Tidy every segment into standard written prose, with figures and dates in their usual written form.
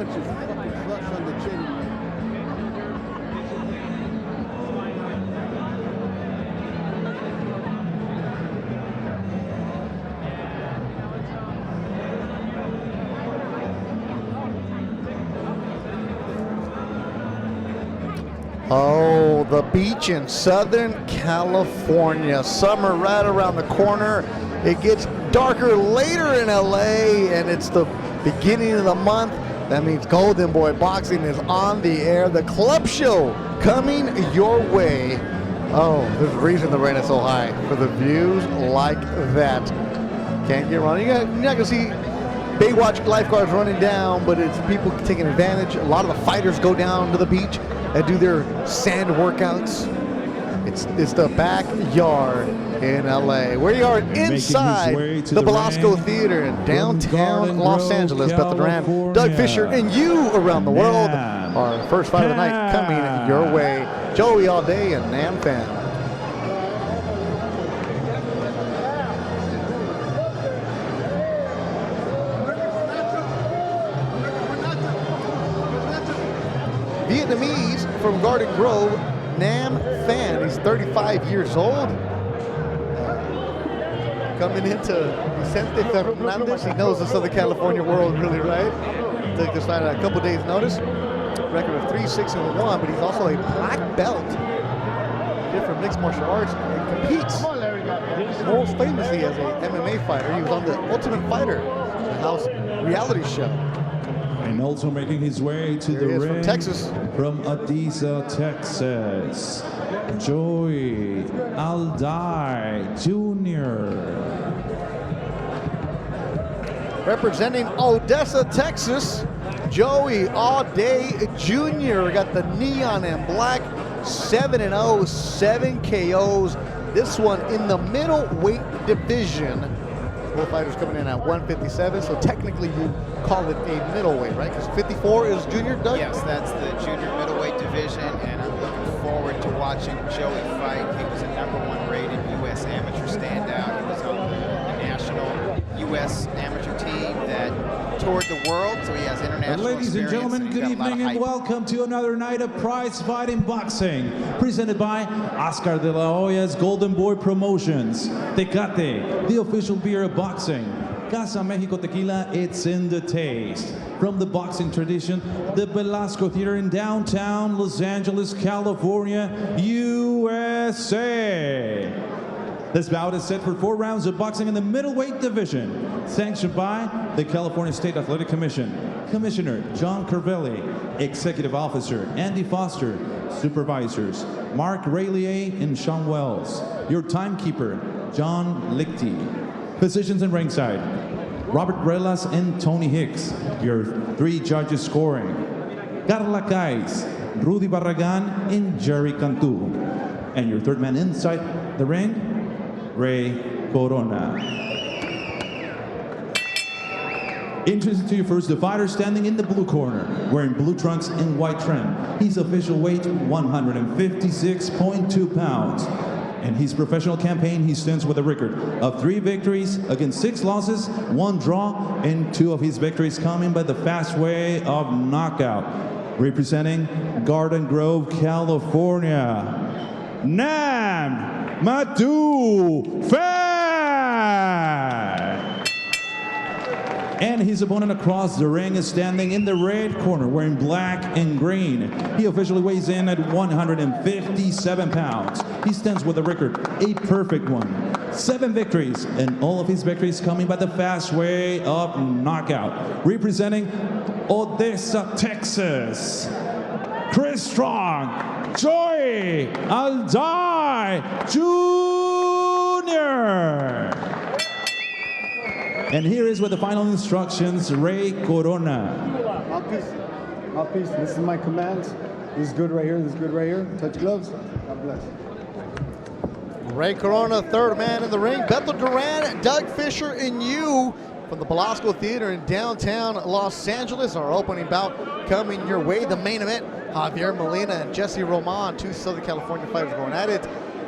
punches fucking flush on the chin. Oh, the beach in Southern California. Summer right around the corner. It gets darker later in LA, and it's the beginning of the month. That means Golden Boy Boxing is on the air. The club show coming your way. Oh, there's a reason the rent is so high, for the views like that. Can't get wrong. You're not going to see Baywatch lifeguards running down, but it's people taking advantage. A lot of the fighters go down to the beach and do their sand workouts. It's the backyard in LA. We are inside the Belasco Theater in downtown Los Angeles. Beth Duran, Doug Fisher, and you around the world. Our first fight of the night coming your way. Joey all day and Nam Fan. Vietnamese from Garden Grove, Nam Fan. He's 35 years old. Coming into Vicente Fernandez. He knows the Southern California world really right. Took this fight at a couple days' notice. Record of 3-6-1, but he's also a black belt. Different mixed martial arts and competes most famously as a MMA fighter. He was on the Ultimate Fighter, the house reality show. And also making his way to the ring from Texas. From Odessa, Texas, Joey Alday Jr. Representing Odessa, Texas, Joey Alday Jr. Got the neon and black, 7-0, 7 KOs. This one in the middleweight division. Both fighters coming in at 157, so technically you call it a middleweight, right? Because 54 is junior, Doug? Yes, that's the junior middleweight division, and I'm looking forward to watching Joey fight. He was a #1 rated U.S. amateur standout. He was on the national U.S. amateur team that toured the world, so he has international Ladies and gentlemen, good evening and welcome to another night of prize fighting boxing, presented by Oscar de la Hoya's Golden Boy Promotions, Tecate, the official beer of boxing, Casa Mexico Tequila, it's in the taste. From the boxing tradition, the Belasco Theater in downtown Los Angeles, California, USA. This bout is set for 4 rounds of boxing in the middleweight division, sanctioned by the California State Athletic Commission. Commissioner John Carvelli, Executive Officer Andy Foster, Supervisors Mark Raylier and Sean Wells, your timekeeper John Lichty. Positions in ringside, Robert Brelas and Tony Hicks, your 3 judges scoring. Carla Cais, Rudy Barragan and Jerry Cantu. And your 3rd man inside the ring, Ray Corona. Introducing to you first the fighter standing in the blue corner, wearing blue trunks and white trim. His official weight, 156.2 pounds. In his professional campaign, he stands with a record of 3 victories against 6 losses, 1 draw, and 2 of his victories coming by the fast way of knockout. Representing Garden Grove, California, Nam Fan. And his opponent across the ring is standing in the red corner, wearing black and green. He officially weighs in at 157 pounds. He stands with a record, a perfect one. 7 victories, and all of his victories coming by the fast way of knockout. Representing Odessa, Texas, Chris Strong, Joey Alday Jr. And here is with the final instructions, Ray Corona. Mouthpiece, this is my commands. This is good right here, this is good right here. Touch gloves, God bless. Ray Corona, 3rd man in the ring. Bethel Duran, Doug Fisher, and you from the Belasco Theater in downtown Los Angeles. Our opening bout coming your way. The main event, Javier Molina and Jessie, 2 Southern California fighters going at it.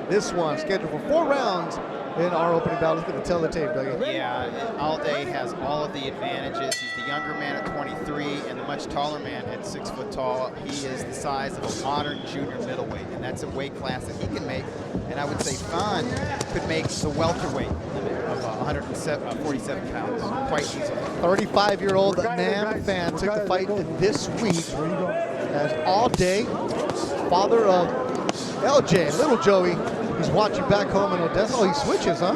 This one scheduled for 4 rounds in our opening bout. Let's get the teletape, Dougie. Yeah, Alday has all of the advantages. He's the younger man at 23 and the much taller man at 6 foot tall. He is the size of a modern junior middleweight, and that's a weight class that he can make. And I would say Fan could make the welterweight limit of 147 pounds quite easily. 35-year-old Nam Fan took the fight this week as Alday, father of LJ, little Joey, he's watching back home in Odessa. Oh, he switches, huh?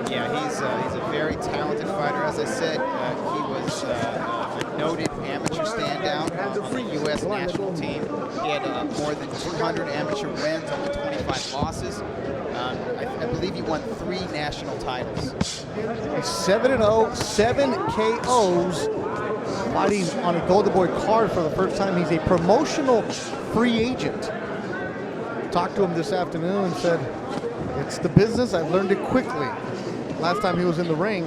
Yeah, he's a very talented fighter. As I said, he was a noted amateur standout on the U.S. national team. He had more than 200 amateur wins, only 25 losses. I believe he won 3 national titles. He's 7-0, 7 KOs, fighting on a Golden Boy card for the first time. He's a promotional free agent. Talked to him this afternoon and said, it's the business, I've learned it quickly. Last time he was in the ring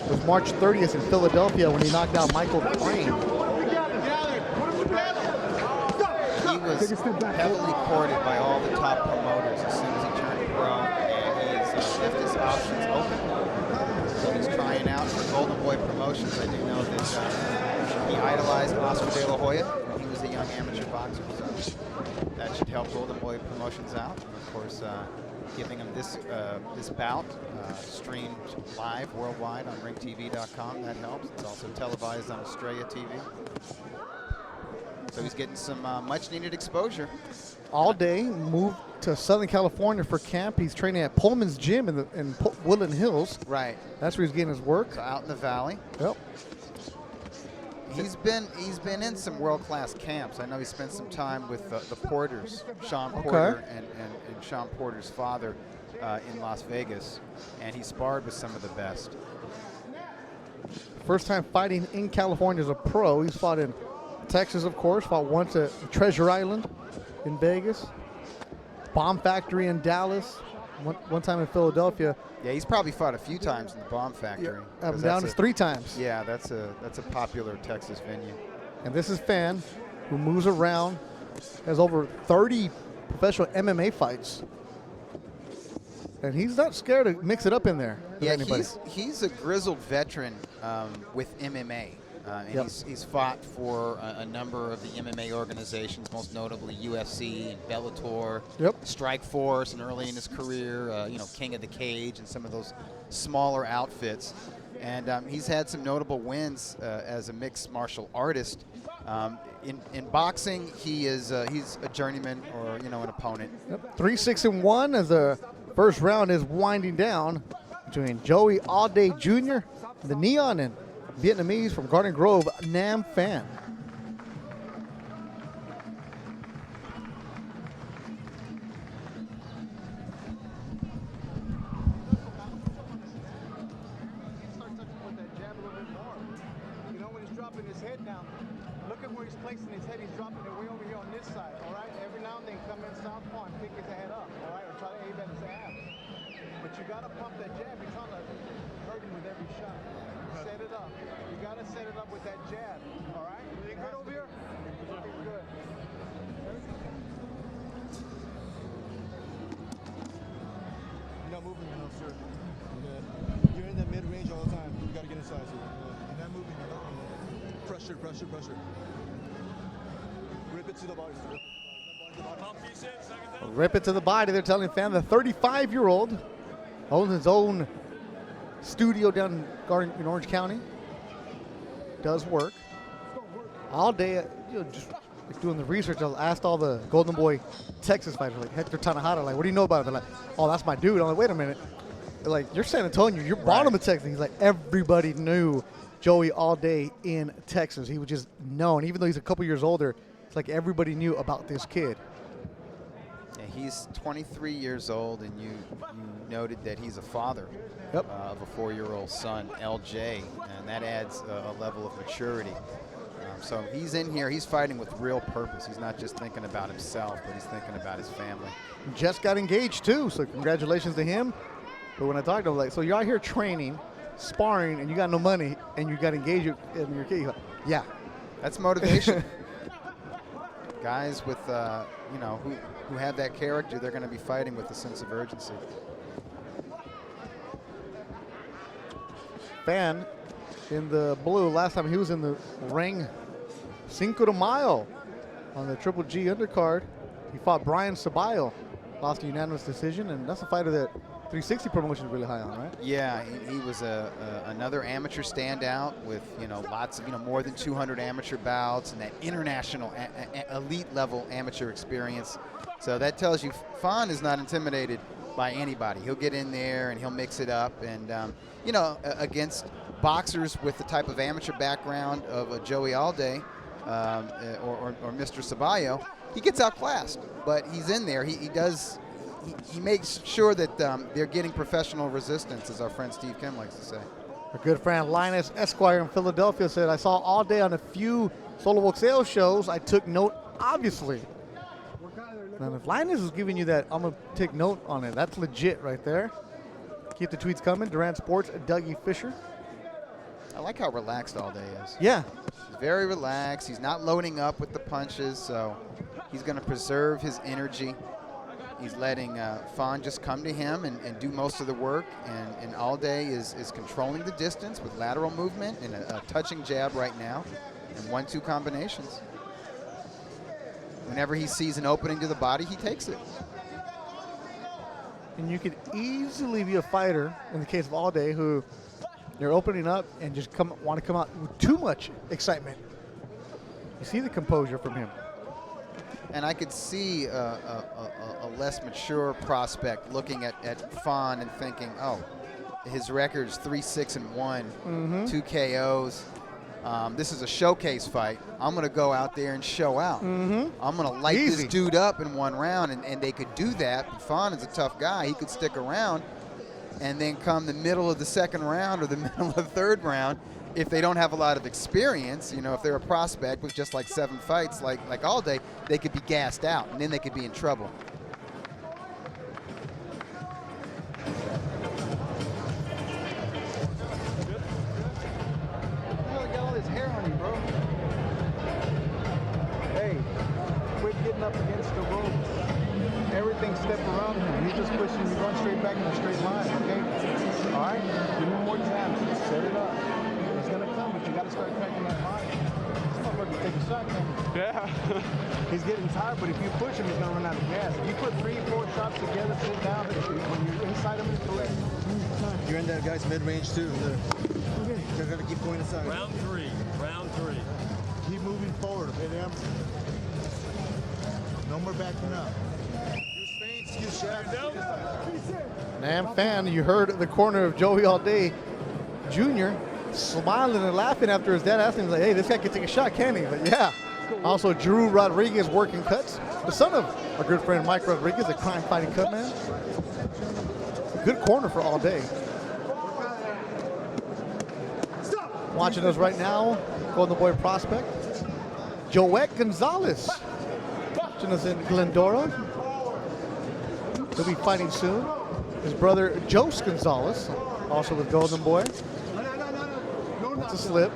was March 30th in Philadelphia when he knocked out Michael Crane. He was heavily courted by all the top promoters as soon as he turned pro, and he has left his options open. So he's trying out for Golden Boy Promotions. I do know that he idolized Oscar De La Hoya when he was a young amateur boxer. So that should help Golden Boy Promotions out. And of course, giving him this bout streamed live worldwide on ringtv.com. That helps. It's also televised on Australia TV. So he's getting some much-needed exposure. Alday moved to Southern California for camp. He's training at Pullman's Gym in Woodland Hills. Right. That's where he's getting his work. So out in the valley. Yep. He's been in some world-class camps. I know he spent some time with the Porters, Sean Porter and Sean Porter's father in Las Vegas, and he sparred with some of the best. First time fighting in California as a pro. He's fought in Texas, of course, fought once at Treasure Island in Vegas, Bomb Factory in Dallas, one time in Philadelphia. Yeah, he's probably fought a few times in the Bomb Factory. Yeah, down is 3 times. Yeah, that's a popular Texas venue. And this is Fan, who moves around, has over 30 professional MMA fights. And he's not scared to mix it up in there. Yeah, he's a grizzled veteran with MMA. And he's fought for a number of the MMA organizations, most notably UFC and Bellator, Strikeforce, and early in his career, King of the Cage and some of those smaller outfits. And he's had some notable wins as a mixed martial artist. In boxing, he's a journeyman or an opponent. 3-6-1 as the first round is winding down between Joey Alday Jr., the Neon, and Vietnamese from Garden Grove, Nam Fan. When he's dropping his head down, look at where he's placing his head. He's dropping it way over here on this side, all right? Every now and then come in southpaw and pick his head up, all right? Or try to aim at his abs. But you got to pump that jab. You're trying to hurt him with every shot. Set it up. You got to set it up with that jab, all right? Everything good over here? Everything good. You're not moving enough, sir. You're in that mid-range all the time. You got to get inside, sir. You're not moving enough. Pressure, pressure, pressure. Rip it to the body, sir. Rip it to the body. They're telling Fan, the 35-year-old owns his own studio down in Orange County. Does work. All day, just like doing the research, I asked all the Golden Boy Texas fighters, like Hector Tanajara, like, what do you know about it? They're like, oh, that's my dude. I'm like, wait a minute. They're like, you're San Antonio. You're bottom of Texas. He's like, everybody knew Joey Alday in Texas. He was just known. Even though he's a couple years older, it's like everybody knew about this kid. Yeah, he's 23 years old, and you noted that he's a father of a 4-year-old son, LJ, and that adds a level of maturity. So he's in here. He's fighting with real purpose. He's not just thinking about himself, but he's thinking about his family. Just got engaged, too, so congratulations to him. But when I talked to him, like, so you're out here training, sparring, and you got no money, and you got engaged in your kid. Like, yeah. That's motivation. Guys with, who have that character, they're going to be fighting with a sense of urgency. fan in the blue. Last time he was in the ring, Cinco de Mayo on the Triple G undercard. He fought Brian Ceballo, lost a unanimous decision, and that's a fighter that 360 promotion is really high on, right? Yeah, he was another amateur standout with, lots of, more than 200 amateur bouts and that international elite level amateur experience. So that tells you Fon is not intimidated by anybody. He'll get in there and he'll mix it up. And, against boxers with the type of amateur background of a Joey Alday or Mr. Ceballo, he gets outclassed. But he's in there. He makes sure that they're getting professional resistance, as our friend Steve Kim likes to say. Our good friend Linus Esquire in Philadelphia said, I saw all day on a few solo boxeo shows. I took note, obviously. And if Linus is giving you that, I'm going to take note on it. That's legit right there. Keep the tweets coming. Durant Sports, Dougie Fisher. I like how relaxed All Day is. Yeah. He's very relaxed. He's not loading up with the punches, so he's going to preserve his energy. He's letting Fon just come to him and do most of the work. And All Day is controlling the distance with lateral movement and a touching jab right now and 1-2 combinations. Whenever he sees an opening to the body, he takes it. And you could easily be a fighter, in the case of All Day, who you're opening up and just want to come out with too much excitement. You see the composure from him. And I could see a less mature prospect looking at Fon and thinking, oh, his record's 3-6-1, 2 KOs. This is a showcase fight. I'm going to go out there and show out. I'm going to light this dude up in 1 round, and they could do that. But Fon is a tough guy. He could stick around, and then come the middle of the 2nd round or the middle of the 3rd round, if they don't have a lot of experience, if they're a prospect with just like 7 fights like All Day, they could be gassed out, and then they could be in trouble. Up against the rope. Everything step around him. He's just pushing. You're going straight back in a straight line, okay? All right? Give him more time. Set it up. It's going to come, but you got to start cracking that line. It's not worth to take a shot, man. Yeah. He's getting tired, but if you push him, he's going to run out of gas. If you put 3-4 shots together, sit down, when you're inside him, it's correct. You're in that guy's mid-range, too. They're going to keep going inside. Round 3. Keep moving forward, okay, them? No more backing up. Nam Fan, you heard the corner of Joey All Day Jr. smiling and laughing after his dad asked him, like, hey, this guy can take a shot, can he? But yeah. Also, Drew Rodriguez working cuts. The son of our good friend Mike Rodriguez, a crime fighting cut man. Good corner for All Day. Watching us right now, Golden Boy prospect, Joet Gonzalez. Watching us in Glendora. He'll be fighting soon. His brother, Jose Gonzalez, also with Golden Boy. It's a slip.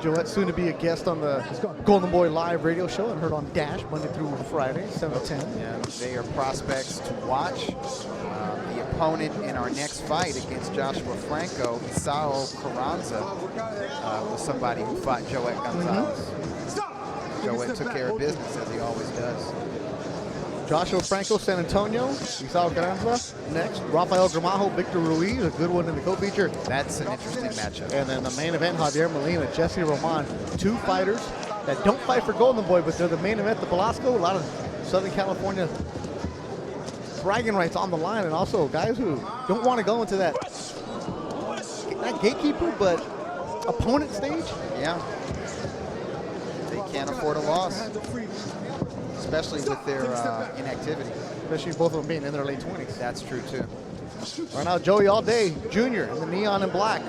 Joet soon to be a guest on the Golden Boy Live radio show and heard on Dash Monday through Friday, 7 to 10. Yeah, they are prospects to watch. The opponent in our next fight against Joshua Franco, Isao Carranza, was somebody who fought Joet Gonzalez. Joet took care of business, as he always does. Joshua Franco, San Antonio. Isao Carranza next. Rafael Gramajo, Victor Ruiz, a good one in the co-feature. That's an interesting matchup. And then the main event, Javier Molina, Jessie Roman. 2 fighters that don't fight for Golden Boy, but they're the main event, the Velasco. A lot of Southern California bragging rights on the line, and also guys who don't want to go into that, not gatekeeper, but opponent stage. Yeah. They can't afford a loss, especially with their inactivity. Especially both of them being in their late 20s. That's true, too. Right now, Joey All Day Jr. in the neon and black.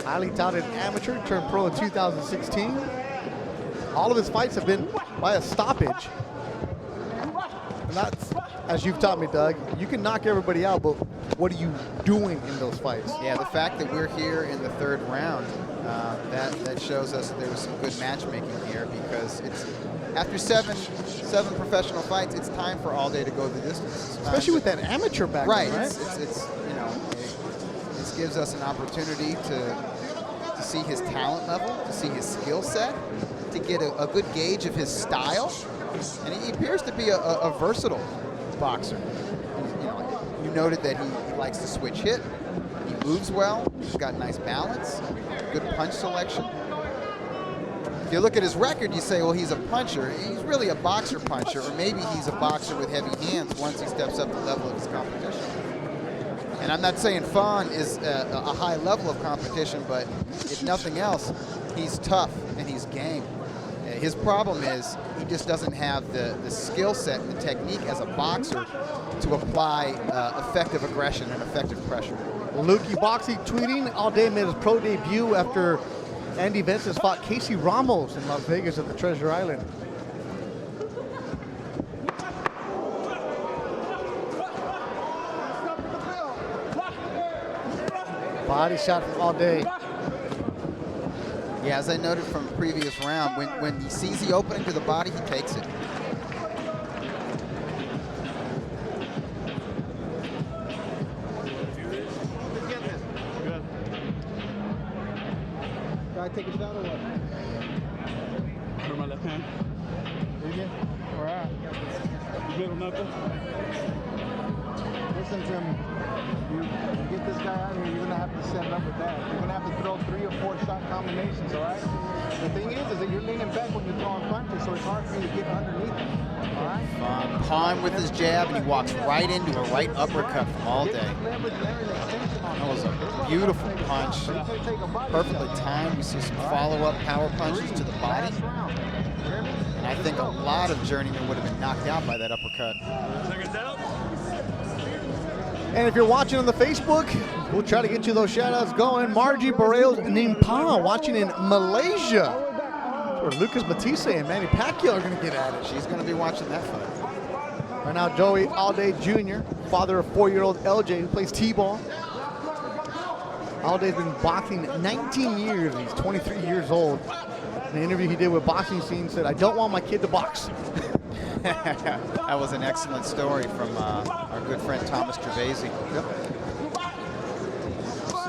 Highly touted amateur, turned pro in 2016. All of his fights have been by a stoppage. And that's, as you've taught me, Doug, you can knock everybody out, but what are you doing in those fights? Yeah, the fact that we're here in the 3rd round, that shows us that there was some good matchmaking here, because it's after seven professional fights, it's time for All Day to go the distance. Especially with that amateur background, right? It's gives us an opportunity to see his talent level, to see his skill set, to get a good gauge of his style. And he appears to be a versatile boxer. You noted that he likes to switch hit. He moves well. He's got nice balance, good punch selection. If you look at his record, you say, well, he's a puncher. He's really a boxer puncher, or maybe he's a boxer with heavy hands once he steps up the level of his competition. And I'm not saying Fawn is a high level of competition, but if nothing else, he's tough and he's game. His problem is he just doesn't have the skill set and the technique as a boxer to apply effective aggression and effective pressure. Lukey Boxing tweeting, All Day made his pro debut after Andy Vences fought Casey Ramos in Las Vegas at the Treasure Island. Body shot from All Day. Yeah, as I noted from the previous round, when he sees the opening to the body, he takes it. Guy take his down or what? For my left hand. Again? All right. Middle knuckle. Listen to him. You get this guy out here, you're going to have to set it up with that. You're going to have to throw 3 or 4 shot combinations, all right? The thing is that you're leaning back when you're throwing punches, so it's hard for you to get underneath him, all right? Pawn with his jab, and he walks right into a right uppercut from All Day. That was a beautiful punch, perfectly timed. We see some follow-up power punches to the body. And I think a lot of journeymen would have been knocked out by that uppercut. And if you're watching on the Facebook, we'll try to get you those shout-outs going. Margie Barreos Nimpa watching in Malaysia. Where Lucas Batista and Manny Pacquiao are going to get at it. She's going to be watching that fight. Right now, Joey All Day Jr., father of 4-year-old LJ, who plays T-ball. All Day's been boxing 19 years. He's 23 years old. In an interview he did with Boxing Scene, said, I don't want my kid to box. That was an excellent story from our good friend Thomas Gervaisi. Yep.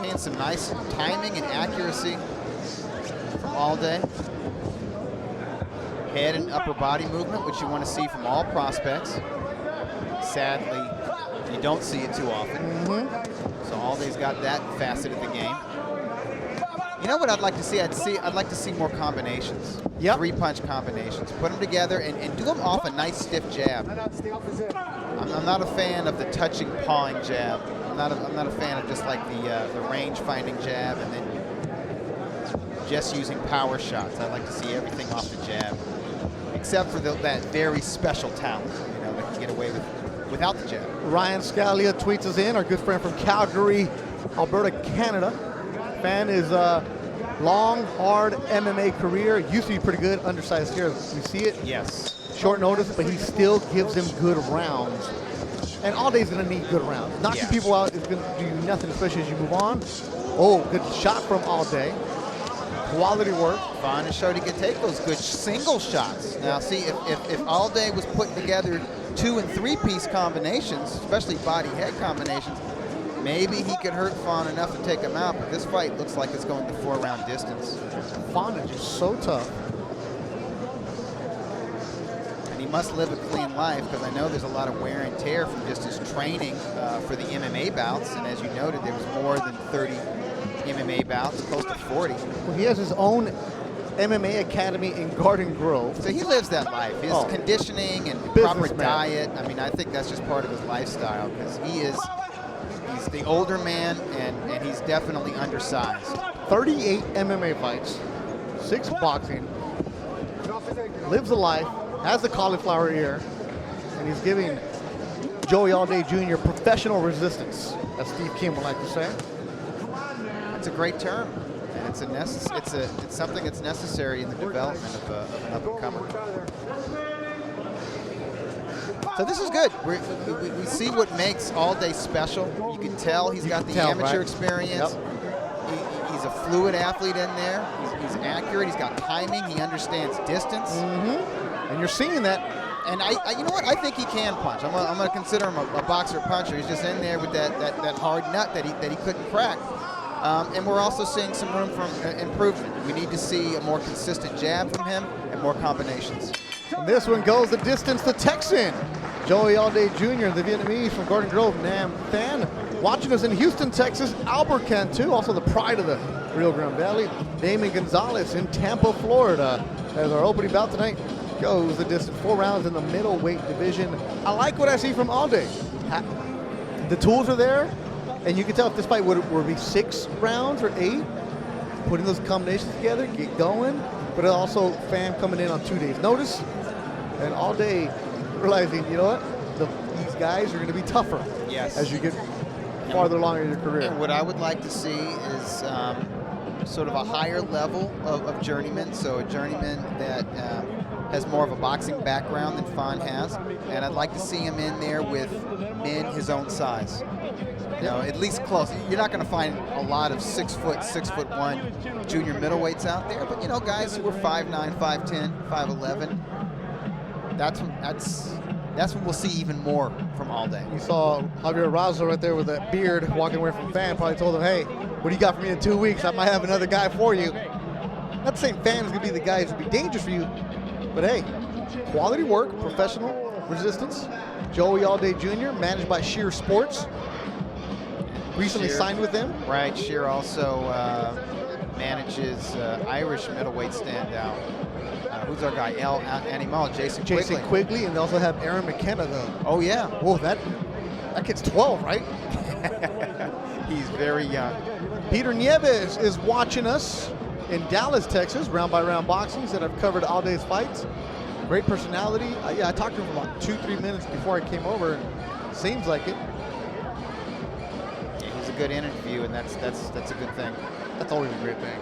Seeing some nice timing and accuracy from All Day. Head and upper body movement, which you want to see from all prospects. Sadly, you don't see it too often. So All Day's got that facet of the game. You know what I'd like to see? I'd like to see more combinations. Yep. 3-punch combinations. Put them together and do them off a nice stiff jab. I'm not a fan of the touching, pawing jab. I'm not a fan of just like the range-finding jab and then just using power shots. I'd like to see everything off the jab, except for that very special talent, that can get away without the jab. Ryan Scalia tweets us in, our good friend from Calgary, Alberta, Canada. Fan is long, hard MMA career. Used to be pretty good, undersized here. We see it. Yes. Short notice, but he still gives him good rounds. And All Day's going to need good rounds. Knocking people out is going to do nothing, especially as you move on. Oh, good shot from All Day. Quality work. Fawn showed he could take those good single shots. Now, see, if All Day was putting together 2- and 3-piece combinations, especially body-head combinations, maybe he could hurt Fawn enough to take him out, but this fight looks like it's going the 4-round distance. Fawn is just so tough. And he must live a clean life, because I know there's a lot of wear and tear from just his training for the MMA bouts, and as you noted, there was more than 30 MMA bouts, close to 40. Well, he has his own MMA academy in Garden Grove. So he lives that life. His conditioning and proper diet, I mean, I think that's just part of his lifestyle, because he's the older man, and he's definitely undersized. 38 MMA fights, 6 boxing, lives a life, has the cauliflower ear, and he's giving Joey All Day Jr. professional resistance, as Steve Kim would like to say. That's a great term, and it's something that's necessary in the development of an up-and-comer. So this is good. We see what makes All Day special. You can tell he's got the amateur experience. Yep. He's a fluid athlete in there. He's accurate. He's got timing. He understands distance. And you're seeing that And you know what? I think he can punch. I'm gonna consider him a boxer puncher. He's just in there with that hard nut that he couldn't crack. And we're also seeing some room for improvement. We need to see a more consistent jab from him and more combinations. And this one goes the distance, the Texan, Joey Alday Jr., the Vietnamese from Garden Grove, Nam Than. Watching us in Houston, Texas, Albert Cantu, also the pride of the Rio Grande Valley, Damon Gonzalez in Tampa, Florida. As our opening bout tonight goes the distance, 4 rounds in the middleweight division. I like what I see from Alday. The tools are there, and you can tell if this fight would be 6 rounds or 8, putting those combinations together, get going, but also Pham coming in on 2 days' notice, and Alday realizing, you know what, these guys are going to be tougher as you get farther along in your career. And what I would like to see is sort of a higher level of journeyman, so a journeyman that has more of a boxing background than Pham has, and I'd like to see him in there with men his own size. You know, at least close. You're not going to find a lot of 6 foot, 6'1" junior middleweights out there, but you know, guys who are 5'9", 5'10", 5'11". That's when we'll see even more from Alday. You saw Javier Molina right there with that beard walking away from Pham. Probably told him, hey, what do you got for me in 2 weeks? I might have another guy for you. Not saying Pham's going to be the guy who's going to be dangerous for you, but hey, quality work, professional resistance. Joey Alday Jr., managed by Sheer Sports. Recently signed with them. Right, Sheer also manages Irish middleweight standout. Who's our guy? Animal, Jason Quigley, and they also have Aaron McKenna, though. Oh, yeah. Whoa, that kid's 12, right? He's very young. Peter Nieves is watching us in Dallas, Texas, round by round boxing, that I've covered all day's fights. Great personality. I talked to him for about 2-3 minutes before I came over, and seems like it. Yeah, he's a good interview, and that's a good thing. That's always a great thing.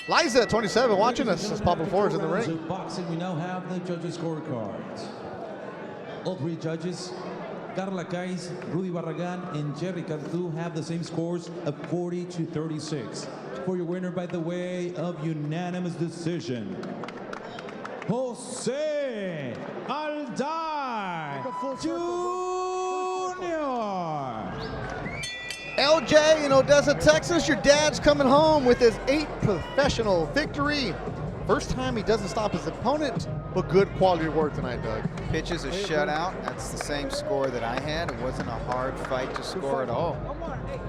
Liza, 27, watching us as Pablo Flores in the ring. Of boxing, we now have the judges' scorecards. All 3 judges, Carla Cais, Rudy Barragan, and Jerry Cantu have the same scores of 40-36. For your winner by the way of unanimous decision, Jose Alday Jr. LJ in Odessa, Texas, your dad's coming home with his 8th professional victory. First time he doesn't stop his opponent, but good quality work tonight, Doug. Pitches a shutout. That's the same score that I had. It wasn't a hard fight to score at all.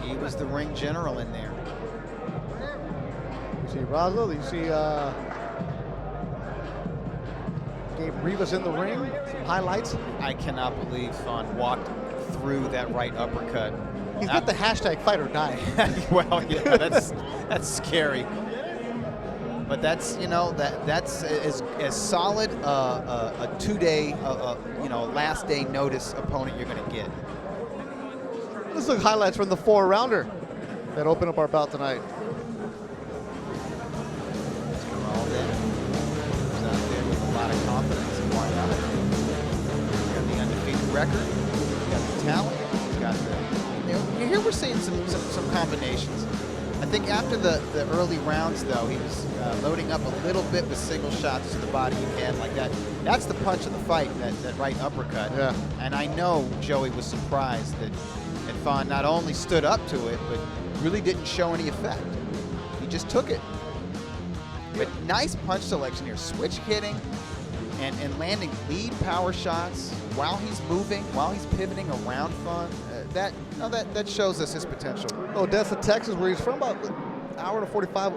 He was the ring general in there. You see Razo, you see Gabe Rivas in the ring. Some highlights. I cannot believe Pham walked through that right uppercut. He's got the hashtag fight or die. Well, yeah, that's scary. But that's, you know, that's as solid a 2-day, you know, last day notice opponent you're going to get. Let's look highlights from the 4-rounder that open up our bout tonight. Alday is out there with a lot of confidence and why not. He's got the undefeated record. He's got the talent. He's got the. You know, here we're seeing some combinations. I think after the early rounds, though, he was loading up a little bit with single shots to the body and head like that. That's the punch of the fight, that right uppercut. Yeah. And I know Joey was surprised that Pham not only stood up to it, but really didn't show any effect. He just took it. But nice punch selection here, switch hitting and landing lead power shots while he's moving, while he's pivoting around Pham. That shows us his potential. Odessa, Texas, where he's from, about an hour and 45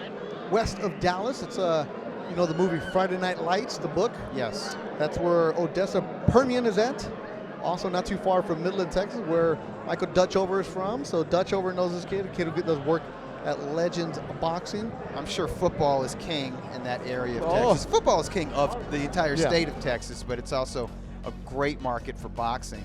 west of Dallas. It's you know, the movie Friday Night Lights, the book. Yes. That's where Odessa Permian is at. Also not too far from Midland, Texas, where Michael Dutchover is from. So Dutchover knows this kid. The kid who does work at Legends Boxing. I'm sure football is king in that area of Texas. Football is king of the entire state of Texas, but it's also a great market for boxing.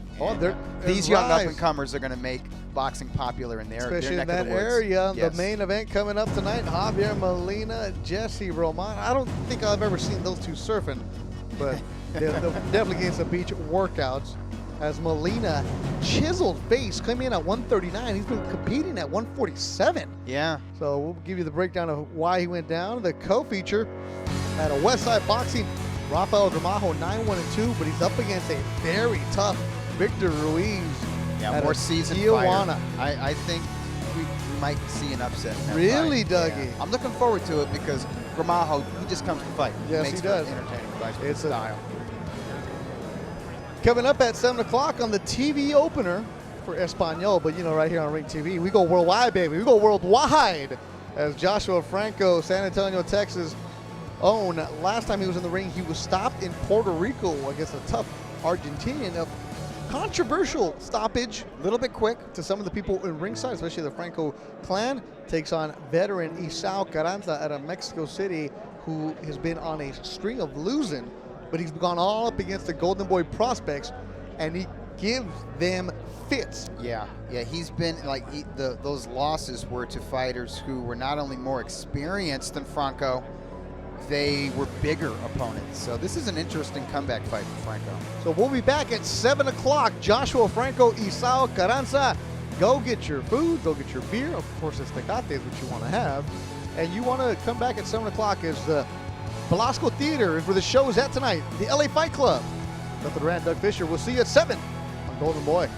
These young up-and-comers are going to make boxing popular in their especially neck in that of the woods. area. Yes. The main event coming up tonight, Javier Molina, Jessie Roman. I don't think I've ever seen those two surfing, but they'll definitely getting some beach workouts. As Molina, chiseled face, coming in at 139. He's been competing at 147. Yeah. So we'll give you the breakdown of why he went down. The co-feature at a Westside Boxing Rafael Gramajo 9-1-2, but he's up against a very tough Victor Ruiz. Yeah, out more of seasoned Tijuana. fighter. I think we might see an upset in that Really, fight. Dougie? Yeah. I'm looking forward to it because Gramajo, he just comes to fight. Yes, makes he does. For entertaining fights with It's his style. Coming up at 7 o'clock on the TV opener for Espanol, but right here on Ring TV, we go worldwide, baby. We go worldwide as Joshua Franco, San Antonio, Texas own. Last time he was in the ring, he was stopped in Puerto Rico against a tough Argentinian. A controversial stoppage, a little bit quick to some of the people in ringside, especially the Franco clan. Takes on veteran Isao Carranza out of Mexico City, who has been on a string of losing, but he's gone all up against the Golden Boy prospects, and he gives them fits. Yeah, he's been like those losses were to fighters who were not only more experienced than Franco, they were bigger opponents. So this is an interesting comeback fight for Franco. So we'll be back at 7 o'clock. Joshua Franco, Isao Carranza. Go get your food, go get your beer. Of course, it's Tecate is what you want to have. And you want to come back at 7 o'clock as the Velasco Theater is where the show is at tonight. The LA Fight Club. Nothing Durant, Doug Fisher. We'll see you at 7 on Golden Boy.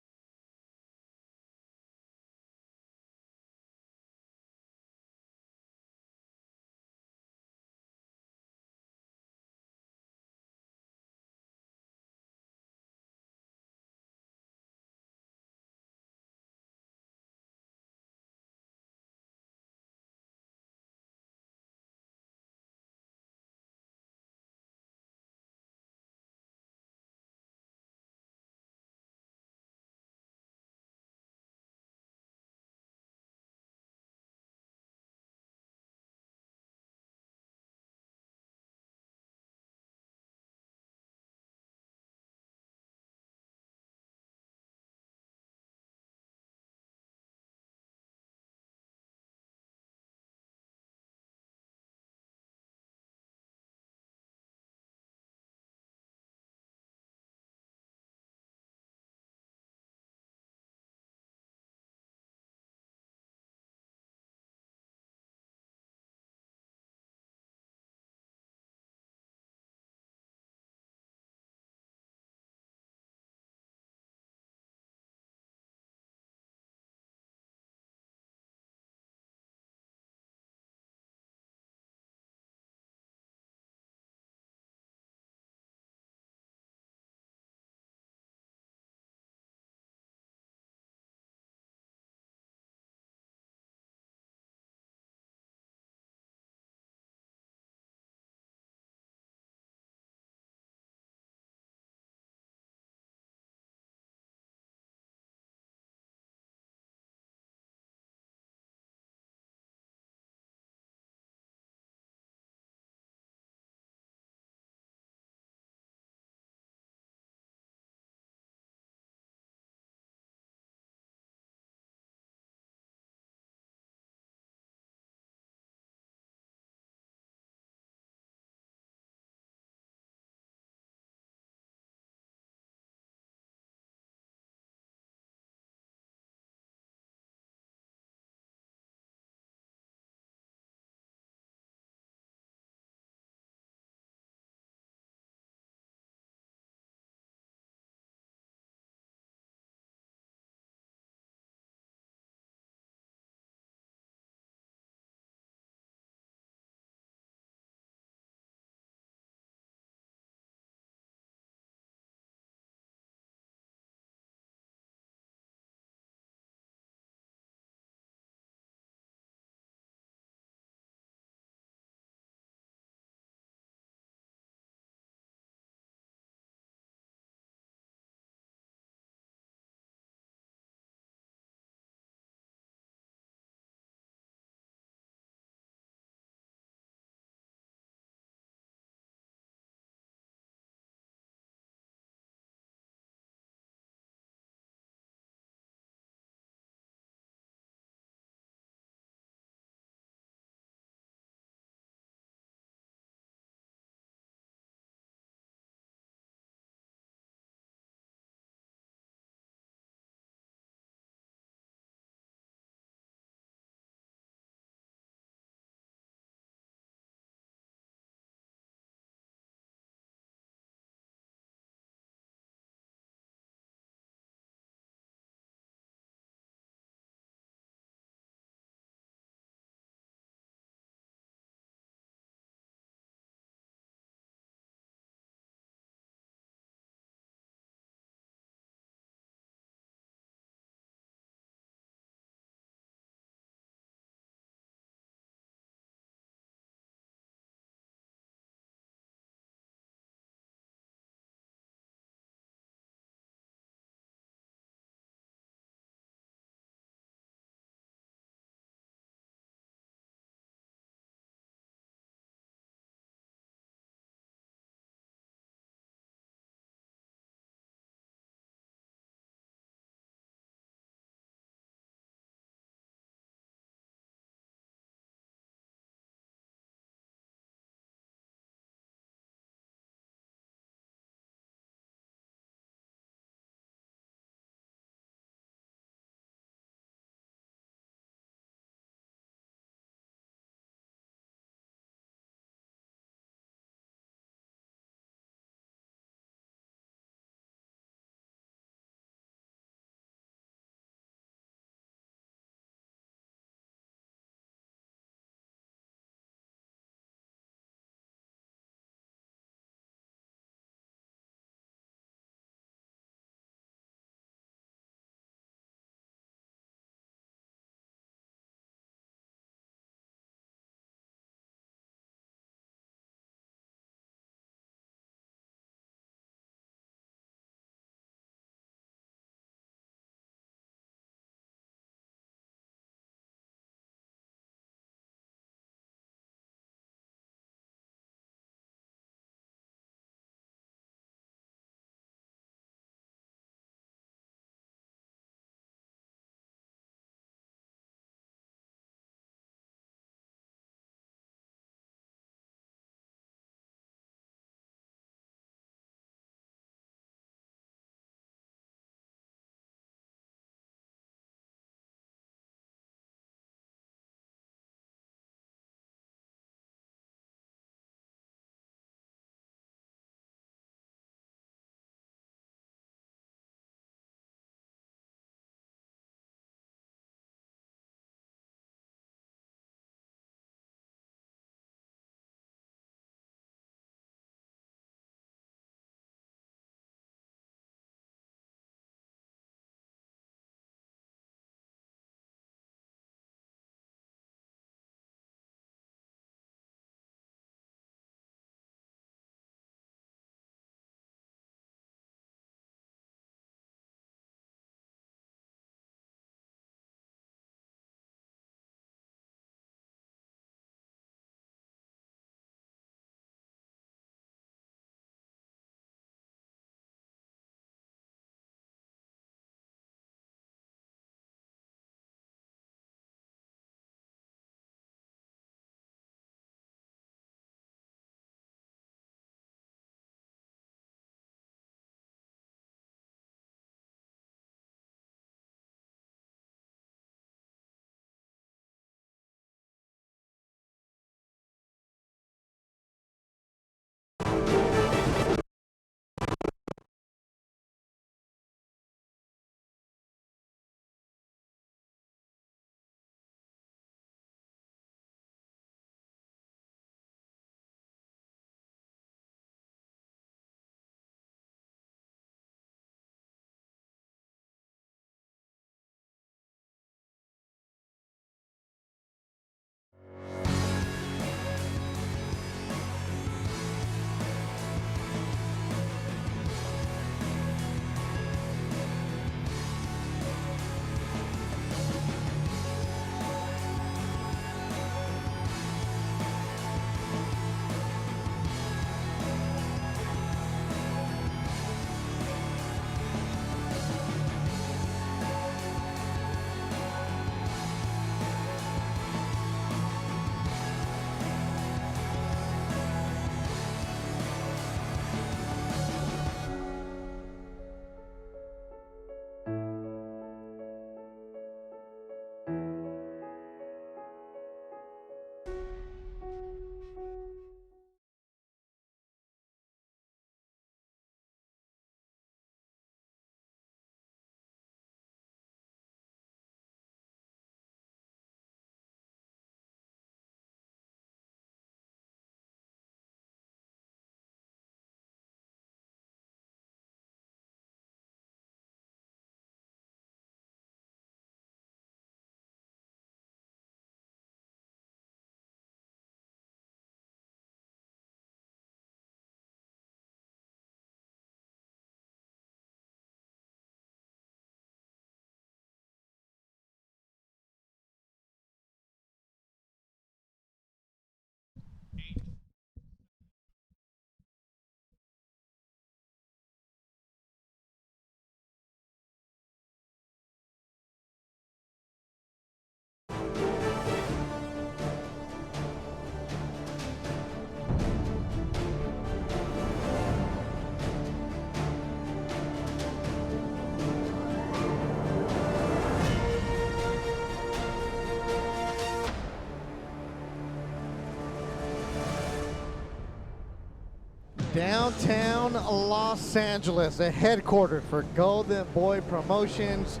Downtown Los Angeles, the headquarters for Golden Boy Promotions.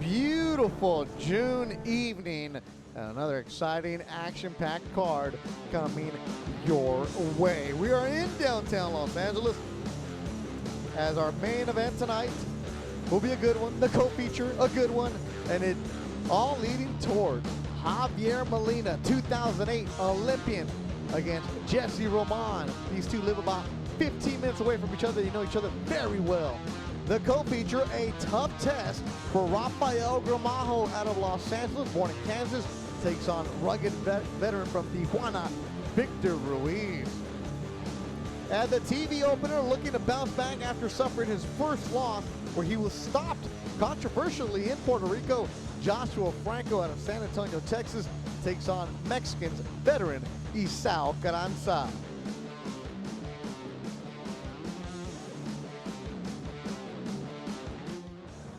Beautiful June evening. And another exciting action-packed card coming your way. We are in downtown Los Angeles as our main event tonight will be a good one. The co-feature, a good one. And it all leading towards Javier Molina, 2008 Olympian, against Jessie Roman. These two live about 15 minutes away from each other. You know each other very well. The co-feature, a tough test for Rafael Gramajo out of Los Angeles, born in Kansas, takes on rugged veteran from Tijuana, Victor Ruiz. And the TV opener, looking to bounce back after suffering his first loss, where he was stopped controversially in Puerto Rico. Joshua Franco out of San Antonio, Texas, takes on Mexican's veteran Isao Carranza.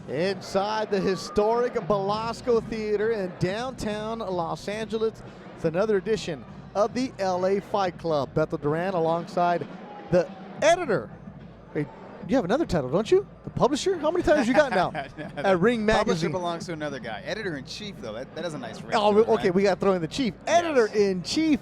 Inside the historic Belasco Theater in downtown Los Angeles, it's another edition of the LA Fight Club. Bethel Duran alongside the editor. Hey, you have another title, don't you? The publisher? How many titles you got now? At Ring Magazine. Publisher belongs to another guy. Editor-in-chief, though, that has a nice ring. Oh, to it, okay, right? we got to throw in the chief. Editor-in-chief,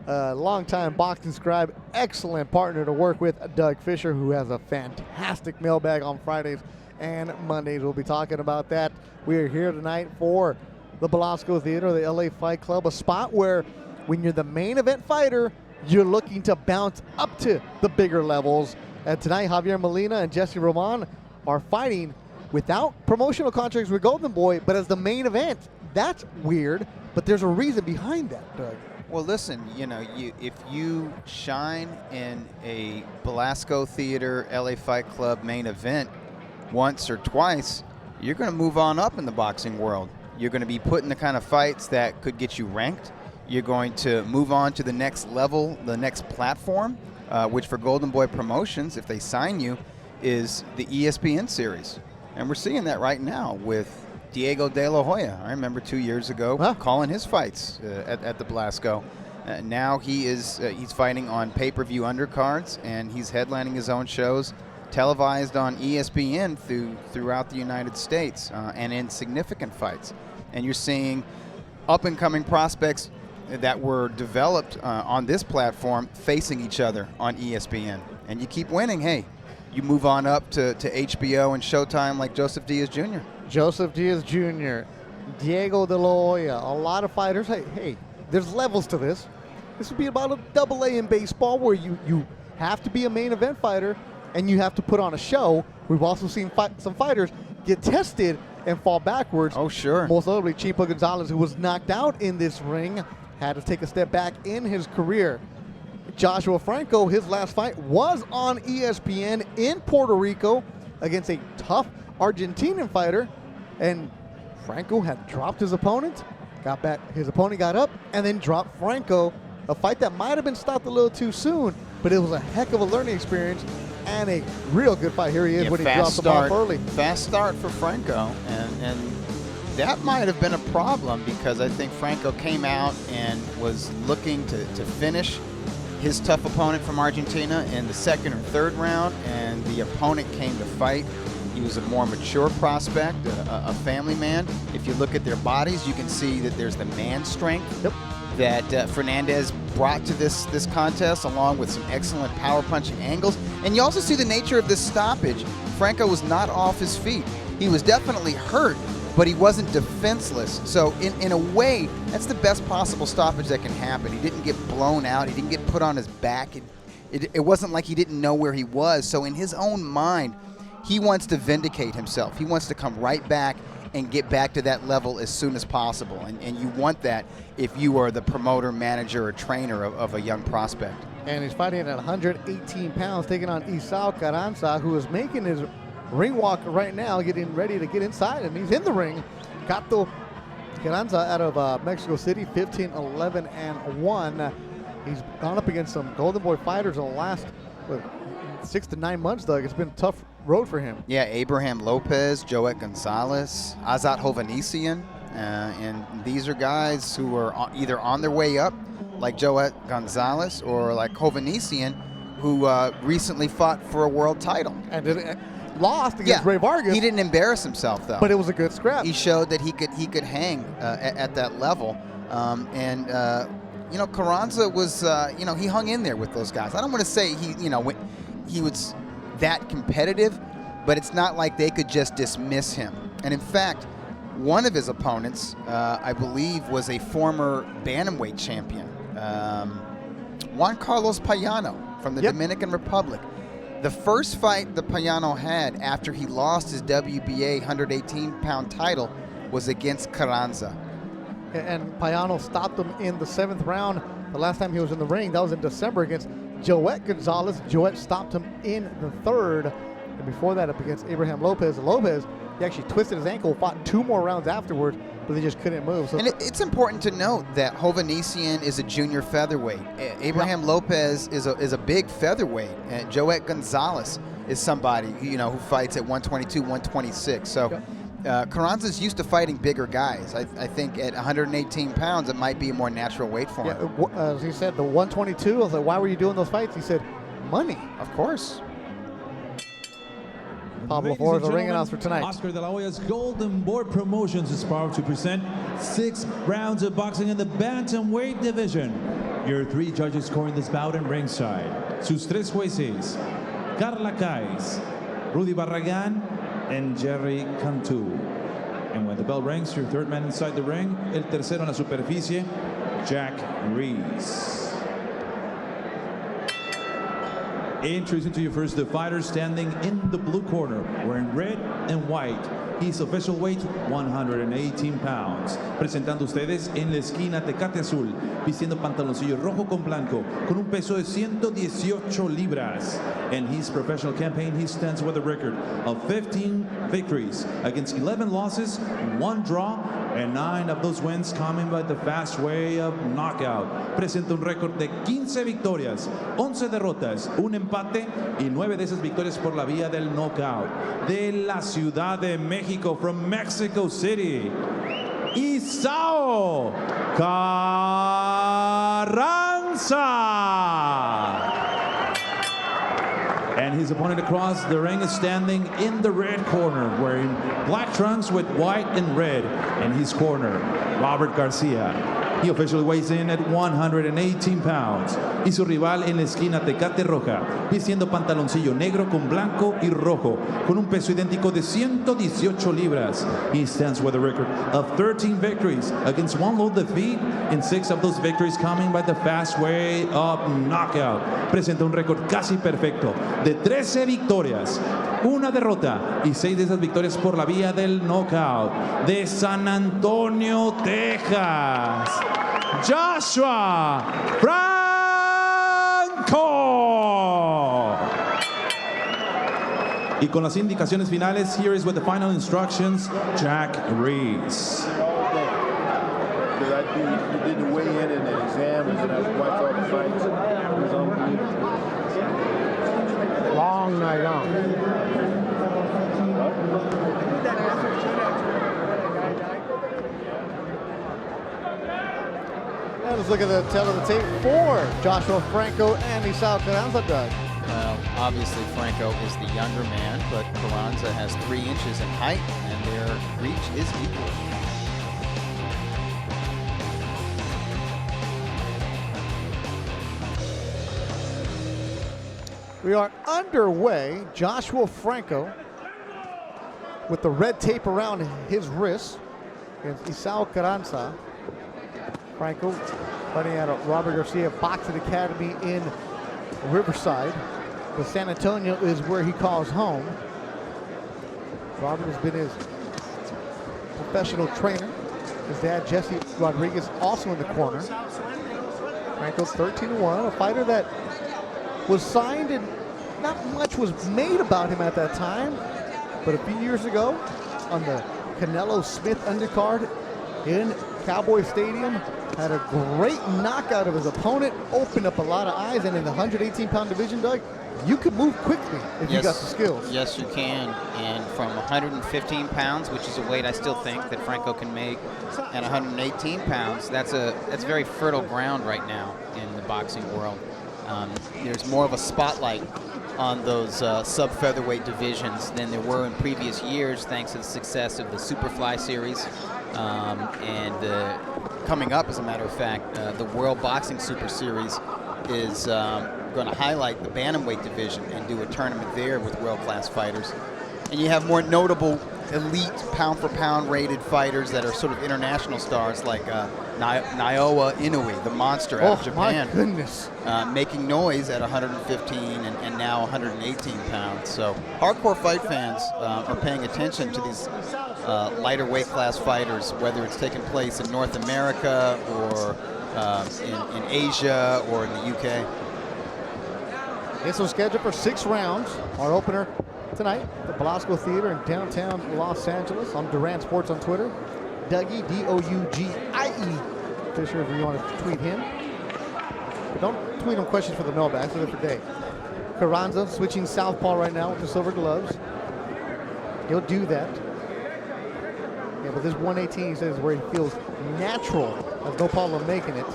longtime boxing scribe, excellent partner to work with, Doug Fisher, who has a fantastic mailbag on Fridays and Mondays. We'll be talking about that. We are here tonight for the Belasco Theater, the LA Fight Club, a spot where when you're the main event fighter, you're looking to bounce up to the bigger levels. And tonight, Javier Molina and Jessie Roman are fighting without promotional contracts with Golden Boy, but as the main event. That's weird, but there's a reason behind that, Doug. Well, listen, you know, if you shine in a Belasco Theater, LA Fight Club main event once or twice, you're going to move on up in the boxing world. You're going to be put in the kind of fights that could get you ranked. You're going to move on to the next level, the next platform, which for Golden Boy Promotions, if they sign you, is the ESPN series. And we're seeing that right now with Diego De La Hoya. I remember 2 years ago calling his fights at the Belasco. Now he's fighting on pay-per-view undercards, and he's headlining his own shows, televised on ESPN throughout the United States, and in significant fights. And you're seeing up-and-coming prospects that were developed on this platform facing each other on ESPN. And you keep winning, hey, you move on up to HBO and Showtime like Joseph Diaz Jr. Joseph Diaz Jr., Diego De La Hoya, a lot of fighters. Hey, there's levels to this. This would be about a double A in baseball where you have to be a main event fighter and you have to put on a show. We've also seen some fighters get tested and fall backwards. Oh, sure. Most notably, Chipo Gonzalez, who was knocked out in this ring, had to take a step back in his career. Joshua Franco, his last fight was on ESPN in Puerto Rico against a tough Argentinian fighter, and Franco had dropped his opponent, got back, his opponent got up, and then dropped Franco, a fight that might have been stopped a little too soon, but it was a heck of a learning experience and a real good fight. Here he is when he dropped him off early. Fast start for Franco, and that might have been a problem because I think Franco came out and was looking to finish his tough opponent from Argentina in the second or third round, and the opponent came to fight. He was a more mature prospect, a family man. If you look at their bodies, you can see that there's the man strength that Fernandez brought to this contest, along with some excellent power punching angles. And you also see the nature of this stoppage. Franco was not off his feet. He was definitely hurt, but he wasn't defenseless. So in a way, that's the best possible stoppage that can happen. He didn't get blown out. He didn't get put on his back. It wasn't like he didn't know where he was. So in his own mind, he wants to vindicate himself. He wants to come right back and get back to that level as soon as possible. And you want that if you are the promoter, manager, or trainer of a young prospect. And he's fighting at 118 pounds, taking on Isao Carranza, who is making his ring walk right now, getting ready to get inside, and he's in the ring. Cato Carranza out of Mexico City, 15-11-1. He's gone up against some Golden Boy fighters in the last 6 to 9 months, Doug. It's been a tough road for him. Yeah, Abraham Lopez, Joet Gonzalez, Azat Hovhannissian, and these are guys who are either on their way up, like Joet Gonzalez, or like Hovhannissian, who recently fought for a world title. And lost against Ray Vargas. He didn't embarrass himself, though. But it was a good scrap. He showed that he could hang at that level. Carranza was, he hung in there with those guys. I don't want to say he was that competitive, but it's not like they could just dismiss him. And in fact, one of his opponents, I believe, was a former bantamweight champion, Juan Carlos Payano from the Dominican Republic. The first fight that Payano had after he lost his WBA 118-pound title was against Carranza. And Payano stopped him in the 7th round. The last time he was in the ring, that was in December against Joet Gonzalez. Joet stopped him in the 3rd. And before that, up against Abraham Lopez. Lopez, he actually twisted his ankle, fought 2 more rounds afterwards, but they just couldn't move. So and it's important to note that Hovhannissian is a junior featherweight. Abraham Lopez is a big featherweight. And Joet Gonzalez is somebody who fights at 122, 126. So Carranza's used to fighting bigger guys. I think at 118 pounds, it might be a more natural weight for him. As he said, the 122, I was like, why were you doing those fights? He said, money. Of course. Pablo Flores, the ring announcer tonight. Oscar de la Hoya's Golden Board Promotions is proud to present 6 rounds of boxing in the bantamweight division. Your 3 judges scoring this bout in ringside. Sus 3 jueces, Carla Cais, Rudy Barragan, and Jerry Cantu. And when the bell rings, your 3rd man inside the ring, el tercero en la superficie, Jack Ruiz. Introducing to you first the fighter standing in the blue corner, wearing red and white. His official weight, 118 pounds. Presentando ustedes en la esquina Tecate Azul, vistiendo pantaloncillo rojo con blanco, con un peso de 118 libras. In his professional campaign, he stands with a record of 15 victories against 11 losses, 1 draw, and 9 of those wins coming by the fast way of knockout. Presenta un récord de 15 victorias, 11 derrotas, un empate y 9 de esas victorias por la vía del knockout. De la Ciudad de México, from Mexico City, Isao Carranza. And his opponent across the ring is standing in the red corner, wearing black trunks with white and red. In his corner, Robert Garcia. He officially weighs in at 118 pounds. Y su rival en la esquina Tecate Roja, vistiendo pantaloncillo negro con blanco y rojo, con un peso idéntico de 118 libras. He stands with a record of 13 victories against 1 low defeat, and 6 of those victories coming by the fast way of knockout. Presenta un récord casi perfecto de 13 victorias, 1 derrota y 6 de esas victorias por la vía del knockout. De San Antonio, Texas, Joshua Franco. Y con las indicaciones finales, here is with the final instructions, Jack Ruiz. He did the weigh-in and the exams, and I watched all the fights. It was unbelievable. Long night on. And let's look at the tail of the tape for Joshua Franco and Isao Carranza, Doug. Well, obviously Franco is the younger man, but Carranza has 3 inches in height, and their reach is equal. We are underway. Joshua Franco with the red tape around his wrist against Isao Carranza. Franco fighting out of Robert Garcia Boxing Academy in Riverside. But San Antonio is where he calls home. Robert has been his professional trainer. His dad, Jessie Rodriguez, also in the corner. Franco 13-1, a fighter that was signed and not much was made about him at that time. But a few years ago, on the Canelo Smith undercard in Cowboy Stadium, had a great knockout of his opponent, opened up a lot of eyes, and in the 118-pound division, Doug, you can move quickly if you got the skills. Yes, you can. And from 115 pounds, which is a weight I still think that Franco can make, and 118 pounds, that's very fertile ground right now in the boxing world. There's more of a spotlight on those sub-featherweight divisions than there were in previous years, thanks to the success of the Superfly series. And coming up, as a matter of fact, the World Boxing Super Series is going to highlight the bantamweight division and do a tournament there with world-class fighters. And you have more notable elite pound-for-pound rated fighters that are sort of international stars, like Naoya Inoue, the monster out of Japan. My goodness. Making noise at 115 and now 118 pounds. So hardcore fight fans are paying attention to these lighter weight class fighters, whether it's taking place in North America or in Asia or in the UK. This was scheduled for 6 rounds. Our opener tonight, the Belasco Theater in downtown Los Angeles. I'm Durant Sports on Twitter. Dougie, D-O-U-G-I-E. Fisher, if you want to tweet him. But don't tweet him questions for the mailbag, so they're for Dave. Carranza switching southpaw right now with the silver gloves. He'll do that. Yeah, but this 118, he says, is where he feels natural. Has no problem making it.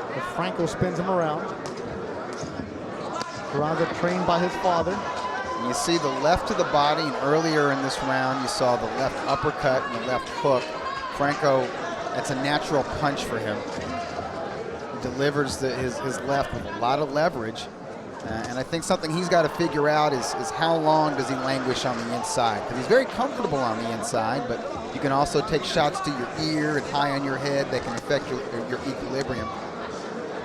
But Franco spins him around. Carranza trained by his father. You see the left to the body, and earlier in this round you saw the left uppercut and the left hook. Franco, that's a natural punch for him. He delivers his left with a lot of leverage. And I think something he's got to figure out is how long does he languish on the inside. Because he's very comfortable on the inside, but you can also take shots to your ear and high on your head that can affect your equilibrium.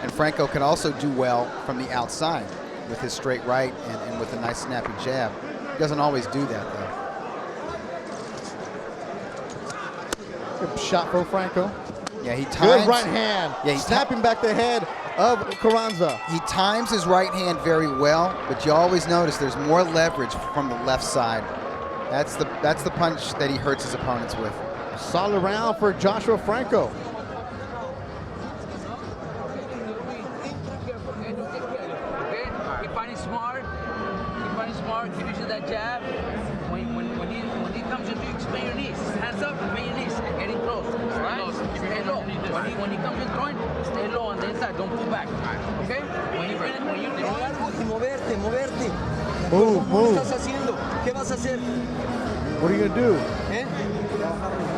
And Franco can also do well from the outside with his straight right and with a nice snappy jab. He doesn't always do that, though. Good shot for Franco. Yeah, he times. Good right hand. Yeah, snapping back the head of Carranza. He times his right hand very well, but you always notice there's more leverage from the left side. That's the punch that he hurts his opponents with. Solid round for Joshua Franco. He uses that jab. When he comes into you, explain your knees. Hands up, explain your knees. Getting close. Right? Stay low. When he comes in throwing, stay low on the inside. Don't pull back. Okay? When you moverte. Move. ¿Qué estás haciendo? ¿Qué vas a hacer? What are you gonna do?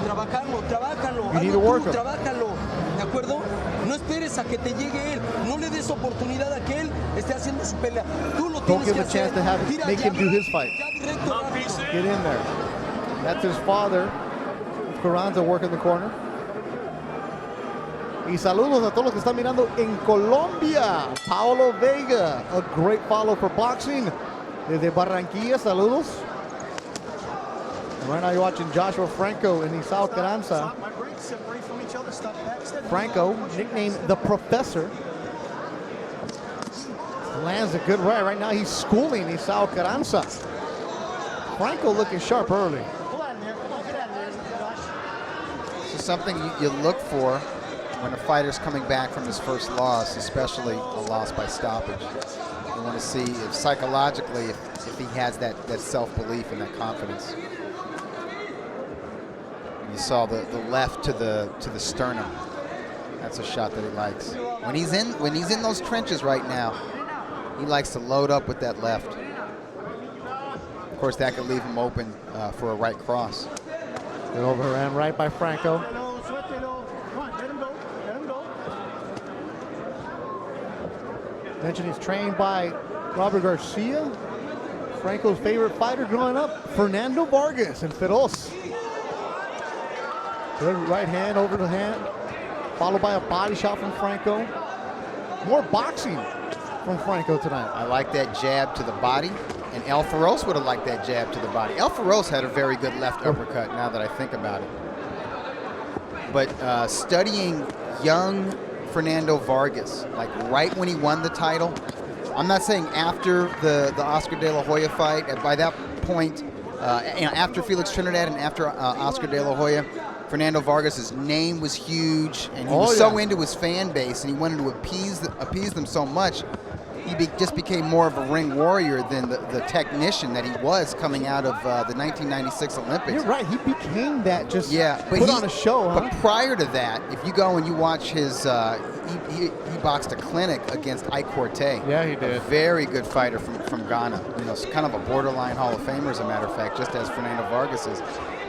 Trabájalo. You need to work him. Trabájalo. ¿De acuerdo? No esperes a que te llegue él. No le des oportunidad a que él esté haciendo su pelea. Tú lo Don't tienes give que him a chance hacer. to make him do his fight. Get in there. That's his father, Carranza, working the corner. Y saludos a todos los que están mirando en Colombia. Paulo Vega, a great follow for boxing. Desde Barranquilla, saludos. And right now you're watching Joshua Franco and Isao Carranza. Franco, nicknamed the Professor, lands a good right. Right now he's schooling Isao Carranza. Franco looking sharp early. This is something you look for when a fighter's coming back from his first loss, especially a loss by stoppage. You want to see if psychologically if he has that self-belief and that confidence. You saw the left to the sternum. That's a shot that he likes. When he's in those trenches right now, he likes to load up with that left. Of course, that could leave him open for a right cross. Good overhand right by Franco. Mentioned he's trained by Robert Garcia, Franco's favorite fighter growing up, Fernando Vargas and Feroz. Good right hand over the hand, followed by a body shot from Franco. More boxing from Franco tonight. I like that jab to the body, and El Feroz would have liked that jab to the body. El Feroz had a very good left uppercut now that I think about it. But studying young Fernando Vargas, like right when he won the title, I'm not saying after the Oscar De La Hoya fight, by that point, after Felix Trinidad and after Oscar De La Hoya, Fernando Vargas' name was huge, and he was so into his fan base, and he wanted to appease them so much, he just became more of a ring warrior than the technician that he was coming out of the 1996 Olympics. You're right, he became that, just but put on a show. But prior to that, if you go and you watch his he boxed a clinic against Ike Corte. Yeah, he did. A very good fighter from Ghana. You know, kind of a borderline Hall of Famer, as a matter of fact, just as Fernando Vargas is.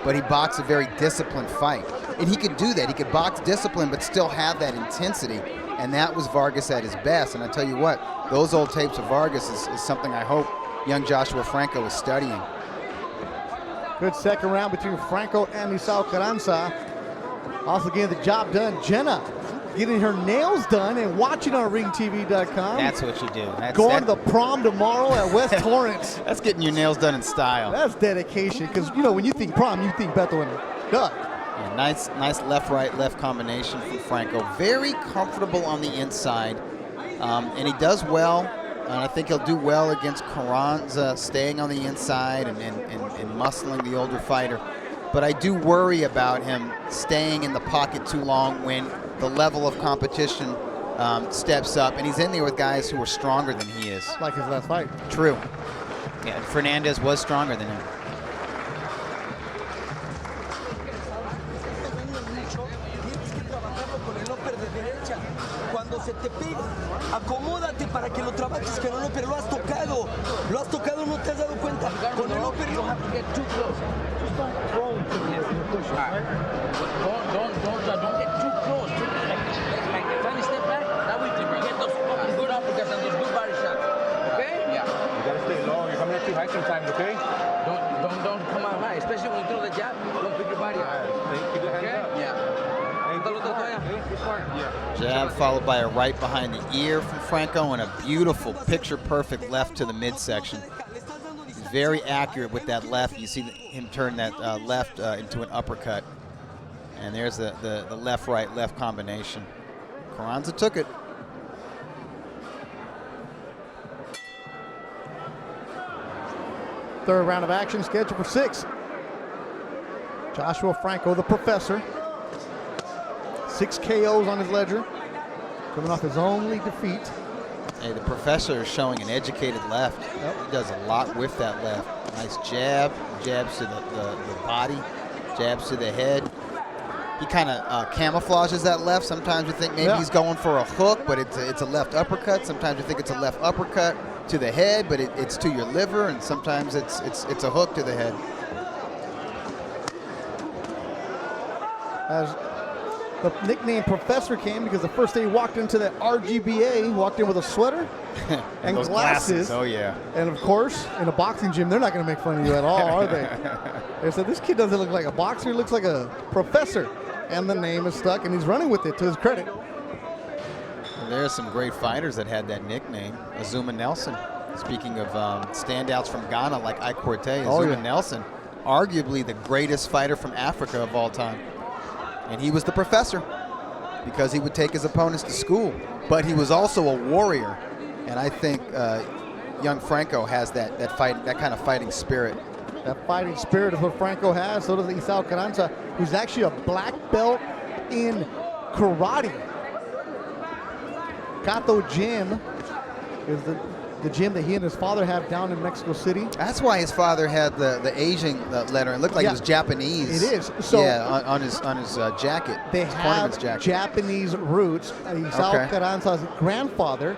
But he boxed a very disciplined fight. And he could do that. He could box discipline but still have that intensity. And that was Vargas at his best. And I tell you what, those old tapes of Vargas is something I hope young Joshua Franco is studying. Good second round between Franco and Isao Carranza. Also getting the job done, Jenna getting her nails done and watching on ringtv.com. That's what you do. Going to the prom tomorrow at West Torrance. That's getting your nails done in style. That's dedication, because you know when you think prom, you think Bethel and Doug. Yeah, nice left combination from Franco. Very comfortable on the inside, and he does well. And I think he'll do well against Carranza, staying on the inside and muscling the older fighter. But I do worry about him staying in the pocket too long when the level of competition steps up, and he's in there with guys who are stronger than he is. Like his last fight. True. Yeah, and Fernandez was stronger than him. Cuando se te pega, acomódate para que lo trabajes, que no lo, pero lo has tocado, no te has dado cuenta. Con el upper, you have to get too close. Just don't throw to the push, right? Don't get too close. Like trying to step back, that way you can get those good uppercuts and those good body shots. Okay? Yeah. You gotta stay low. You're coming up too high sometimes, okay? Don't come out high, especially when you throw the jab. Don't pick your body up. Keep the hands up. Yeah. Jab followed by a right behind the ear from Franco and a beautiful picture-perfect left to the midsection. He's very accurate with that left. You see him turn that left into an uppercut. And there's the left-right left combination. Carranza took it. Third round of action scheduled for 6. Joshua Franco, the professor. 6 KOs on his ledger, coming off his only defeat. Hey, the professor is showing an educated left. Yep. He does a lot with that left. Nice jab, jabs to the body, jabs to the head. He kind of camouflages that left. Sometimes you think maybe he's going for a hook, but it's a left uppercut. Sometimes you think it's a left uppercut to the head, but it's to your liver, and sometimes it's a hook to the head. As the nickname Professor came because the first day he walked into that RGBA, he walked in with a sweater and glasses. Oh, yeah. And, of course, in a boxing gym, they're not going to make fun of you at all, are they? They said, this kid doesn't look like a boxer. He looks like a professor. And the name is stuck, and he's running with it to his credit. Well, there are some great fighters that had that nickname. Azuma Nelson. Speaking of standouts from Ghana like Ike Corte, Azuma Nelson, arguably the greatest fighter from Africa of all time. And he was the professor because he would take his opponents to school. But he was also a warrior. And I think young Franco has that kind of fighting spirit. That fighting spirit is what Franco has. So does Isao Carranza, who's actually a black belt in karate. Kato Gym is the gym that he and his father have down in Mexico City. That's why his father had the Asian letter. It looked like it was Japanese. It is. So on his jacket. They have Japanese roots. Isao Carranza's grandfather,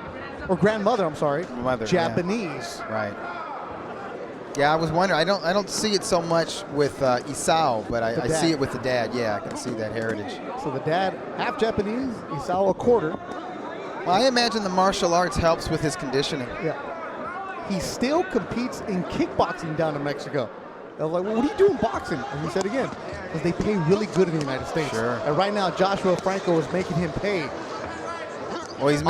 or grandmother, I'm sorry, Japanese. Yeah. Right. Yeah, I was wondering. I don't see it so much with Isao, but I see it with the dad. Yeah, I can see that heritage. So the dad, half Japanese, Isao a quarter. Well, I imagine the martial arts helps with his conditioning. Yeah. He still competes in kickboxing down in Mexico. I was like, well, what are you doing boxing? And he said again, because they pay really good in the United States. Sure. And right now, Joshua Franco is making him pay. Well, he's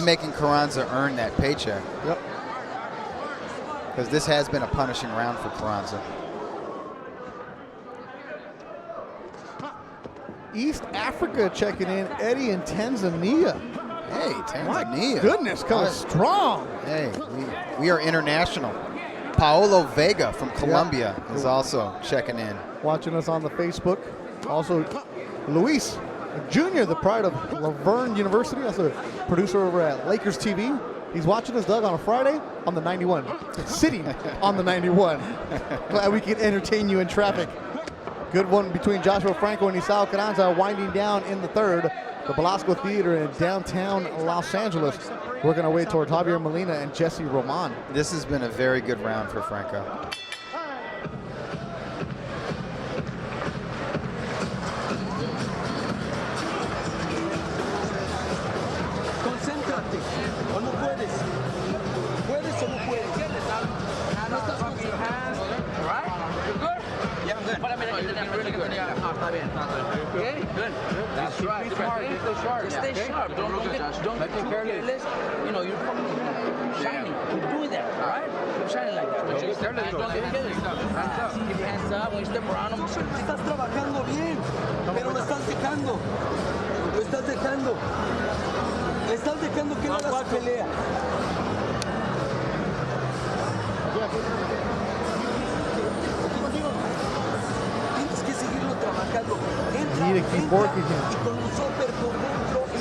making Carranza earn that paycheck. Yep. Because this has been a punishing round for Carranza. East Africa checking in, Eddie in Tanzania. Hey, Tanzania. My goodness, coming strong. Hey, we are international. Paolo Vega from Colombia is also checking in. Watching us on the Facebook. Also, Luis Jr., the pride of Laverne University, also producer over at Lakers TV. He's watching us, Doug, on a Friday on the 91. Sitting on the 91. Glad we can entertain you in traffic. Good one between Joshua Franco and Isao Carranza winding down in the third. The Velasco Theater in downtown Los Angeles. Working our way towards Javier Molina and Jessie Roman. This has been a very good round for Franco. Concéntrate. ¿O no puedes? ¿Puedes o no puedes? No estás con your hands, right? You're good? Yeah, I'm good. Really good. Está bien. Okay, good. That's right. Stay sharp. Just stay sharp. Don't get too careless. You know, you're shining. You're doing that, all right? You're shining like that. Don't get careless. Hands up. Keep your hands up. When you step around them. Estás trabajando bien, pero lo estás dejando. Lo estás dejando. Le estás dejando que no haga su pelea. Tienes que seguirlo trabajando. Entra, Need to keep entra, working him. y con los upper por dentro y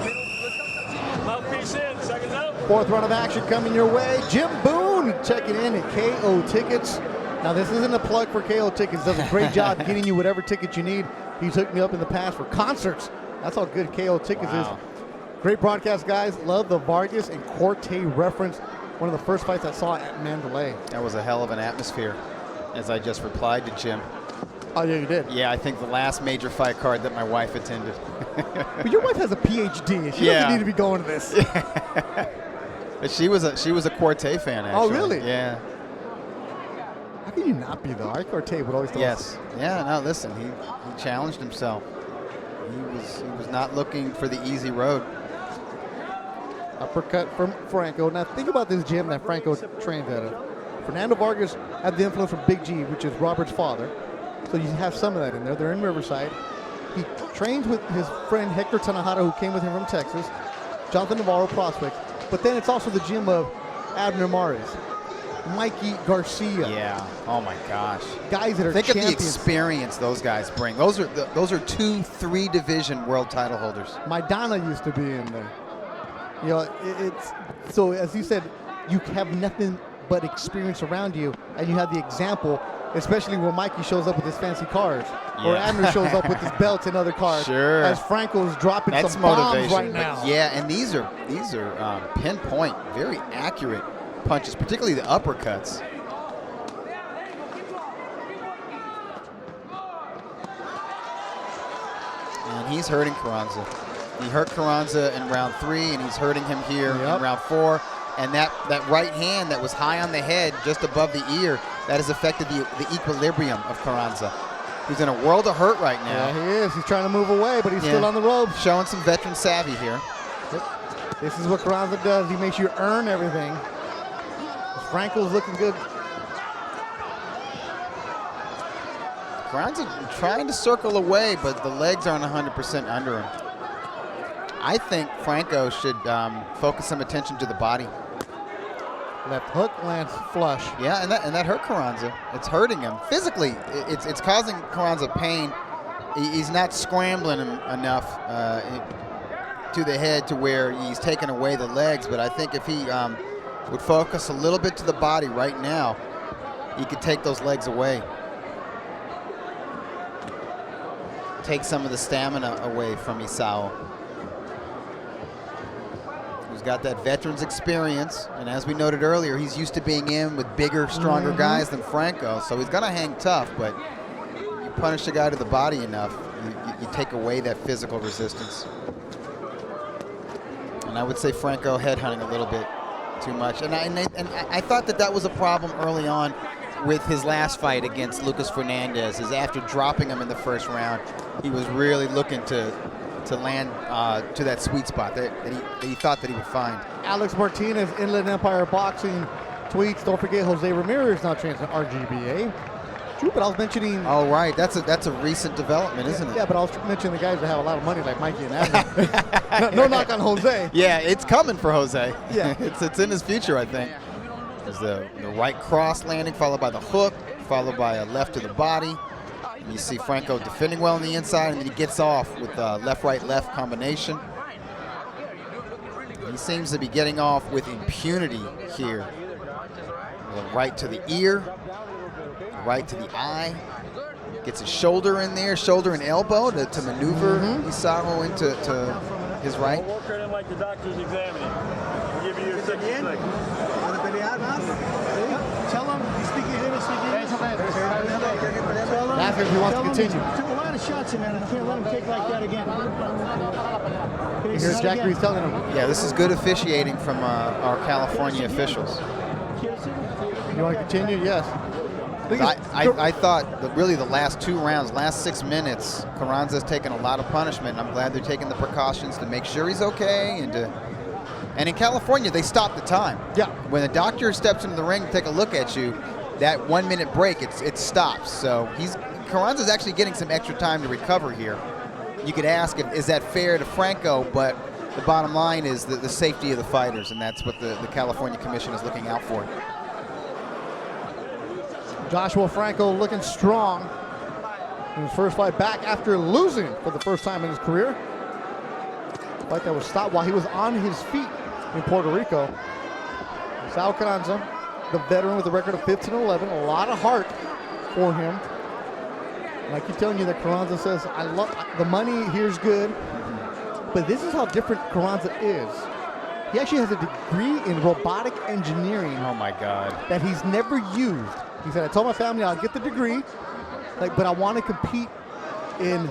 pero lo estás haciendo. Fourth round of action coming your way. Jim Boone checking in at KO Tickets. Now this isn't a plug for KO Tickets. Does a great job getting you whatever ticket you need. He's hooked me up in the past for concerts. That's how good KO Tickets is. Great broadcast, guys. Love the Vargas and Corte reference. One of the first fights I saw at Mandalay. That was a hell of an atmosphere, as I just replied to Jim. Oh, yeah, you did? Yeah, I think the last major fight card that my wife attended. But your wife has a PhD. She doesn't need to be going to this. She was a Corte fan, actually. Oh, really? Yeah. How can you not be, though? I Corte would always tell us. Yes. Yeah, no, listen, he challenged himself. He was not looking for the easy road. Uppercut from Franco. Now think about this gym that Franco trained at. Fernando Vargas had the influence from Big G, which is Robert's father. So you have some of that in there. They're in Riverside. He trains with his friend Hector Tanajara, who came with him from Texas. Jonathan Navarro prospect. But then it's also the gym of Abner Mares, Mikey Garcia. Yeah. Oh my gosh. Guys that are Think champions. of the experience those guys bring. Those are 2-3 division world title holders. Maidana used to be in there. You know, it's so as you said, you have nothing but experience around you, and you have the example, especially when Mikey shows up with his fancy cars, or Abner shows up with his belts and other cars. Sure. As Franco's dropping That's some motivation bombs right now. Yeah, and these are pinpoint, very accurate punches, particularly the uppercuts. And he's hurting Carranza. He hurt Carranza in round 3, and he's hurting him here in round 4. And that right hand that was high on the head, just above the ear, that has affected the equilibrium of Carranza. He's in a world of hurt right now. Yeah, he is. He's trying to move away, but he's still on the ropes. Showing some veteran savvy here. This is what Carranza does. He makes you earn everything. Franco's looking good. Carranza trying to circle away, but the legs aren't 100% under him. I think Franco should focus some attention to the body. Left hook lands flush. Yeah, and that hurt Carranza. It's hurting him physically. It's causing Carranza pain. He's not scrambling him enough to the head to where he's taking away the legs. But I think if he would focus a little bit to the body right now, he could take those legs away. Take some of the stamina away from Isao. He's got that veteran's experience, and as we noted earlier, he's used to being in with bigger, stronger guys than Franco, so he's gonna hang tough, but you punish the guy to the body enough, you take away that physical resistance. And I would say Franco headhunting a little bit too much, and I thought that was a problem early on with his last fight against Lucas Fernandez, is after dropping him in the first round, he was really looking to land to that sweet spot that he thought that he would find. Alex Martinez, Inland Empire Boxing tweets. Don't forget Jose Ramirez now trains at RGBA. True, but I was mentioning. Oh right, that's a recent development, isn't it? Yeah, but I was mentioning the guys that have a lot of money, like Mikey and Abner. no knock on Jose. Yeah, it's coming for Jose. Yeah, it's in his future, I think. There's the right cross landing, followed by the hook, followed by a left to the body. And you see Franco defending well on the inside, and then he gets off with a left-right-left combination. He seems to be getting off with impunity here. Right to the ear, right to the eye. Gets his shoulder in there, shoulder and elbow to maneuver Isao into his right. We'll work on him like the doctor's examining. We'll give you your 6 seconds. Tell him, speak your English, speak your English. Ask him if he wants to continue. Took a lot of shots in there, and I can't let him take like that again. Here's Jack Ruiz telling him. Yeah, this is good officiating from our California officials. You want to continue? Yes. I thought that really the last 2 rounds, last 6 minutes, Carranza's taken a lot of punishment. I'm glad they're taking the precautions to make sure he's okay. And in California, they stop the time. Yeah. When the doctor steps into the ring to take a look at you, that 1 minute break, it stops. So Carranza's actually getting some extra time to recover here. You could ask, is that fair to Franco? But the bottom line is the safety of the fighters, and that's what the California Commission is looking out for. Joshua Franco looking strong in his first fight back after losing for the first time in his career. Fight that was stopped while he was on his feet in Puerto Rico. Isao Carranza, the veteran with a record of 15-11, a lot of heart for him. And I keep telling you that Carranza says, I love the money here's good, but this is how different Carranza is. He actually has a degree in robotic engineering. Oh my God. That he's never used. He said, I told my family I'll get the degree, but I want to compete in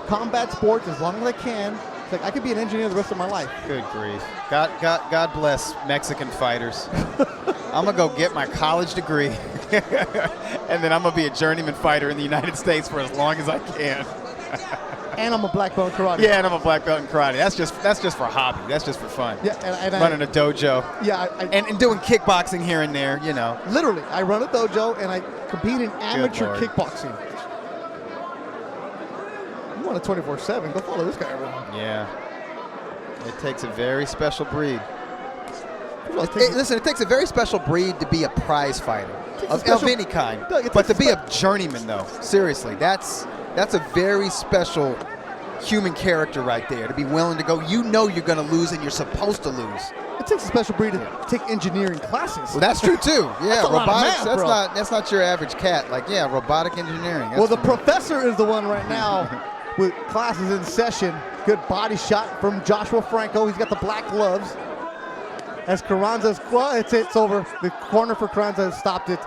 combat sports as long as I can. It's like I could be an engineer the rest of my life. Good grief. God bless Mexican fighters. I'm going to go get my college degree, and then I'm going to be a journeyman fighter in the United States for as long as I can. And I'm a black belt in karate. Yeah, and I'm a black belt in karate. That's just for hobby. That's just for fun. Yeah, and running a dojo. Yeah, and doing kickboxing here and there, you know. Literally, I run a dojo and I compete in amateur kickboxing. You want a 24/7? Go follow this guy around. Yeah. It takes a very special breed. Listen, it takes a very special breed to be a prize fighter of any kind. But to be a journeyman, though, seriously, that's a very special human character right there, to be willing to go, you know you're going to lose and you're supposed to lose. It takes a special breed to take engineering classes. Well, that's true too. Yeah, that's robotics, math, that's not your average cat. Like, yeah, robotic engineering. Well, the professor is the one right now with classes in session. Good body shot from Joshua Franco. He's got the black gloves. As Carranza's, well, it's over. The corner for Carranza has stopped it.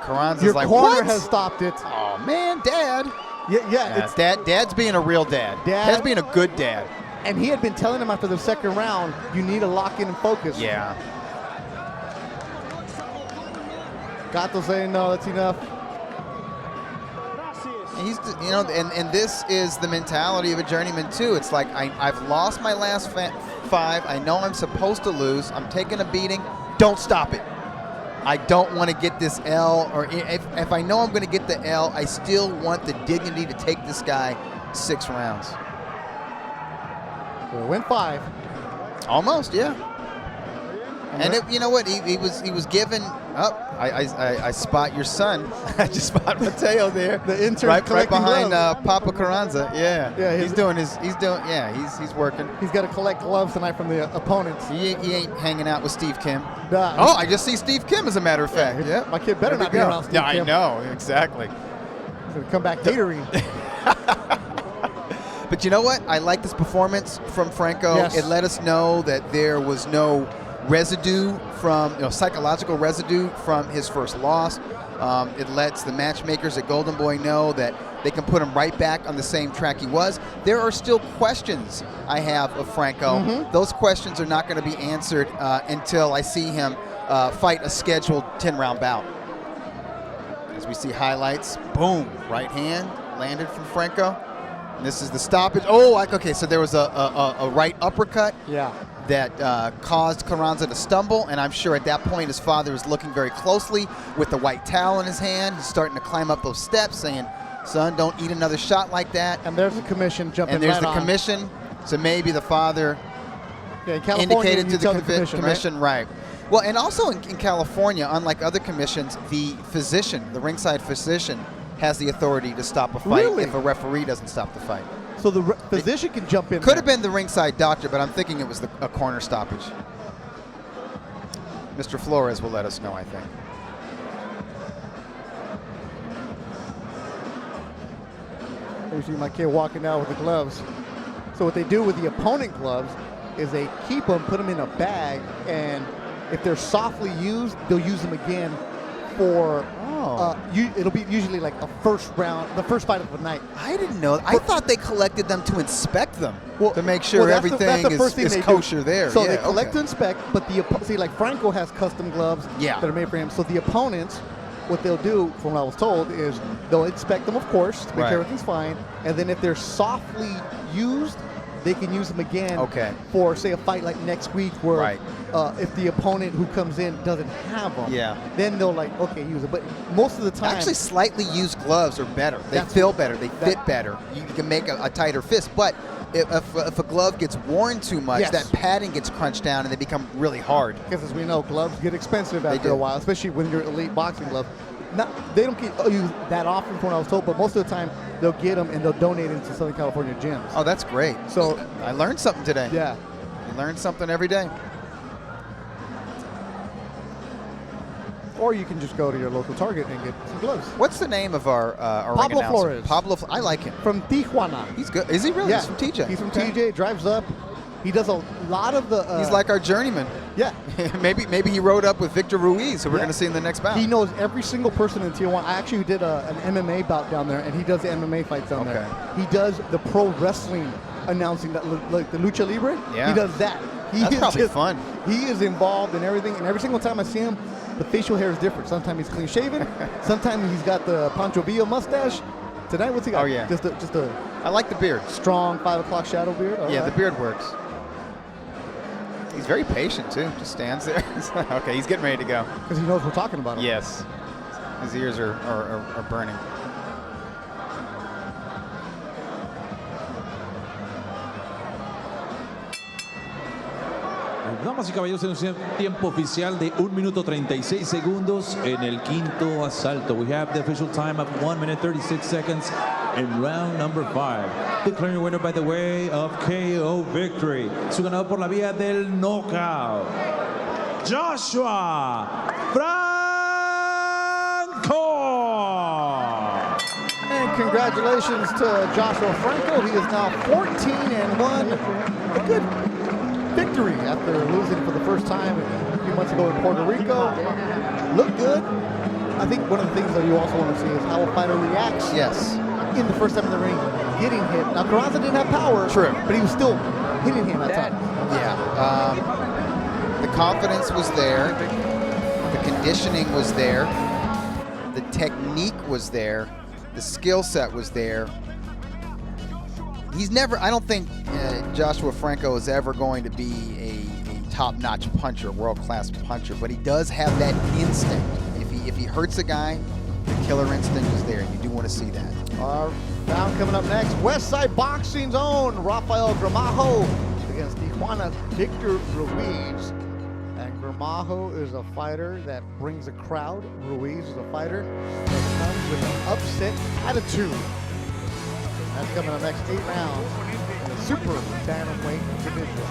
Carranza's Your like, corner what? has stopped it. Oh, man, Dad. Yeah. Dad's being a real dad. Dad's being a good dad. And he had been telling him after the second round, you need to lock in and focus. Yeah. Gato saying, no, that's enough. He's, and this is the mentality of a journeyman too. It's like, I've lost my last 5. I know I'm supposed to lose. I'm taking a beating. Don't stop it. I don't want to get this L, or if I know I'm going to get the L, I still want the dignity to take this guy 6 rounds. We'll win 5. Almost, yeah. And you know what? He was given. Oh, I spot your son. I just spot Mateo there. The intern right behind gloves. Papa Carranza. Yeah. He's working. He's got to collect gloves tonight from the opponents. He ain't hanging out with Steve Kim. Nah. Oh, I just see Steve Kim, as a matter of fact. Yeah. My kid better not be around Steve Kim. I know, exactly. He's going to come back catering. But you know what? I like this performance from Franco. Yes. It let us know that there was no residue from, psychological residue from his first loss. It lets the matchmakers at Golden Boy know that they can put him right back on the same track he was. There are still questions I have of Franco. Mm-hmm. Those questions are not going to be answered until I see him fight a scheduled 10-round bout. As we see highlights, boom, right hand landed from Franco. And this is the stoppage. Oh, okay, so there was a right uppercut. Yeah. That caused Carranza to stumble, and I'm sure at that point his father was looking very closely with the white towel in his hand. He's starting to climb up those steps, saying, son, don't eat another shot like that. And there's the commission jumping And there's right the on. commission, so maybe the father indicated to the commission, right? Well, and also in California, unlike other commissions, the physician, the ringside physician, has the authority to stop a fight if a referee doesn't stop the fight. So the physician can jump in. Could have been the ringside doctor, but I'm thinking it was a corner stoppage. Mr. Flores will let us know, I think. You see my kid walking out with the gloves. So what they do with the opponent gloves is they keep them, put them in a bag, and if they're softly used, they'll use them again for, it'll be usually like a first round, the first fight of the night. I didn't know. I thought they collected them to inspect them, to make sure everything is kosher there. So they collect to inspect, but see, like Franco has custom gloves that are made for him. So the opponents, what they'll do, from what I was told, is they'll inspect them, of course, to make sure everything's fine, and then if they're softly used, they can use them again for, say, a fight like next week where if the opponent who comes in doesn't have them, then they'll use it. But most of the time... Actually, slightly used gloves are better. They feel better. They fit better. You can make a tighter fist. But if a glove gets worn too much, that padding gets crunched down and they become really hard. Because as we know, gloves get expensive after a while, especially when you're elite boxing gloves. They don't get used that often from what I was told, but most of the time they'll get them and they'll donate them to Southern California gyms. Oh, that's great. So I learned something today. Yeah. You learn something every day. Or you can just go to your local Target and get some gloves. What's the name of our Pablo ring Flores. Pablo, I like him. From Tijuana. He's good. Is he really? Yeah. He's from TJ. He's from TJ, drives up. He does a lot of the... he's like our journeyman. Yeah. maybe he rode up with Victor Ruiz, who we're going to see in the next bout. He knows every single person in Tijuana. I actually did an MMA bout down there, and he does the MMA fights down there. He does the pro wrestling announcing, like the Lucha Libre. Yeah. He does that. That's probably fun. He is involved in everything, and every single time I see him, the facial hair is different. Sometimes he's clean shaven. Sometimes he's got the Pancho Villa mustache. Tonight, what's he got? Oh, yeah. Just a I like the beard. Strong 5 o'clock shadow beard. The beard works. He's very patient, too. Just stands there. Okay, he's getting ready to go. Because he knows we're talking about him. Yes. His ears are burning. Damas y caballeros, tenemos un tiempo oficial de 1 minuto 36 segundos en el quinto asalto. We have the official time of 1 minute 36 seconds in round number 5. Declaring winner by the way of KO victory. Su ganador por la vía del knockout, Joshua Franco. And congratulations to Joshua Franco. He is now 14-1. A good victory after losing for the first time a few months ago in Puerto Rico. Looked good. I think one of the things that you also want to see is how a fighter reacts in the first time in the ring, getting hit. Now, Carranza didn't have power, but he was still hitting him at times. Yeah. The confidence was there. The conditioning was there. The technique was there. The skill set was there. He's never, I don't think Joshua Franco is ever going to be a top-notch puncher, world-class puncher, but he does have that instinct. If he hurts a guy, the killer instinct is there, and you do want to see that. Our round coming up next, Westside Boxing's own Rafael Gramajo against Tijuana's Victor Ruiz. And Gramajo is a fighter that brings a crowd. Ruiz is a fighter that comes with an upset attitude. That's coming up next 8 rounds in the super bantamweight division.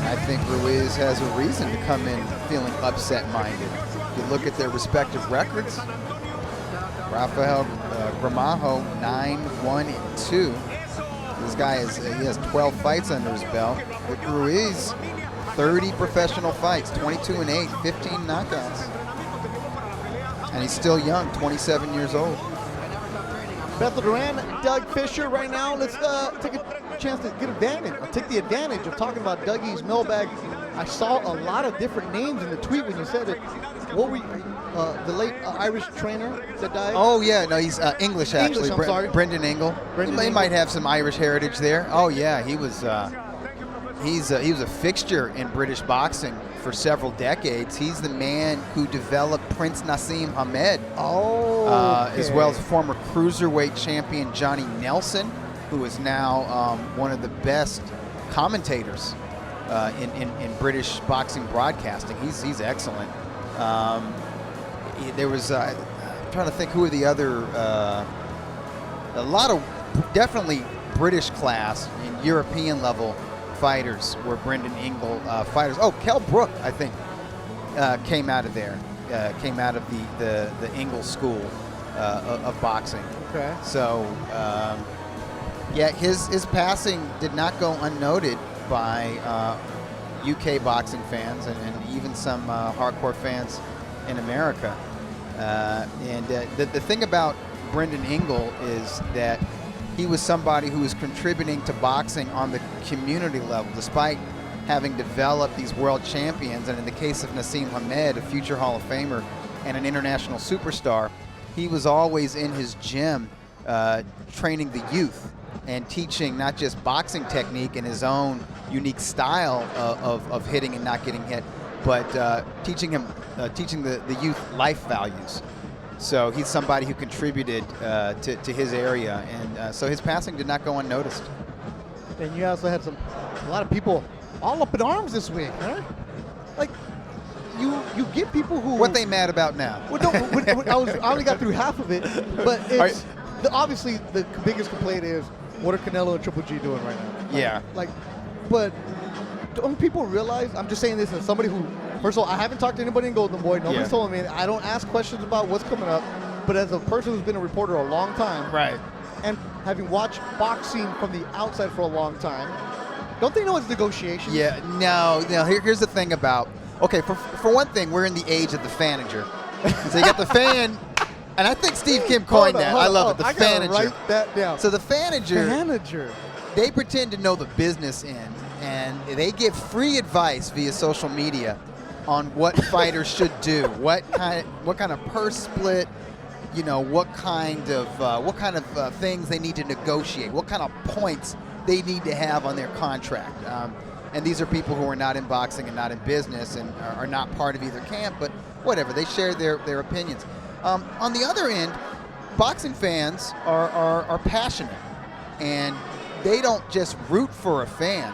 I think Ruiz has a reason to come in feeling upset-minded. If you look at their respective records, Rafael Gramajo 9-1-2. This guy he has 12 fights under his belt. Victor Ruiz 30 professional fights, 22-8, 15 knockouts. And he's still young, 27 years old. Bethel Duran, Doug Fisher right now. Let's take a chance to get advantage. I'll take the advantage of talking about Dougie's mailbag. I saw a lot of different names in the tweet when you said it. What were the late Irish trainer that died? Oh, yeah. No, he's English, actually. English, I'm sorry. Brendan Ingle. He might have some Irish heritage there. Oh, yeah. He was a fixture in British boxing for several decades. He's the man who developed Prince Nassim Hamed, as well as former cruiserweight champion Johnny Nelson, who is now one of the best commentators in British boxing broadcasting. He's excellent. There was I'm trying to think who are the other a lot of definitely British class and European level fighters were Brendan Ingle fighters. Oh, Kell Brook, I think, came out of there, came out of the Ingle school. of boxing. Okay. So, yeah, his passing did not go unnoted by UK boxing fans and even some hardcore fans in America. The thing about Brendan Ingle is that he was somebody who was contributing to boxing on the community level, despite having developed these world champions, and in the case of Nassim Hamed, a future Hall of Famer and an international superstar, he was always in his gym training the youth and teaching not just boxing technique and his own unique style of hitting and not getting hit, but teaching the youth life values. So he's somebody who contributed to his area, and so his passing did not go unnoticed. And you also had a lot of people all up in arms this week, right? Like, you get people who... What they mad about now? Well, no, I only got through half of it, but it's obviously the biggest complaint is, what are Canelo and Triple G doing right now? Yeah. But don't people realize, I'm just saying this as somebody who, first of all, I haven't talked to anybody in Golden Boy. Nobody's told me. I don't ask questions about what's coming up. But as a person who's been a reporter a long time, right, and having watched boxing from the outside for a long time, don't they know it's negotiations? Yeah, no. Here's the thing about, okay, for one thing, we're in the age of the fanager. So you got the fan, and I think Steve Kim coined that. I love it, the fanager. Write that down. So the fanager, they pretend to know the business end, and they give free advice via social media on what fighters should do, what kind of purse split, what kind of things they need to negotiate, what kind of points they need to have on their contract. And these are people who are not in boxing and not in business and are not part of either camp, but whatever, they share their opinions. On the other end, boxing fans are passionate, and they don't just root for a fan.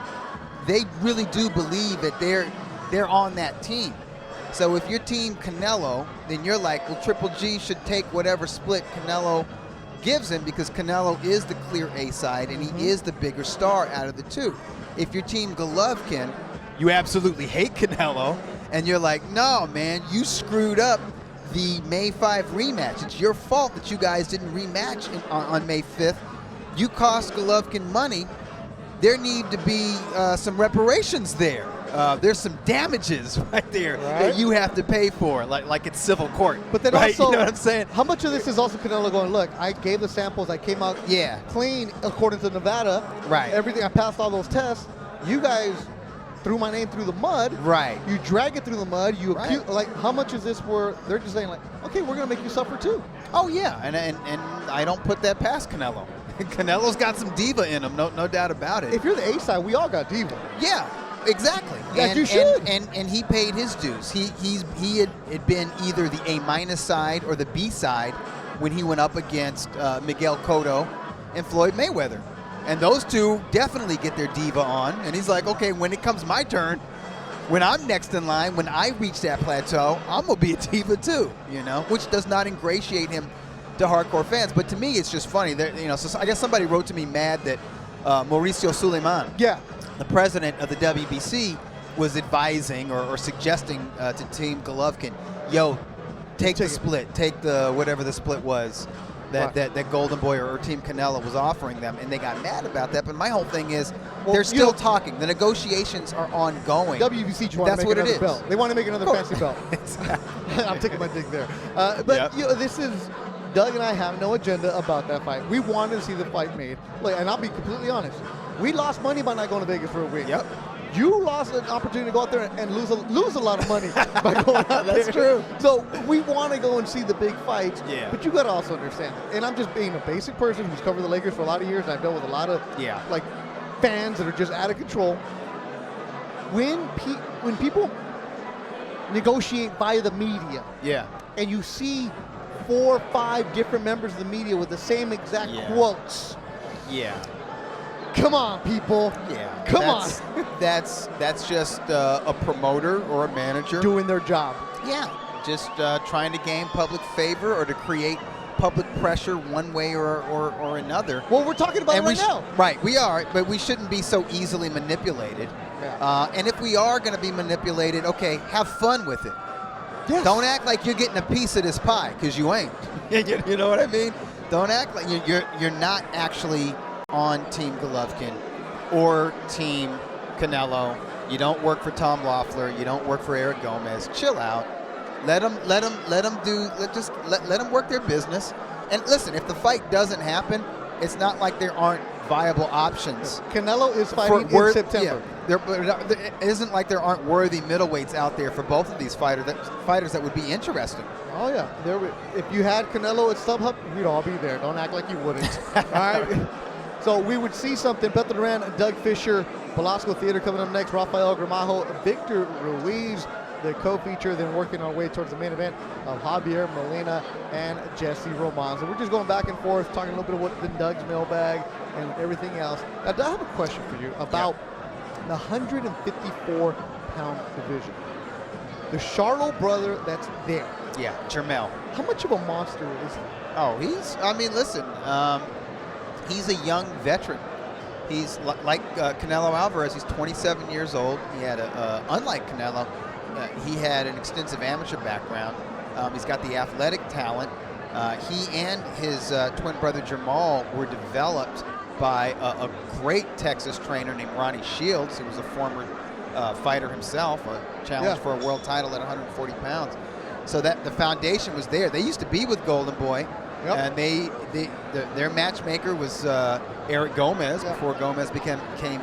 They really do believe that they're on that team. So if you're team Canelo, then you're like, well, Triple G should take whatever split Canelo gives him, because Canelo is the clear A side and he is the bigger star out of the two. If you're team Golovkin, you absolutely hate Canelo, and you're like, no, man, you screwed up the May 5 rematch. It's your fault that you guys didn't rematch on May 5th. You cost Golovkin money. There need to be some reparations there. There's some damages right there that you have to pay for, like it's civil court. But then also, you know what I'm saying? How much of this is also Canelo going, look, I gave the samples, I came out clean according to Nevada. Right. Everything, I passed all those tests. You guys threw my name through the mud. Right. You drag it through the mud. You how much is this where they're just saying, like, okay, we're going to make you suffer too. Oh, yeah, and I don't put that past Canelo. Canelo's got some diva in him, no doubt about it. If you're the A side, we all got diva. Yeah, exactly. Yes, you should. And he paid his dues. He had been either the A- side or the B side when he went up against Miguel Cotto and Floyd Mayweather. And those two definitely get their diva on. And he's like, okay, when it comes my turn, when I'm next in line, when I reach that plateau, I'm going to be a diva too, which does not ingratiate him to hardcore fans. But to me, it's just funny. So I guess somebody wrote to me mad that Mauricio Suleiman, the president of the WBC, was advising or suggesting to Team Golovkin, take the split, take the whatever the split was that Golden Boy or Team Canelo was offering them, and they got mad about that. But my whole thing is, they're still talking. The negotiations are ongoing. WBC just want to make another belt. They want to make another fancy belt. I'm taking my dig there. This is... Doug and I have no agenda about that fight. We wanted to see the fight made. And I'll be completely honest. We lost money by not going to Vegas for a week. Yep. You lost an opportunity to go out there and lose a lot of money by going out there. That's true. So we want to go and see the big fights. Yeah. But you got to also understand, and I'm just being a basic person who's covered the Lakers for a lot of years, and I've dealt with a lot of fans that are just out of control. When people negotiate via the media, and you see 4 or 5 different members of the media with the same exact quotes. Yeah. Come on, people. Yeah. Come on. That's just a promoter or a manager doing their job. Yeah. Just trying to gain public favor or to create public pressure one way or another. Well, we're talking about it right now. Right, we are, but we shouldn't be so easily manipulated. Yeah. And if we are going to be manipulated, okay, have fun with it. Yes. Don't act like you're getting a piece of this pie, because you ain't. You know what I mean? Don't act like you're not actually on Team Golovkin or Team Canelo. You don't work for Tom Loeffler. You don't work for Eric Gomez. Chill out. Let them work their business. And listen, if the fight doesn't happen, it's not like there aren't viable options. Canelo is fighting in September. Yeah, it isn't like there aren't worthy middleweights out there for both of these fighters that would be interesting. Oh yeah, if you had Canelo at StubHub, we'd all be there. Don't act like you wouldn't. All right. So we would see something. Beto Duran, Doug Fisher, Velasco Theater coming up next. Rafael Gramajo, Victor Ruiz, the co-feature. Then working our way towards the main event of Javier Molina and Jessie Roman. So we're just going back and forth, talking a little bit of what the Doug's mailbag and everything else. Now, I have a question for you about the 154-pound division. The Charlo brother that's there. Yeah, Jermell. How much of a monster is he? Oh, listen, he's a young veteran. He's like Canelo Alvarez. He's 27 years old. He had unlike Canelo, he had an extensive amateur background. He's got the athletic talent. He and his twin brother Jamal were developed by a great Texas trainer named Ronnie Shields, who was a former fighter himself, a challenge for a world title at 140 pounds. So that the foundation was there. They used to be with Golden Boy, and their matchmaker was Eric Gomez before Gomez became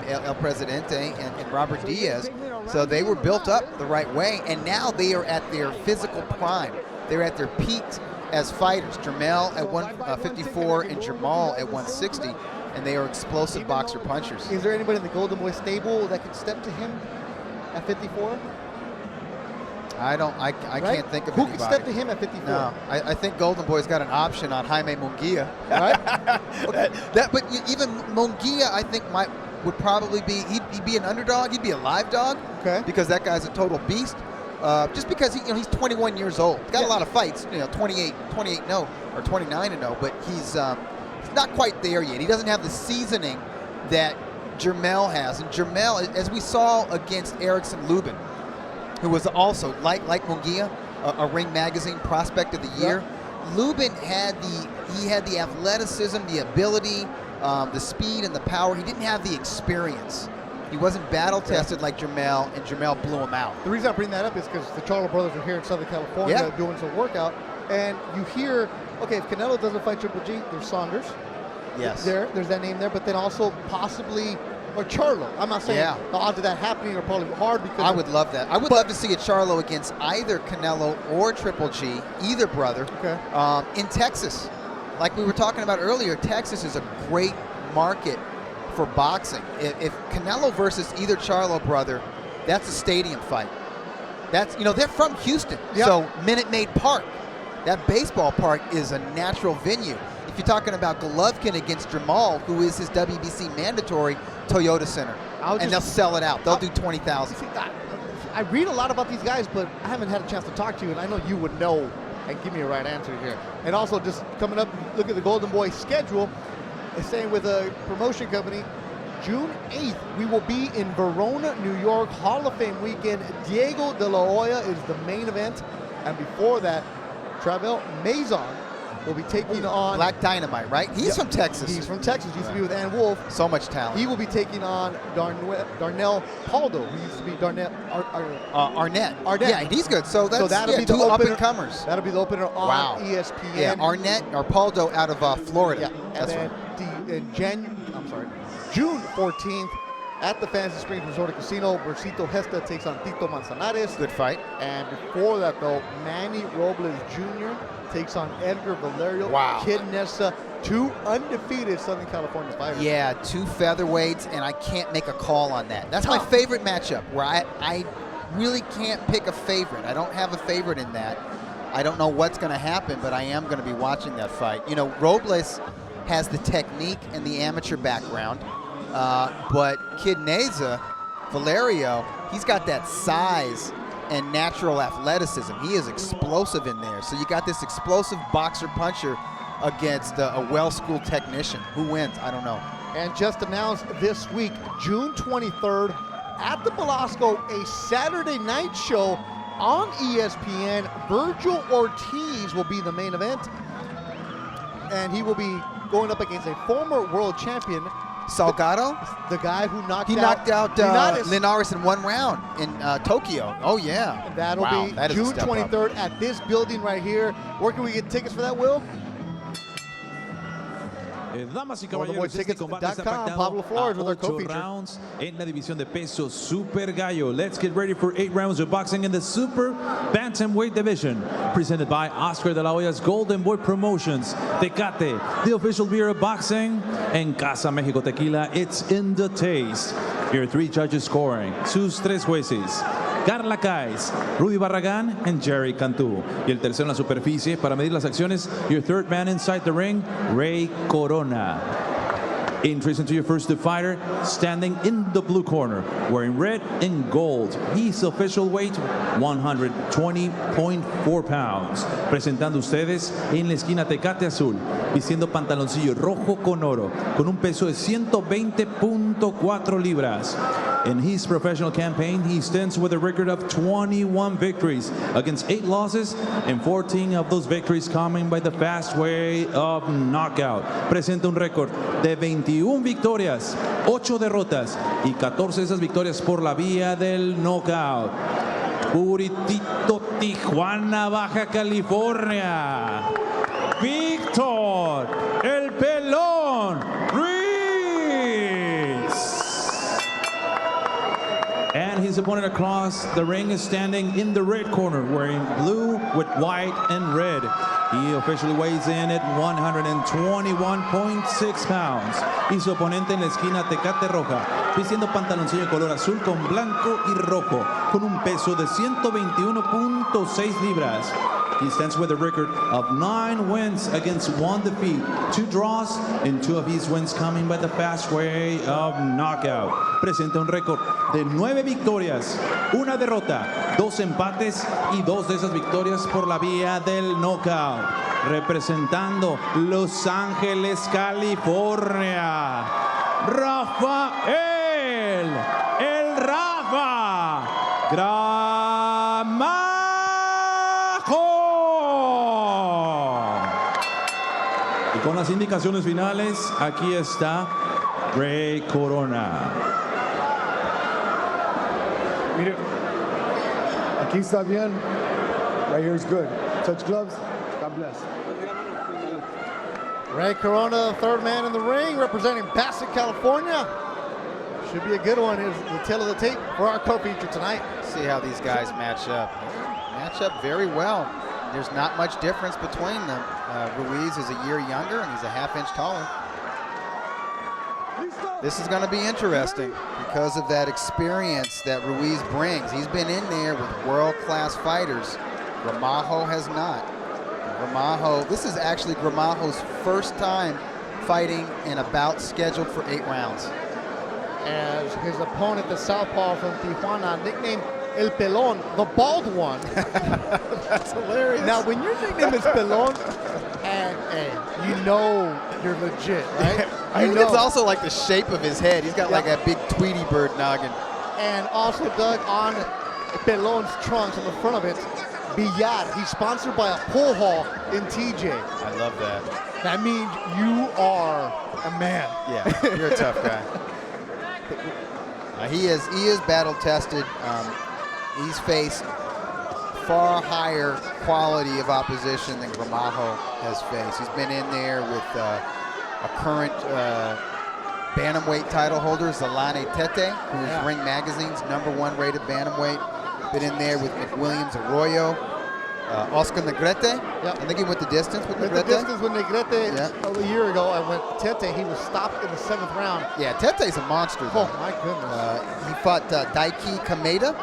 El Presidente and Robert Diaz. So they were built up the right way, and now they are at their physical prime. They're at their peaks as fighters. Jermell at 154 and Jamal at 160, and they are explosive boxer punchers. Is there anybody in the Golden Boy stable that can step to him at 54? I can't think of Who anybody. can step to him at 54? No, I think Golden Boy's got an option on Jaime Munguia. Right? But even Munguia, I think would probably be he'd be an underdog. He'd be a live dog. Okay. Because that guy's a total beast. Just because he's 21 years old. He's got a lot of fights. 28 no or 29 no, but he's not quite there yet. He doesn't have the seasoning that Jermell has. And Jermell, as we saw against Erickson Lubin, who was also like Munguia, a Ring Magazine Prospect of the Year. Lubin had the athleticism, the ability, the speed, and the power. He didn't have the experience. He wasn't battle tested like Jermell, and Jermell blew him out. The reason I bring that up is because the Charlo brothers are here in Southern California doing some workout, and you hear, okay, if Canelo doesn't fight Triple G, there's Saunders. Yes. There's that name there, but then also possibly or Charlo. I'm not saying the odds of that happening are probably hard because I would love that. I would love to see a Charlo against either Canelo or Triple G, either brother, in Texas. Like we were talking about earlier, Texas is a great market for boxing. If Canelo versus either Charlo brother, that's a stadium fight. That's they're from Houston, so Minute Maid Park, that baseball park is a natural venue. If you're talking about Golovkin against Jamal, who is his WBC mandatory, Toyota Center, and they'll sell it out. They'll do 20,000. I read a lot about these guys, but I haven't had a chance to talk to you, and I know you would know and give me a right answer here. And also, just coming up, look at the Golden Boy schedule. It's saying with a promotion company, June 8th, we will be in Verona, New York, Hall of Fame weekend. Diego De La Hoya is the main event, and before that, Travel Maison will be taking on Black Dynamite, right? He's from Texas. He's from Texas. He used to be with Ann Wolfe. So much talent. He will be taking on Darnell Paldo, who used to be Arnett. Yeah, he's good. So that'll be the two opener, up-and-comers. That'll be the opener on ESPN. Yeah, Arnett or Paldo out of Florida. Yeah, that's and then June 14th at the Fantasy Springs Resort and Casino, Bercito Hesta takes on Tito Manzanares. Good fight. And before that, though, Manny Robles Jr. takes on Edgar Valerio. Wow. Kid Nessa, two undefeated Southern California fighters. Yeah, two featherweights, and I can't make a call on that. That's my favorite matchup, where I really can't pick a favorite. I don't have a favorite in that. I don't know what's going to happen, but I am going to be watching that fight. Robles has the technique and the amateur background, but Kid Neza, Valerio, he's got that size and natural athleticism. He is explosive in there. So you got this explosive boxer puncher against a well-schooled technician. Who wins? I don't know. And just announced this week, June 23rd, at the Belasco, a Saturday night show on ESPN. Virgil Ortiz will be the main event, and he will be going up against a former world champion, Salgado, the guy who knocked out Linares in 1 round in Tokyo. Oh yeah, and that'll be June 23rd at this building right here. Where can we get tickets for that, Will? Damas y caballeros, este combate está pactado a 8 rounds en la división de peso Super Gallo. Let's get ready for 8 rounds of boxing in the Super Bantamweight division. Presented by Oscar de la Hoya's Golden Boy Promotions. Tecate, the official beer of boxing. En Casa México Tequila, it's in the taste. Your 3 judges scoring. Sus 3 jueces. Carla Cais, Rudy Barragán, and Jerry Cantú. Y el tercero en la superficie para medir las acciones, your third man inside the ring, Ray Corona. Introducing to your first fighter, standing in the blue corner, wearing red and gold. His official weight, 120.4 pounds. Presentando ustedes en la esquina Tecate Azul, vistiendo pantaloncillo rojo con oro, con un peso de 120.4 libras. In his professional campaign, he stands with a record of 21 victories against 8 losses, and 14 of those victories coming by the fast way of knockout. Presenta un récord de 21 victorias, 8 derrotas y 14 de esas victorias por la vía del knockout. Puritito, Tijuana, Baja California. Víctor, el pelón, Ruiz. And his opponent across the ring is standing in the red corner, wearing blue with white and red. He officially weighs in at 121.6 pounds. Y su oponente en la esquina Tecate Roja, vistiendo pantaloncillo color azul con blanco y rojo, con un peso de 121.6 libras. He stands with a record of 9 wins against 1 defeat, 2 draws, and 2 of his wins coming by the fast way of knockout. Presenta un récord de 9 victorias, 1 derrota, 2 empates y 2 de esas victorias por la vía del knockout. Representando Los Ángeles, California, Rafael, el Rafa, Gramajo. Y con las indicaciones finales, aquí está Ray Corona. Mire, aquí está bien. Right here is good. Touch gloves. God bless. Ray Corona, the third man in the ring, representing Bassett, California. Should be a good one. Here's the tail of the tape for our co-feature tonight. See how these guys match up. Match up very well. There's not much difference between them. Ruiz is a year younger and he's a half-inch taller. This is going to be interesting because of that experience that Ruiz brings. He's been in there with world-class fighters. Gramajo has not. Gramajo, this is actually Gramajo's first time fighting in a bout scheduled for 8 rounds. As his opponent, the southpaw from Tijuana, nicknamed El Pelón, the bald one. That's hilarious. Now, when your nickname is Pelón, and you know you're legit, right? I think it's also like the shape of his head. He's got like a big Tweety bird noggin. And also, Doug, on Pelón's trunks on the front of it, Billar. He's sponsored by a pool hall in TJ. I love that. That means you are a man. Yeah, you're a tough guy. He is battle tested. He's faced far higher quality of opposition than Gramajo has faced. He's been in there with a current bantamweight title holder, Zalane Tete, who is Ring Magazine's #1 rated bantamweight. Been in there with McWilliams Arroyo, Oscar Negrete. I think he went the distance with Negrete. Went the distance with Negrete a year ago. I went Tete. He was stopped in the 7th round. Yeah, Tete's a monster, though. Oh, my goodness. He fought Daiki Kameda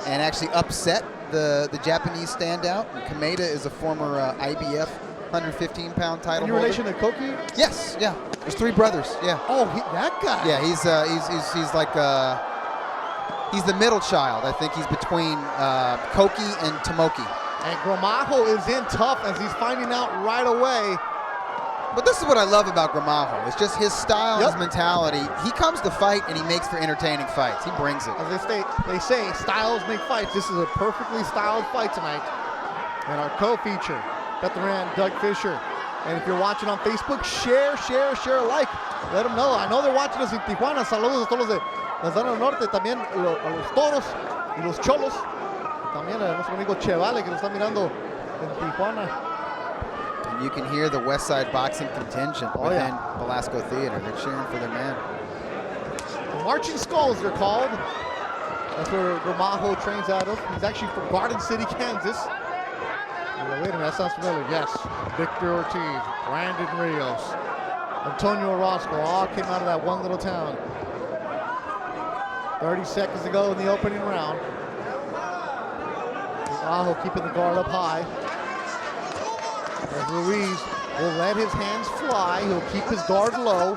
and actually upset the Japanese standout. And Kameda is a former IBF 115-pound title holder. In relation to Koki? Yes, yeah. There's 3 brothers, yeah. Oh, that guy. Yeah, he's like he's the middle child. I think he's between Koki and Tomoki. And Gramajo is in tough as he's finding out right away But this is what I love about Gramajo. It's just his style, his mentality. He comes to fight, and he makes for entertaining fights. He brings it. As they say, styles make fights. This is a perfectly styled fight tonight. And our co-feature, veteran Doug Fisher. And if you're watching on Facebook, share, like. Let them know. I know they're watching us in Tijuana. Saludos a todos los de la zona del norte. También a los toros y los cholos. También a nuestro amigo Chevale que nos está mirando en Tijuana. And you can hear the West Side boxing contingent within Velasco Theater. They're cheering for their man. The Marching Skulls, they're called. That's where Gramajo trains out of. He's actually from Garden City, Kansas. Wait a minute, that sounds familiar. Yes, Victor Ortiz, Brandon Rios, Antonio Orozco, all came out of that one little town. 30 seconds to go in the opening round. Gramajo keeping the guard up high. As Ruiz will let his hands fly. He'll keep his guard low.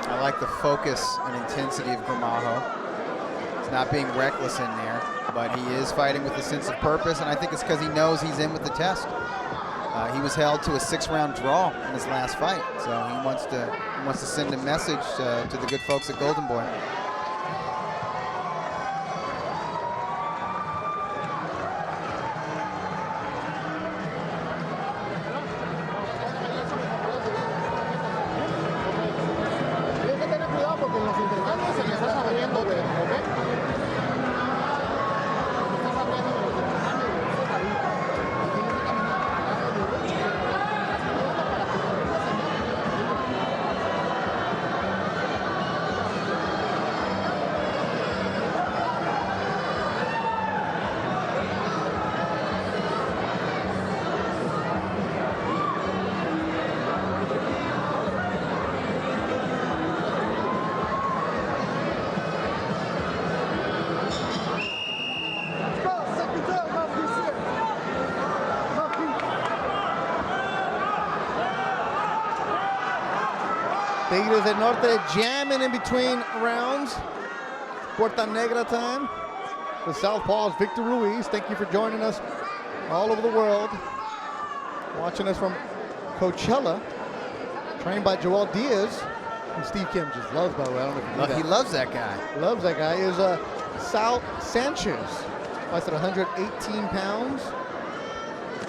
I like the focus and intensity of Gramajo. He's not being reckless in there, but he is fighting with a sense of purpose, and I think it's because he knows he's in with the test. He was held to a 6-round draw in his last fight, so he wants to send a message to the good folks at Golden Boy. Tigres del Norte jamming in between rounds. Puerta Negra time. The southpaw is Victor Ruiz. Thank you for joining us all over the world. Watching us from Coachella. Trained by Joel Diaz, who Steve Kim just loves, by the way. I don't know if you know that. He loves that guy. Loves that guy. Is Sal Sanchez. Fights at 118 pounds.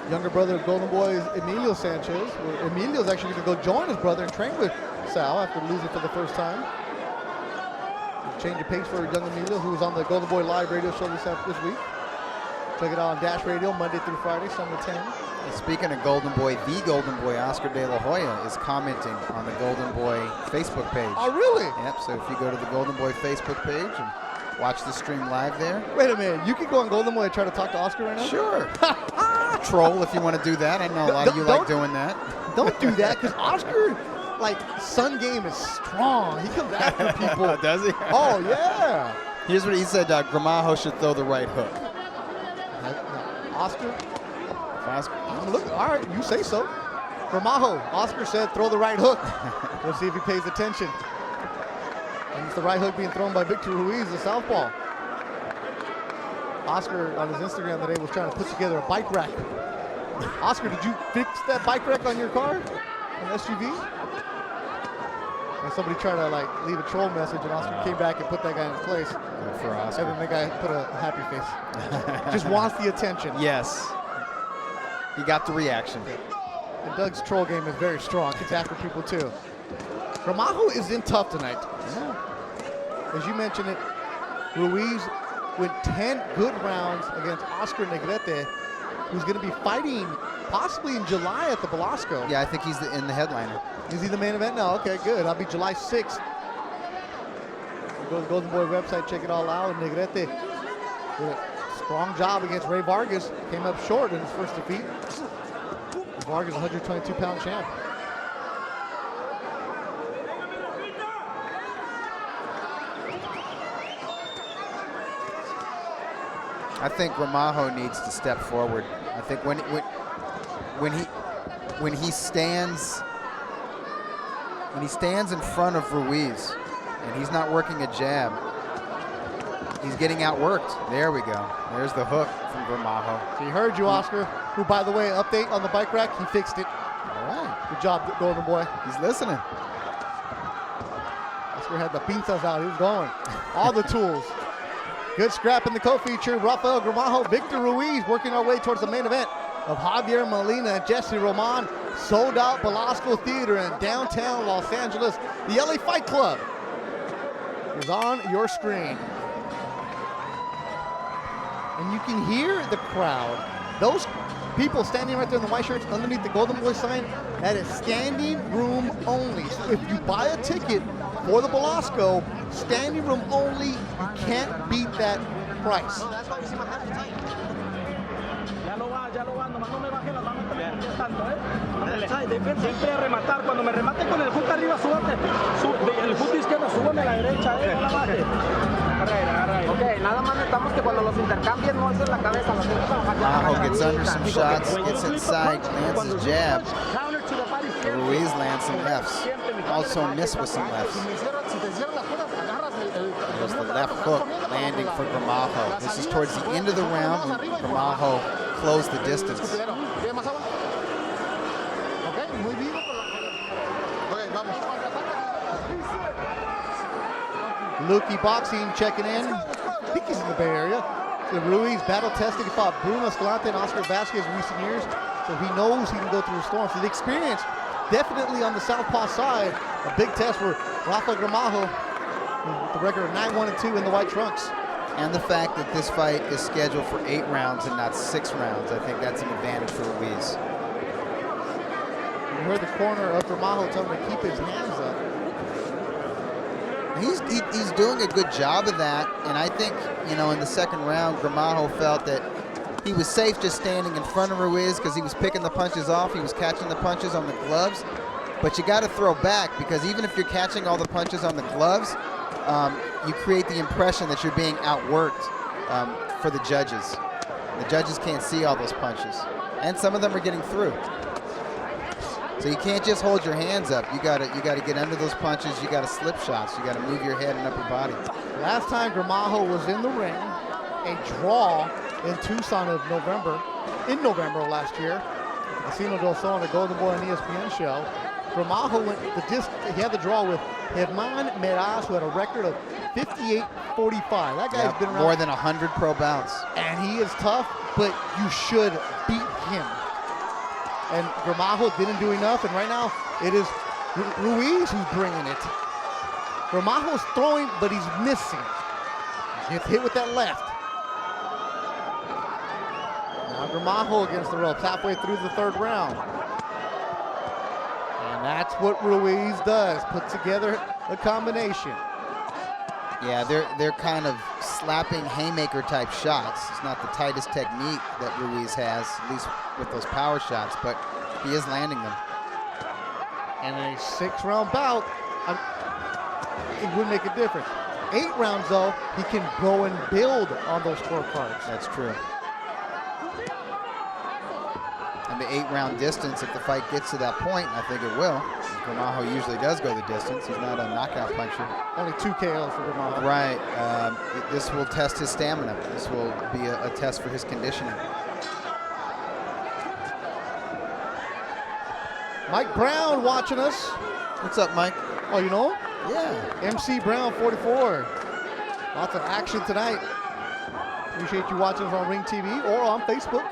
Younger brother of Golden Boy is Emilio Sanchez. Well, Emilio's actually going to go join his brother and train with Sal after losing for the first time. Change of pace for young Emilio, who was on the Golden Boy Live radio show this week. Check it out on Dash Radio Monday through Friday, 7 to 10. And speaking of Golden Boy, the Golden Boy, Oscar De La Hoya, is commenting on the Golden Boy Facebook page. Oh, really? Yep, so if you go to the Golden Boy Facebook page and watch the stream live there. Wait a minute, you can go on Golden Boy and try to talk to Oscar right now? Sure. Troll if you want to do that. I know a lot of you like doing that. Don't do that, because Oscar, like, Sun game is strong. He comes after people. Does he? Oh, yeah. Here's what he said, Gramajo should throw the right hook. Oscar? Look, all right, you say so. Gramajo, Oscar said throw the right hook. We'll see if he pays attention. And it's the right hook being thrown by Victor Ruiz, the southpaw. Oscar on his Instagram today was trying to put together a bike rack. Oscar, did you fix that bike rack on your car? An SUV? And somebody tried to like leave a troll message, and Oscar came back and put that guy in place. Good for Oscar. And then the guy put a happy face. Just wants the attention. Yes. He got the reaction. And Doug's troll game is very strong. He's after people too. Gramajo is in tough tonight. Yeah. As you mentioned it, Ruiz went 10 good rounds against Oscar Negrete, who's going to be fighting possibly in July at the Velasco. Yeah, I think he's in the headliner. Is he the main event now? Okay, good. That'll be July 6th. Go to the Golden Boy website, check it all out. And Negrete did a strong job against Ray Vargas. Came up short in his first defeat. Vargas, 122-pound champ. I think Gramajo needs to step forward. I think when he stands in front of Ruiz and he's not working a jab, he's getting outworked. There we go. There's the hook from Gramajo. He heard you, Oscar. Who, by the way, update on the bike rack, he fixed it. All right. Good job, Golden Boy. He's listening. Oscar had the pinzas out. He was going. All the tools. Good scrap in the co-feature. Rafael Gramajo, Victor Ruiz working our way towards the main event of Javier Molina and Jessie Roman. Sold out Belasco Theater in downtown Los Angeles. The LA Fight Club is on your screen. And you can hear the crowd. Those people standing right there in the white shirts underneath the Golden Boy sign, that is standing room only. So if you buy a ticket for the Belasco, standing room only, you can't beat that price. Siempre a rematar. Cuando me remate con el hook arriba, súbate. El hook izquierdo, súbame a la derecha, no la baje. Ok, nada más necesitamos que cuando los intercambien no es la cabeza. Gramajo gets under some shots, gets inside, lands his jab. Ruiz lands some lefts. Also missed with some lefts. There's the left hook landing for Gramajo. This is towards the end of the round when Gramajo closed the distance. Lukey Boxing checking in. I think he's in the Bay Area. So Ruiz battle testing. He fought Bruno Escalante and Oscar Vasquez in recent years. So he knows he can go through the storm. So the experience definitely on the southpaw side. A big test for Rafael Gramajo with the record of 9-1-2 in the white trunks. And the fact that this fight is scheduled for 8 rounds and not 6 rounds, I think that's an advantage for Ruiz. You heard the corner of Gramajo tell him to keep his hands up. He's doing a good job of that, and I think, you know, in the second round, Gramajo felt that he was safe just standing in front of Ruiz because he was picking the punches off, he was catching the punches on the gloves, but you got to throw back because even if you're catching all the punches on the gloves, you create the impression that you're being outworked for the judges. The judges can't see all those punches, and some of them are getting through. So you can't just hold your hands up. You gotta get under those punches. You gotta slip shots. You gotta move your head and upper body. Last time Gramajo was in the ring, a draw in Tucson in November of last year, the Casino del Sol on the Golden Boy and ESPN show. Gramajo went he had the draw with Germán Meraz, who had a record of 58-45. That guy's been around more than 100 pro bouts. And he is tough, but you should beat him. And Gramajo didn't do enough, and right now it is Ruiz who's bringing it. Gramajo's throwing, but he's missing. He gets hit with that left. Now Gramajo against the ropes halfway through the third round. And that's what Ruiz does, put together a combination. Yeah, they're kind of slapping haymaker type shots. It's not the tightest technique that Ruiz has, at least with those power shots, but he is landing them. And in a 6-round bout, it would make a difference. 8 rounds though, he can go and build on those scorecards. That's true. And the 8-round distance, if the fight gets to that point, I think it will. Gramajo usually does go the distance. He's not a knockout puncher. Only 2 KOs for Gramajo. Right. This will test his stamina. This will be a test for his conditioning. Mike Brown watching us. What's up, Mike? Oh, you know him? Yeah. MC Brown 44. Lots of action tonight. Appreciate you watching us on Ring TV or on Facebook.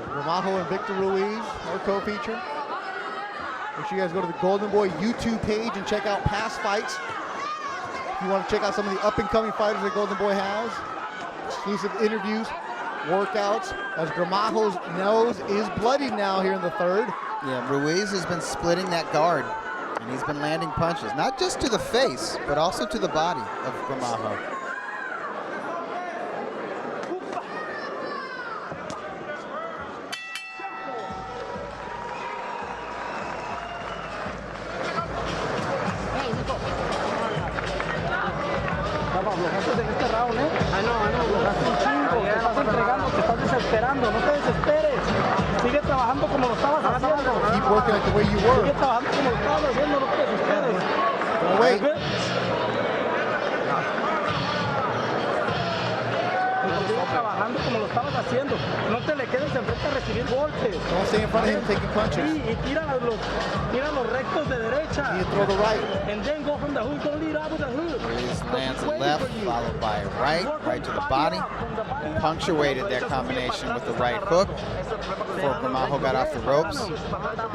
Gramajo and Victor Ruiz, our co-feature. Make sure you guys go to the Golden Boy YouTube page and check out past fights. If you want to check out some of the up-and-coming fighters that Golden Boy has, exclusive interviews, workouts, as Gramajo's nose is bloody now here in the third. Yeah, Ruiz has been splitting that guard, and he's been landing punches, not just to the face, but also to the body of Gramajo. Keep working like the way you were. Don't wait. haciendo. No te le quedes enfrente a recibir golpes. Don't stay in front of him taking punches. Sí, y tira los rectos de derecha. You throw the right. And then go from the hook. Don't lead out with the hook. Ruiz lands a left, followed by a right to the body. Punctuated that combination with the right hook before Gramajo got off the ropes.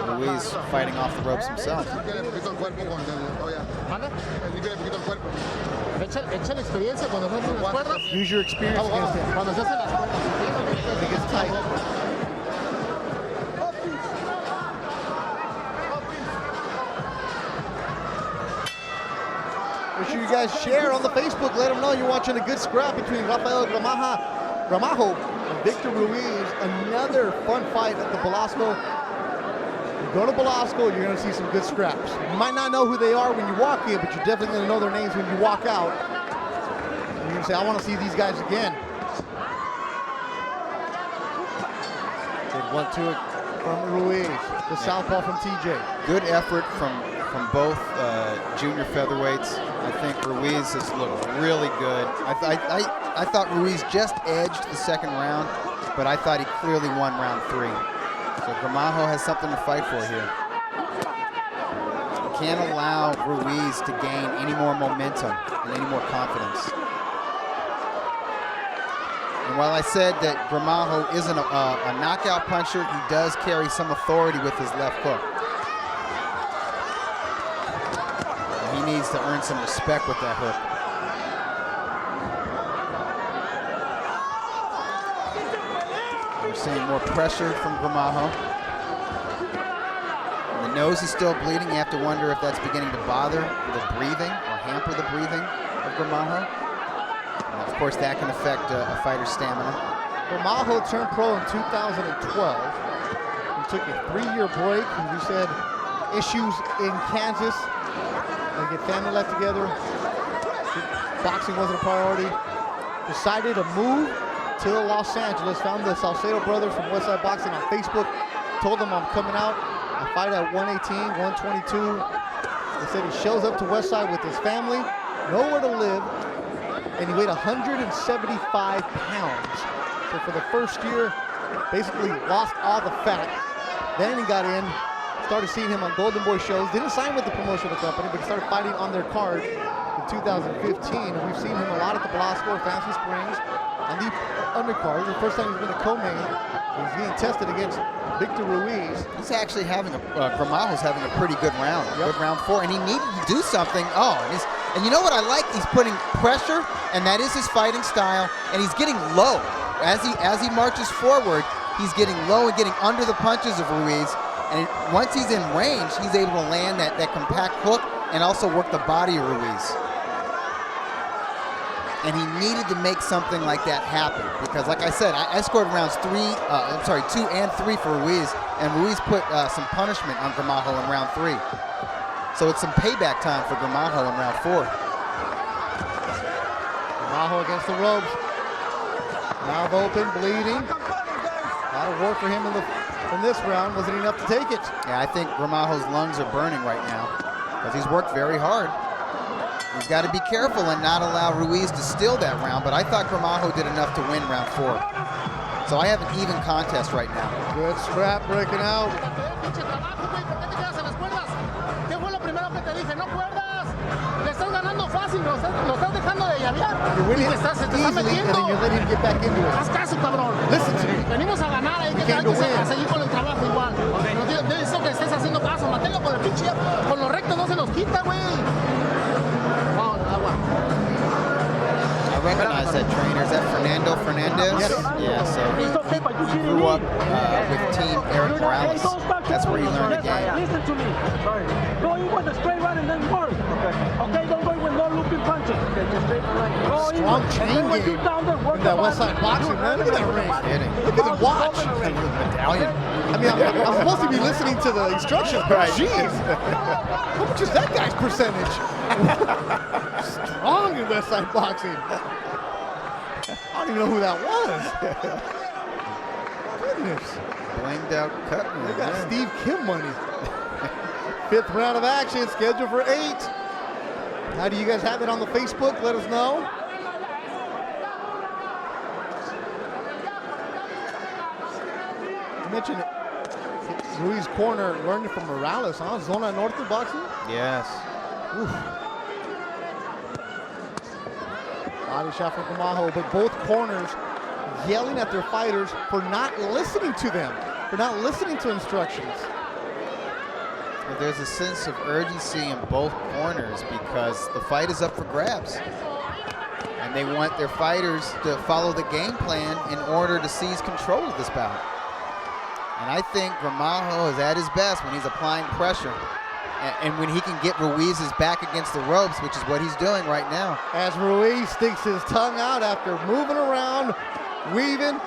Ruiz fighting off the ropes himself. Use your experience against him. It gets tight. Make sure you guys share on the Facebook. Let them know you're watching a good scrap between Rafael Gramajo and Victor Ruiz. Another fun fight at the Belasco. You go to Belasco, you're going to see some good scraps. You might not know who they are when you walk in, but you're definitely going to know their names when you walk out. And you're going to say, I want to see these guys again. Good 1-2 from Ruiz. The southpaw from TJ. Good effort from both junior featherweights. I think Ruiz has looked really good. I thought Ruiz just edged the second round, but I thought he clearly won round 3. So Gramajo has something to fight for here. You can't allow Ruiz to gain any more momentum and any more confidence. And while I said that Gramajo isn't a knockout puncher, he does carry some authority with his left hook. He needs to earn some respect with that hook. We're seeing more pressure from Gramajo. The nose is still bleeding. You have to wonder if that's beginning to bother the breathing or hamper the breathing of Gramajo. And of course, that can affect a fighter's stamina. Gramajo turned pro in 2012. He took a 3-year break. As you said, issues in Kansas. They get family life together. Boxing wasn't a priority. Decided to move to Los Angeles. Found the Salcedo brothers from Westside Boxing on Facebook. Told them I'm coming out. I fight at 118, 122. They said he shows up to Westside with his family, nowhere to live, and he weighed 175 pounds. So for the first year, basically lost all the fat. Then he got in. Started seeing him on Golden Boy shows. Didn't sign with the promotional company, but he started fighting on their card in 2015. And we've seen him a lot at the Belasco, Fancy Springs, on the undercard. The first time he's been a co-main. He's getting tested against Victor Ruiz. He's actually having Gramajo's having a pretty good round. Good round 4, and he needed to do something. And you know what I like? He's putting pressure, and that is his fighting style. And he's getting low as he marches forward. He's getting low and getting under the punches of Ruiz. And once he's in range, he's able to land that compact hook and also work the body of Ruiz. And he needed to make something like that happen because, like I said, I scored rounds 2 and 3 for Ruiz, and Ruiz put some punishment on Gramajo in round 3. So it's some payback time for Gramajo in round 4. Gramajo against the ropes. Mouth open, bleeding. A lot of work for him in this round. Wasn't enough to take it. Yeah, I think Gramajo's lungs are burning right now because he's worked very hard. He's got to be careful and not allow Ruiz to steal that round, but I thought Gramajo did enough to win round 4. So I have an even contest right now. Good scrap breaking out. You're winning easily, and then you're letting him get back into it. Listen to me. Venimos a ganar, hay que seguir con el trabajo igual. De eso que estés haciendo caso, manténlo con el pinche, con los rectos no se nos quita, güey. I recognize that trainer. Is that Fernando Fernandez? Yes. Yeah, so he grew up with Team Eric Morales. That's where he learned the game. Listen to me. Go in with a straight right and then work. Okay, don't go in with no looping punches. Strong chain game in that Westside Boxing, man. Look at that ring. Look at the watch. Medallion. I mean, I'm supposed to be listening to the instructions, but jeez. How much is that guy's percentage? Strong in Westside Boxing. I don't even know who that was. Goodness. Blinged out cut. They got Steve Kim money. 5th round of action, scheduled for 8. How do you guys have it on the Facebook? Let us know. mentioned Ruiz corner learned it from Morales, huh? Zona Norte boxing? Yes. Oof. Body shot from Gramajo, but both corners yelling at their fighters for not listening to them, for not listening to instructions. Well, there's a sense of urgency in both corners because the fight is up for grabs. And they want their fighters to follow the game plan in order to seize control of this bout. And I think Gramajo is at his best when he's applying pressure and when he can get Ruiz's back against the ropes, which is what he's doing right now. As Ruiz sticks his tongue out after moving around, weaving.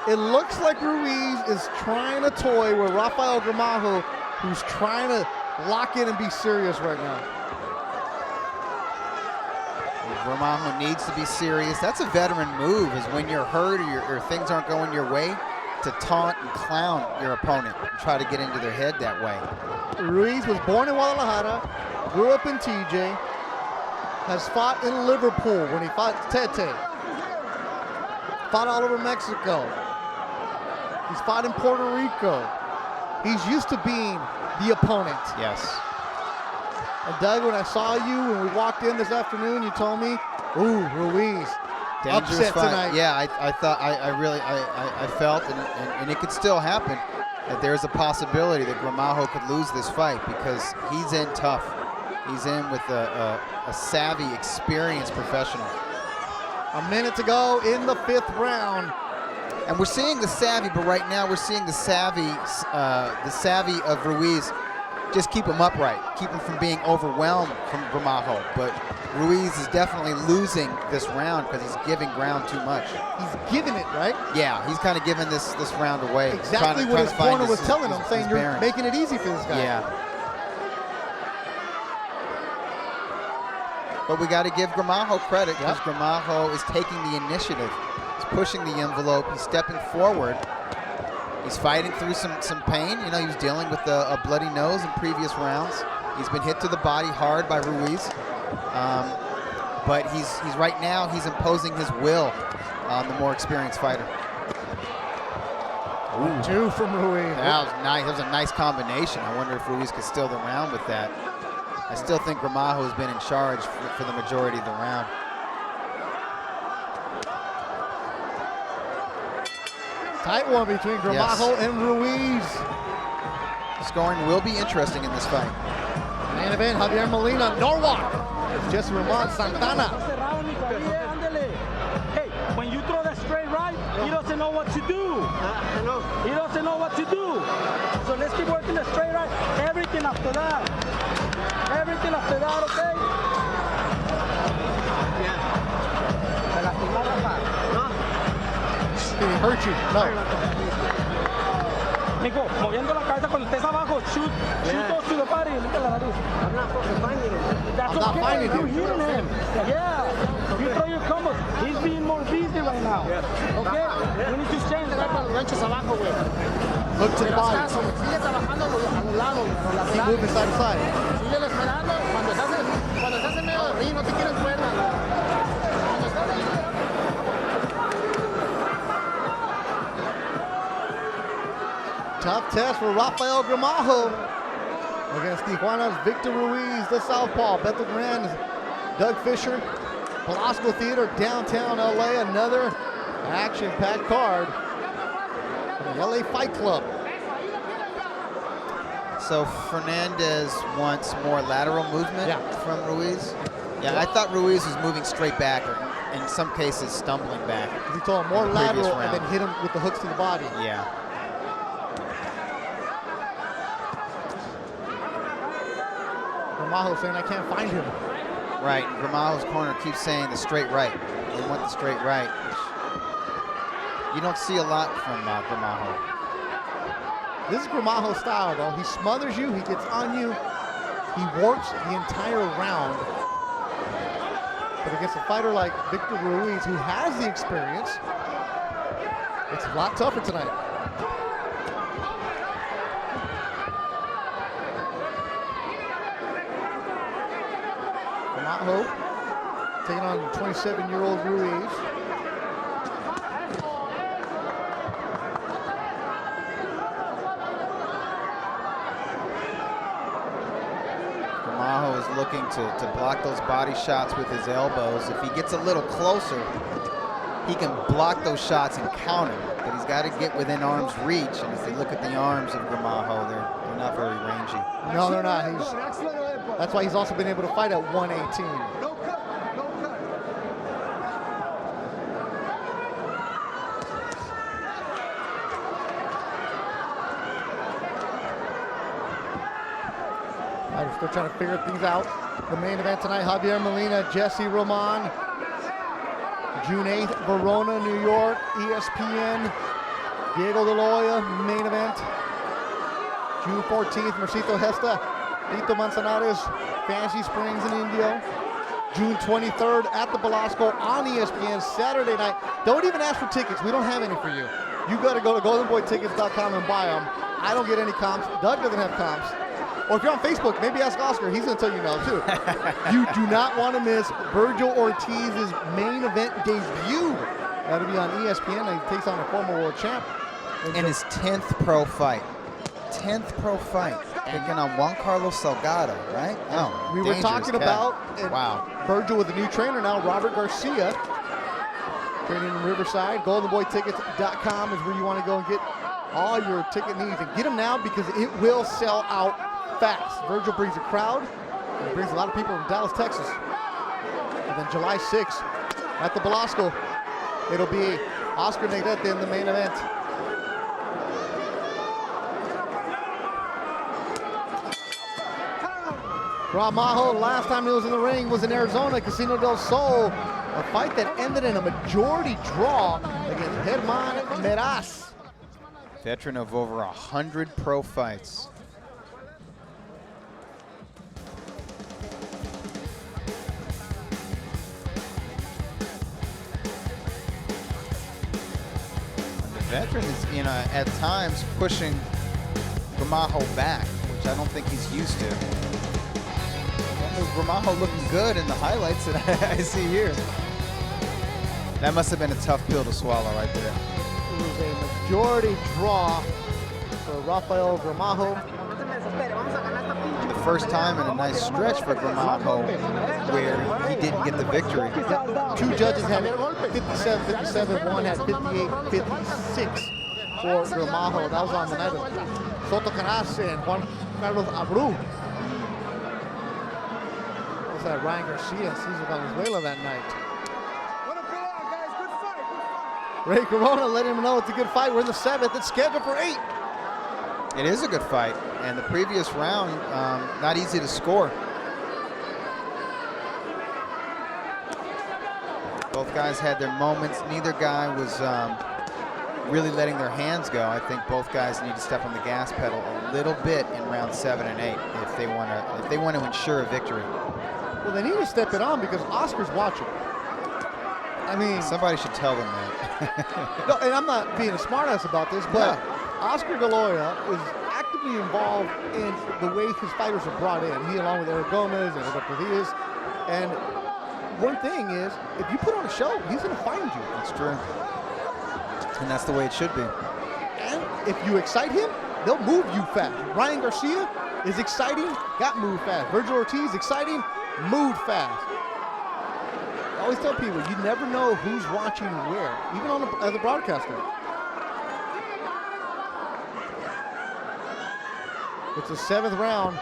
It looks like Ruiz is trying to toy with Rafael Gramajo, who's trying to lock in and be serious right now. Gramajo needs to be serious. That's a veteran move, is when you're hurt or things aren't going your way, to taunt and clown your opponent and try to get into their head that way. Ruiz was born in Guadalajara, grew up in TJ, has fought in Liverpool when he fought Tete, fought all over Mexico. He's fought in Puerto Rico. He's used to being the opponent. Yes. And Doug, when I saw you when we walked in this afternoon, you told me, ooh, Ruiz, Dangerous upset fight tonight. Yeah, I thought, I felt, and it could still happen, that there's a possibility that Gramajo could lose this fight because he's in tough. He's in with a savvy, experienced professional. A minute to go in the 5th round. And we're seeing the savvy, but right now we're seeing the savvy of Ruiz. Just keep him upright, keep him from being overwhelmed from Gramajo. But Ruiz is definitely losing this round because he's giving ground too much. He's giving it, right? Yeah, he's kind of giving this round away. Exactly what his corner was telling him, saying you're making it easy for this guy. Yeah. But we got to give Gramajo credit because Gramajo is taking the initiative. He's pushing the envelope. He's stepping forward. He's fighting through some pain. You know, he was dealing with a bloody nose in previous rounds. He's been hit to the body hard by Ruiz. But he's right now, he's imposing his will on the more experienced fighter. Ooh. 2 from Ruiz. That was nice. That was a nice combination. I wonder if Ruiz could steal the round with that. I still think Gramajo has been in charge for the majority of the round. Tight one between Gramajo and Ruiz. Scoring will be interesting in this fight. Main event, Javier Molina, Norwalk. Jesse Ramon Santana. Hey, when you throw that straight right, he doesn't know what to do. He doesn't know what to do. So let's keep working the straight right. Everything after that. Everything after that, okay? Did he hurt you? No. Nico, moviendo la cabeza cuando estés abajo, shoot those to the body. Look at la nariz. I'm not finding him. That's I'm not finding him. You're hitting him. Yeah. You throw your combos. He's being more busy right now. Okay? We need to change that. Look to the body. Keep moving side to side. Tough test for Rafael Gramajo against Tijuana's Victor Ruiz, the southpaw. Bethel Grand's Doug Fisher, Velasco Theater, downtown LA. Another action-packed card from the LA Fight Club. So Fernandez wants more lateral movement from Ruiz. Yeah, I thought Ruiz was moving straight back, or in some cases stumbling back. He told him more lateral and then hit him with the hooks to the body. Yeah. Gramajo saying, I can't find him. Right, Gramajo's corner keeps saying the straight right. They want the straight right, which you don't see a lot from Gramajo. This is Gramajo's style, though. He smothers you, he gets on you, he works the entire round. But against a fighter like Victor Ruiz, who has the experience, it's a lot tougher tonight. Gramajo taking on 27-year-old Ruiz. looking to block those body shots with his elbows. If he gets a little closer, he can block those shots and counter. But he's got to get within arm's reach. And if you look at the arms of Gramajo, they're not very rangy. No, they're not. That's why he's also been able to fight at 118. No cut, no cut. Fighters still trying to figure things out. The main event tonight, Javier Molina, Jessie Roman. June 8th, Verona, New York, ESPN. Diego De Loya, main event. June 14th, Mercito Hesta, Lito Manzanares, Fancy Springs in Indio. June 23rd at the Belasco on ESPN, Saturday night. Don't even ask for tickets. We don't have any for you. You got to go to goldenboytickets.com and buy them. I don't get any comps. Doug doesn't have comps. Or if you're on Facebook, maybe ask Oscar. He's going to tell you no, too. You do not want to miss Virgil Ortiz's main event debut. That'll be on ESPN. He takes on a former world champ. In his 10th pro fight. 10th pro fight. Taking on Juan Carlos Salgado, right? Oh, we were talking about wow. Virgil with a new trainer now, Robert Garcia. Training in Riverside. GoldenBoyTickets.com is where you want to go and get all your ticket needs. And get them now because it will sell out fast. Virgil brings a crowd. And brings a lot of people from Dallas, Texas. And then July 6th at the Belasco, it'll be Oscar Negrete in the main event. Gramajo, last time he was in the ring was in Arizona, Casino del Sol. A fight that ended in a majority draw against Germán Meraz. Veteran of over 100 pro fights. The veteran is, at times pushing Gramajo back, which I don't think he's used to. Gramajo looking good in the highlights that I see here. That must have been a tough pill to swallow right there. It was a majority draw for Rafael Gramajo. The first time in a nice stretch for Gramajo where he didn't get the victory. Two judges had 57-57, one had 58-56 for Gramajo. That was on the night of Soto Carranza and Juan Carlos Abreu. That Ryan Garcia and Cesar Valenzuela that night. Ray Corona let him know it's a good fight. We're in the 7th. It's scheduled for 8. It is a good fight, and the previous round, not easy to score. Both guys had their moments. Neither guy was really letting their hands go. I think both guys need to step on the gas pedal a little bit in round 7 and 8 if they want to ensure a victory. Well, they need to step it on because Oscar's watching. I mean, somebody should tell them that. No, and I'm not being a smartass about this, but Oscar De Loya is actively involved in the way his fighters are brought in. He, along with Eric Gomez and Roberto Diaz. And one thing is, if you put on a show, he's going to find you. That's true. And that's the way it should be. And if you excite him, they'll move you fast. Ryan Garcia is exciting, got moved fast. Virgil Ortiz, exciting, moved fast. I always tell people, you never know who's watching where, even as a broadcaster. It's the 7th round.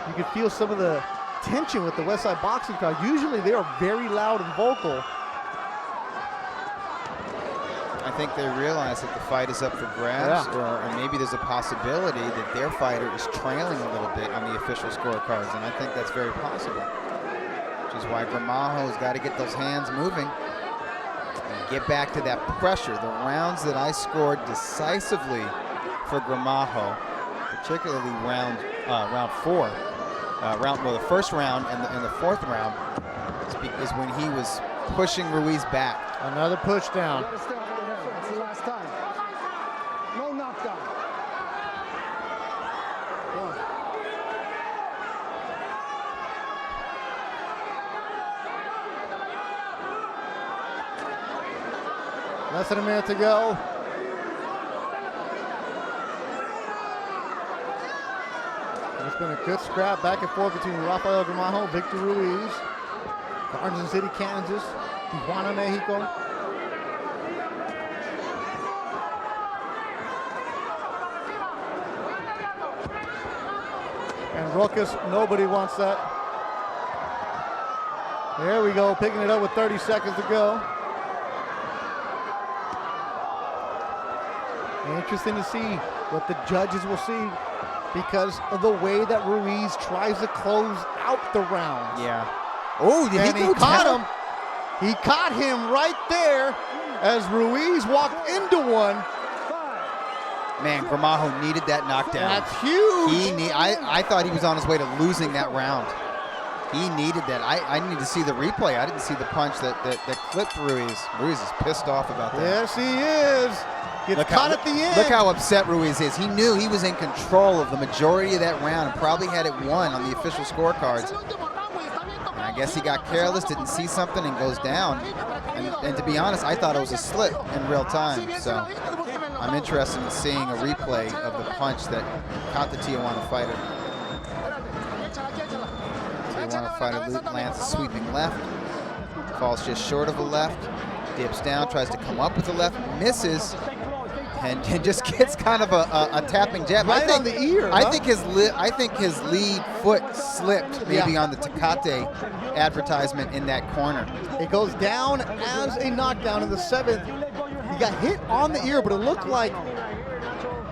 You can feel some of the tension with the Westside boxing crowd. Usually they are very loud and vocal. I think they realize that the fight is up for grabs, or maybe there's a possibility that their fighter is trailing a little bit on the official scorecards, and I think that's very possible. Which is why Gramajo's got to get those hands moving and get back to that pressure. The rounds that I scored decisively for Gramajo, particularly round 4, the first round and the 4th round, is when he was pushing Ruiz back. Another push down. That's the last time. No knockdown. Less than a minute to go. It's been a good scrap back and forth between Rafael Gramajo, Victor Ruiz, Carranza City, Kansas, Tijuana, Mexico. And Ruckus, nobody wants that. There we go, picking it up with 30 seconds to go. Interesting to see what the judges will see because of the way that Ruiz tries to close out the round. Yeah. Oh, did he caught him. He caught him right there as Ruiz walked into one. Man, Gramajo needed that knockdown. That's huge. I thought he was on his way to losing that round. He needed that. I need to see the replay. I didn't see the punch that clipped Ruiz. Ruiz is pissed off about that. Yes, he is. Gets caught at the end. Look how upset Ruiz is. He knew he was in control of the majority of that round and probably had it won on the official scorecards. And I guess he got careless, didn't see something, and goes down. And to be honest, I thought it was a slip in real time. So I'm interested in seeing a replay of the punch that caught the Tijuana fighter. Tijuana fighter lands a sweeping left, falls just short of a left, dips down, tries to come up with the left, misses, and just gets kind of a tapping jab. Right on the ear. I think his lead foot slipped maybe on the Tecate advertisement in that corner. It goes down as a knockdown in the 7th. He got hit on the ear, but it looked like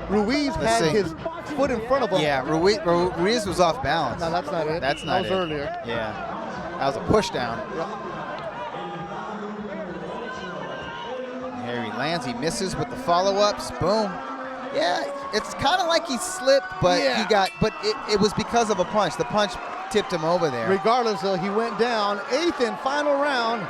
Ruiz had his foot in front of him. Yeah, Ruiz was off balance. No, that's not it. That's not that was earlier. Yeah, that was a push down. Yep. Here he lands, he misses with the follow-ups, boom. Yeah, it's kind of like he slipped, but it was because of a punch. The punch tipped him over there. Regardless, though, he went down. 8th and final round.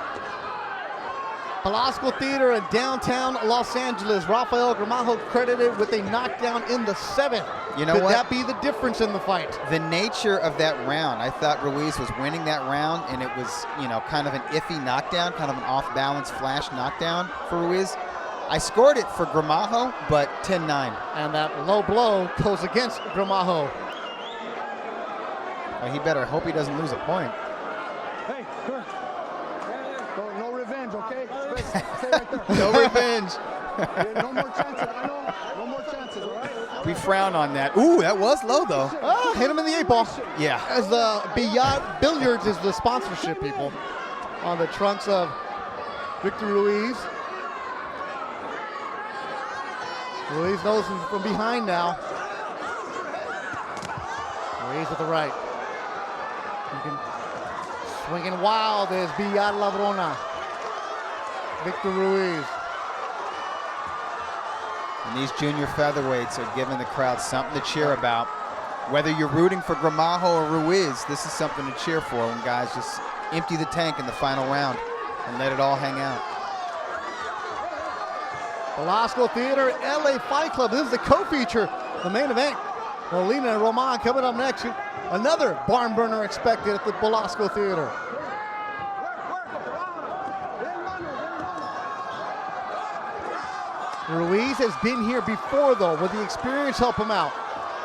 Velasco Theater in downtown Los Angeles. Rafael Gramajo credited with a knockdown in the 7th. You know Could what? that be the difference in the fight? The nature of that round, I thought Ruiz was winning that round, and it was, kind of an iffy knockdown, kind of an off-balance flash knockdown for Ruiz. I scored it for Gramajo, but 10-9. And that low blow goes against Gramajo. Well, he better hope he doesn't lose a point. Hey, Kurt. No revenge, okay? Stay right there. No revenge. No more chances. I know. No more chances, all right? We frown on that. Ooh, that was low, though. Oh, hit him in the 8-ball. Yeah. As Billiards is the sponsorship, people, on the trunks of Victor Ruiz. Ruiz knows he's from behind now. Ruiz with the right. Swinging wild is Villar Labrona. Victor Ruiz. And these junior featherweights are giving the crowd something to cheer about. Whether you're rooting for Gramajo or Ruiz, this is something to cheer for when guys just empty the tank in the final round and let it all hang out. Velasco Theater, LA Fight Club. This is the co-feature, the main event. Molina and Roman coming up next. Another barn burner expected at the Velasco Theater. Ruiz has been here before, though. Will the experience help him out?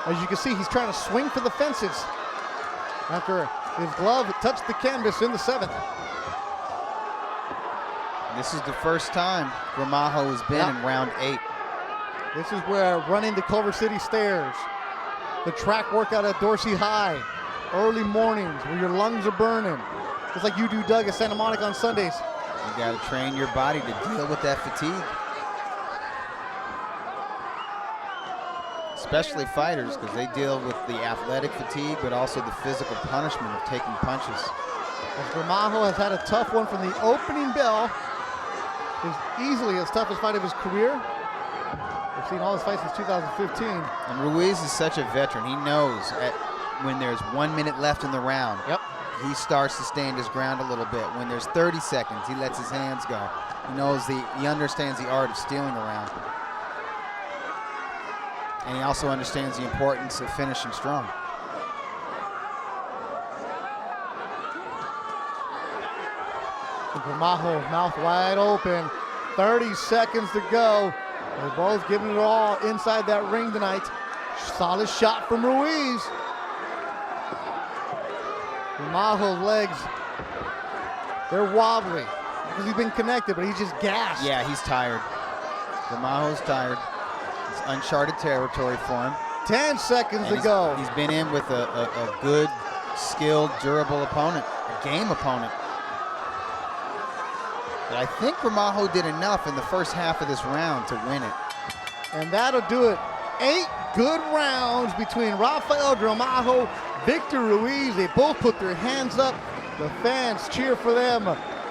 As you can see, he's trying to swing for the fences after his glove touched the canvas in the 7th. This is the first time Gramajo has been in round 8. This is where running the Culver City stairs, the track workout at Dorsey High, early mornings where your lungs are burning, just like you do, Doug, at Santa Monica on Sundays. You got to train your body to deal with that fatigue. Especially fighters, because they deal with the athletic fatigue, but also the physical punishment of taking punches. As Gramajo has had a tough one from the opening bell. Is easily his toughest fight of his career. We've seen all his fights since 2015. And Ruiz is such a veteran. He knows when there's 1 minute left in the round, he starts to stand his ground a little bit. When there's 30 seconds, he lets his hands go. He understands the art of stealing a round. And he also understands the importance of finishing strong. Gramajo, mouth wide open. 30 seconds to go. They're both giving it all inside that ring tonight. Solid shot from Ruiz. Gramajo's legs, they're wobbly because he's been connected, but he's just gassed. Yeah, he's tired. Gramajo's tired. It's uncharted territory for him. 10 seconds to go. He's been in with a good, skilled, durable opponent, a game opponent. But I think Gramajo did enough in the first half of this round to win it. And that'll do it. 8 good rounds between Rafael Gramajo, Victor Ruiz. They both put their hands up. The fans cheer for them.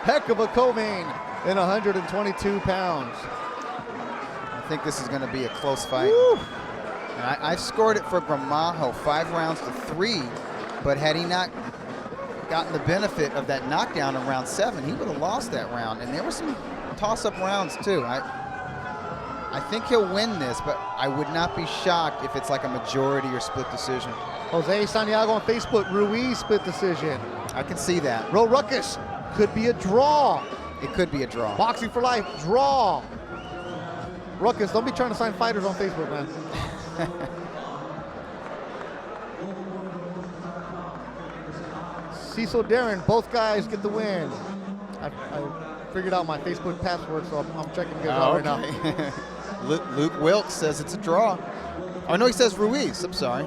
Heck of a co-main in 122 pounds. I think this is going to be a close fight. And I've scored it for Gramajo 5 rounds to 3, but had he not gotten the benefit of that knockdown in round 7, he would have lost that round. And there were some toss-up rounds too. I think he'll win this, but I would not be shocked if it's like a majority or split decision. Jose Santiago on Facebook, Ruiz split decision. I can see that. Ro Ruckus, could be a draw. It could be a draw. Boxing for life, draw. Ruckus, don't be trying to sign fighters on Facebook, man. Cecil Darren, both guys get the win. I figured out my Facebook password, so I'm checking guys out right now. Luke Wilkes says it's a draw. Oh, no, he says Ruiz. I'm sorry.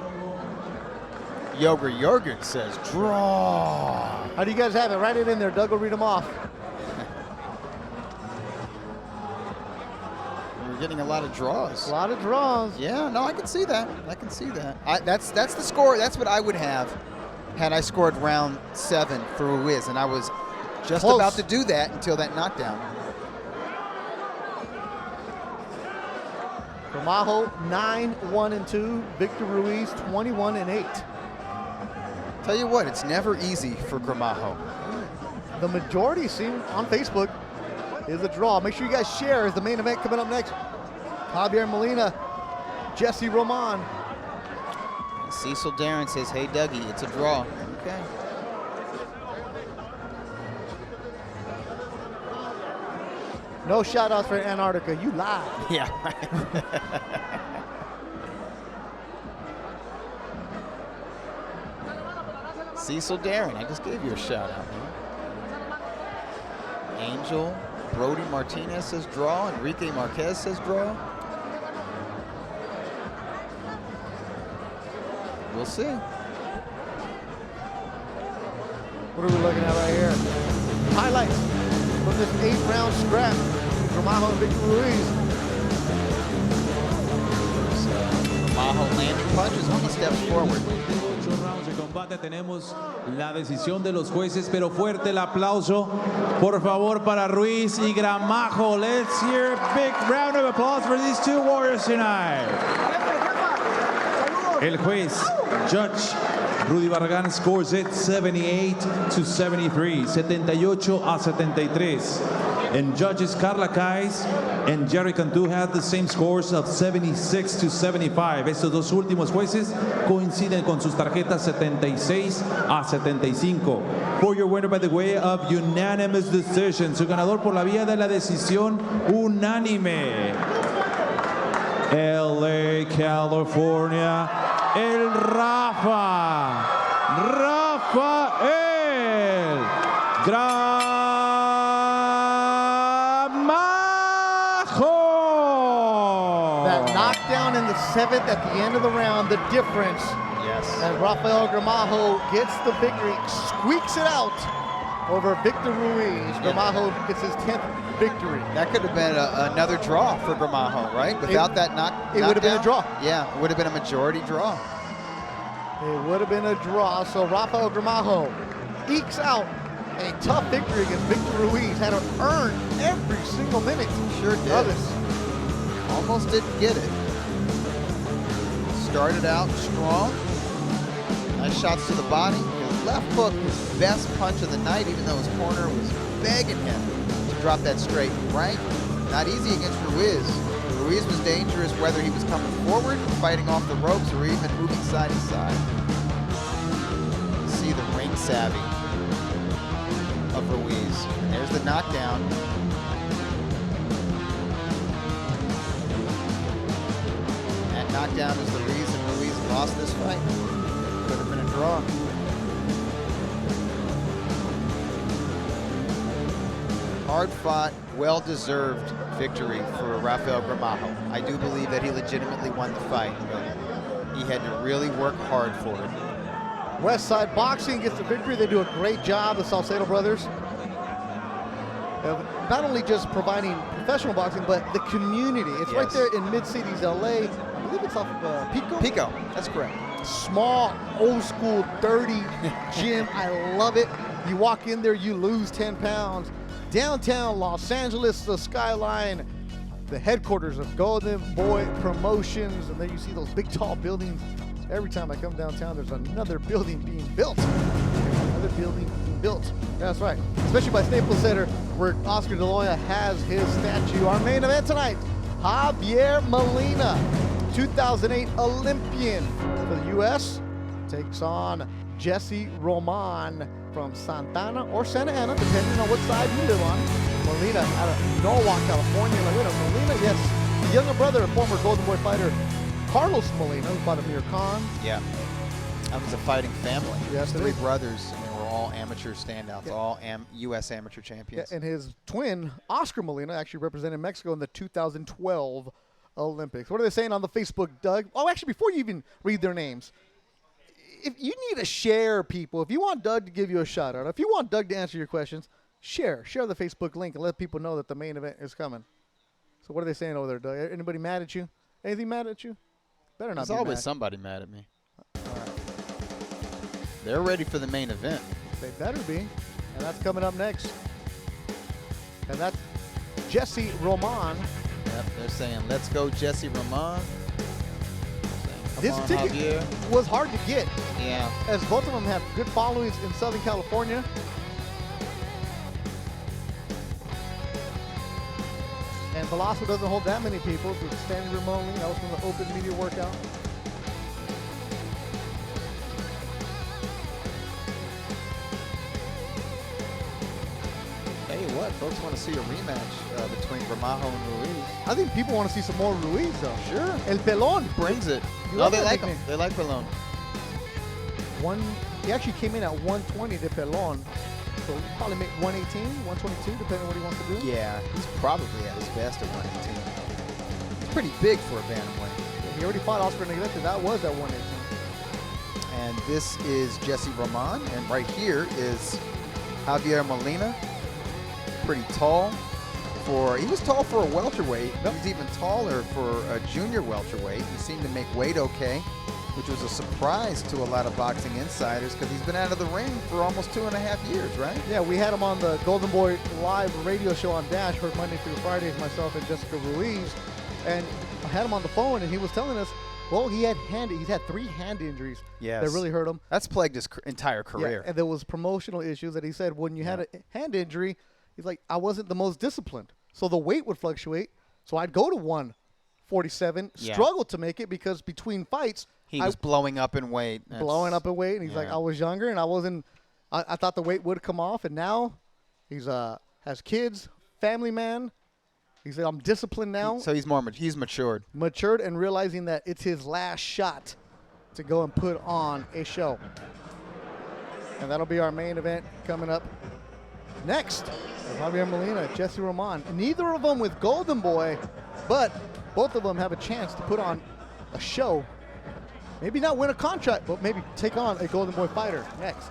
Yoger Jorgen says draw. How do you guys have it? Write it in there. Doug will read them off. We're getting a lot of draws. A lot of draws. Yeah, no, I can see that. I can see that. That's the score. That's what I would have had I scored round 7 for Ruiz, and I was just about to do that until that knockdown. Gramajo 9-1-2. Victor Ruiz 21-8. Tell you what, it's never easy for Gramajo. The majority seem on Facebook is a draw. Make sure you guys share as the main event coming up next. Javier Molina, Jessie Roman. Cecil Darren says, hey Dougie, it's a draw. Okay. No shout outs for Antarctica. You lied. Yeah, right. Cecil Darren, I just gave you a shout out, man. Angel, Brody Martinez says draw. Enrique Marquez says draw. We'll see. What are we looking at right here? Highlights from this 8-round scrap. Gramajo and Victor Ruiz. Gramajo landing punches when he steps forward. Combate, tenemos la decisión de los jueces, pero fuerte el aplauso, por favor, para Ruiz y Gramajo. Let's hear a big round of applause for these two warriors tonight. El juez, Judge Rudy Barragán, scores it 78-73, 78-73. And judges Carla Kais and Jerry Cantu had the same scores of 76-75. Estos dos últimos jueces coinciden con sus tarjetas 76-75. For your winner by the way of unanimous decision, su ganador por la vía de la decisión unánime. LA, California, el Rafael Gramajo. That knockdown in the 7th at the end of the round, the difference. Yes. And Rafael Gramajo gets the victory, squeaks it out over Victor Ruiz. Gramajo gets his 10th victory. That could have been another draw for Gramajo, right? Without that knockdown. It would have been a draw. Yeah, it would have been a majority draw. It would have been a draw. So Rafael Gramajo ekes out a tough victory against Victor Ruiz. Had to earn every single minute. Sure did. Of this. Almost didn't get it. Started out strong. Nice shots to the body. His left hook, his best punch of the night, even though his corner was begging him to drop that straight right. Not easy against Ruiz. Ruiz was dangerous whether he was coming forward, fighting off the ropes, or even moving side to side. See the ring savvy of Ruiz. And there's the knockdown. That knockdown is the reason Ruiz lost this fight. Could have been a draw. hard-fought, well-deserved victory for Rafael Gramajo. I do believe that he legitimately won the fight, but he had to really work hard for it. West Side Boxing gets the victory. They do a great job, the Salcedo brothers. Not only just providing professional boxing, but the community. It's right there in mid-cities, LA. I believe it's off of Pico? Pico, that's correct. Small, old school, dirty gym. I love it. You walk in there, you lose 10 pounds. Downtown Los Angeles, the skyline, the headquarters of Golden Boy Promotions. And then you see those big, tall buildings. Every time I come downtown, there's another building being built. Another building being built. That's right. Especially by Staples Center, where Oscar De La Hoya has his statue. Our main event tonight, Javier Molina, 2008 Olympian for the U.S., takes on Jessie Roman from Santana or Santa Ana, depending on what side you live on. Molina out of Norwalk, California. Like, wait a minute, Molina, yes. The younger brother of former Golden Boy fighter Carlos Molina, who fought Amir Khan. Yeah. That was a fighting family. Yes, three brothers, and they were all amateur standouts, all U.S. amateur champions. Yeah, and his twin, Oscar Molina, actually represented Mexico in the 2012 Olympics. What are they saying on the Facebook, Doug? Oh, actually, before you even read their names, if you need to share, people, if you want Doug to give you a shout out, if you want Doug to answer your questions, share the Facebook link and let people know that the main event is coming. So what are they saying over there, Doug? Anybody mad at you? Anything mad at you? Better not. There's always somebody mad at me. They're ready for the main event. They better be. And that's coming up next. And that's Jessie Roman. Yep, they're saying, let's go, Jessie Roman. This ticket Javier was hard to get. Yeah. As both of them have good followings in Southern California. And Velasco doesn't hold that many people, so it's standing room only. That was from the open media workout. Tell you what, folks want to see a rematch between Gramajo and Ruiz. I think people want to see some more Ruiz, though. Sure. El Pelon brings it. No, they like him. They like Pelon. He actually came in at 120 to Pelon. So he'll probably make 118, 122, depending on what he wants to do. Yeah, he's probably at his best at 118. It's pretty big for a bantamweight. Yeah, he already fought Oscar Negrete. That was at 118. And this is Jessie Roman, and right here is Javier Molina. Pretty tall. He was tall for a welterweight. Yep. He's even taller for a junior welterweight. He seemed to make weight okay, which was a surprise to a lot of boxing insiders because he's been out of the ring for almost 2.5 years, right? Yeah, we had him on the Golden Boy live radio show on Dash, heard Monday through Fridays, myself and Jessica Ruiz, and I had him on the phone, and he was telling us, well, he's had 3 hand injuries that really hurt him. That's plagued his entire career. Yeah, and there was promotional issues that he said when you had a hand injury, he's like, I wasn't the most disciplined. So the weight would fluctuate. So I'd go to 147, struggle to make it because between fights, he was blowing up in weight. And he's like, I was younger and I thought the weight would come off. And now he's has kids, family man. He said, I'm disciplined now. So he's matured. Matured and realizing that it's his last shot to go and put on a show. And that'll be our main event coming up next. Javier Molina, Jessie Roman. Neither of them with Golden Boy, but both of them have a chance to put on a show. Maybe not win a contract, but maybe take on a Golden Boy fighter next.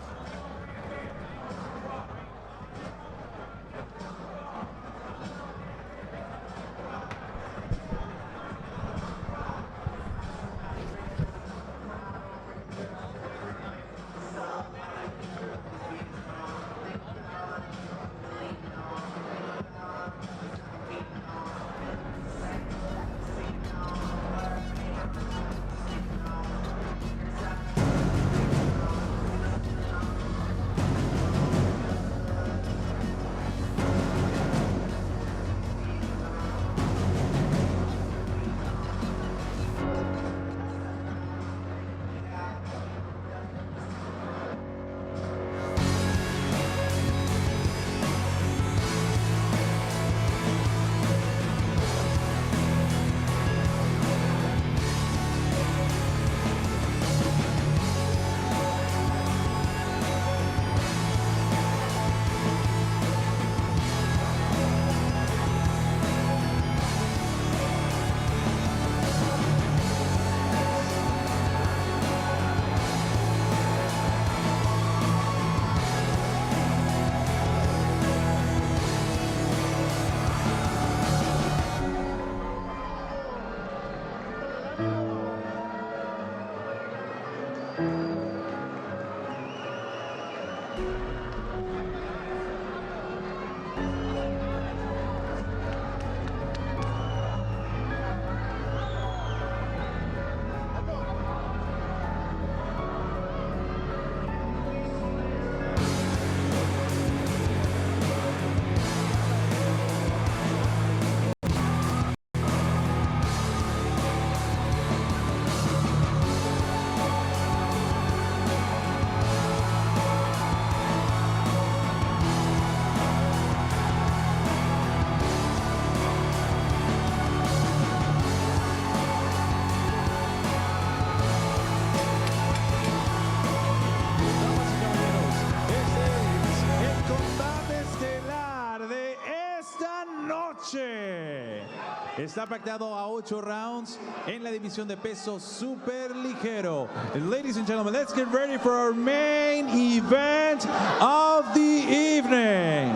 Está pactado a 8 rounds en la división de peso super ligero. Ladies and gentlemen, let's get ready for our main event of the evening.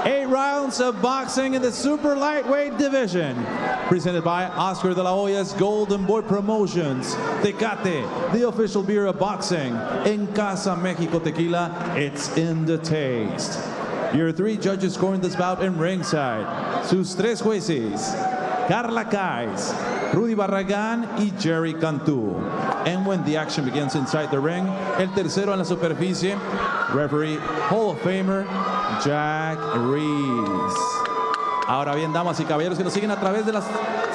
8 rounds of boxing in the super lightweight division. Presented by Oscar de la Hoya's Golden Boy Promotions. Tecate, the official beer of boxing. En Casa Mexico Tequila, it's in the taste. Your 3 judges scoring this bout in ringside. Sus 3 jueces. Carla Kais, Rudy Barragán y Jerry Cantú. And when the action begins inside the ring, el tercero en la superficie, referee Hall of Famer Jack Ruiz. Ahora bien, damas y caballeros que nos siguen a través de la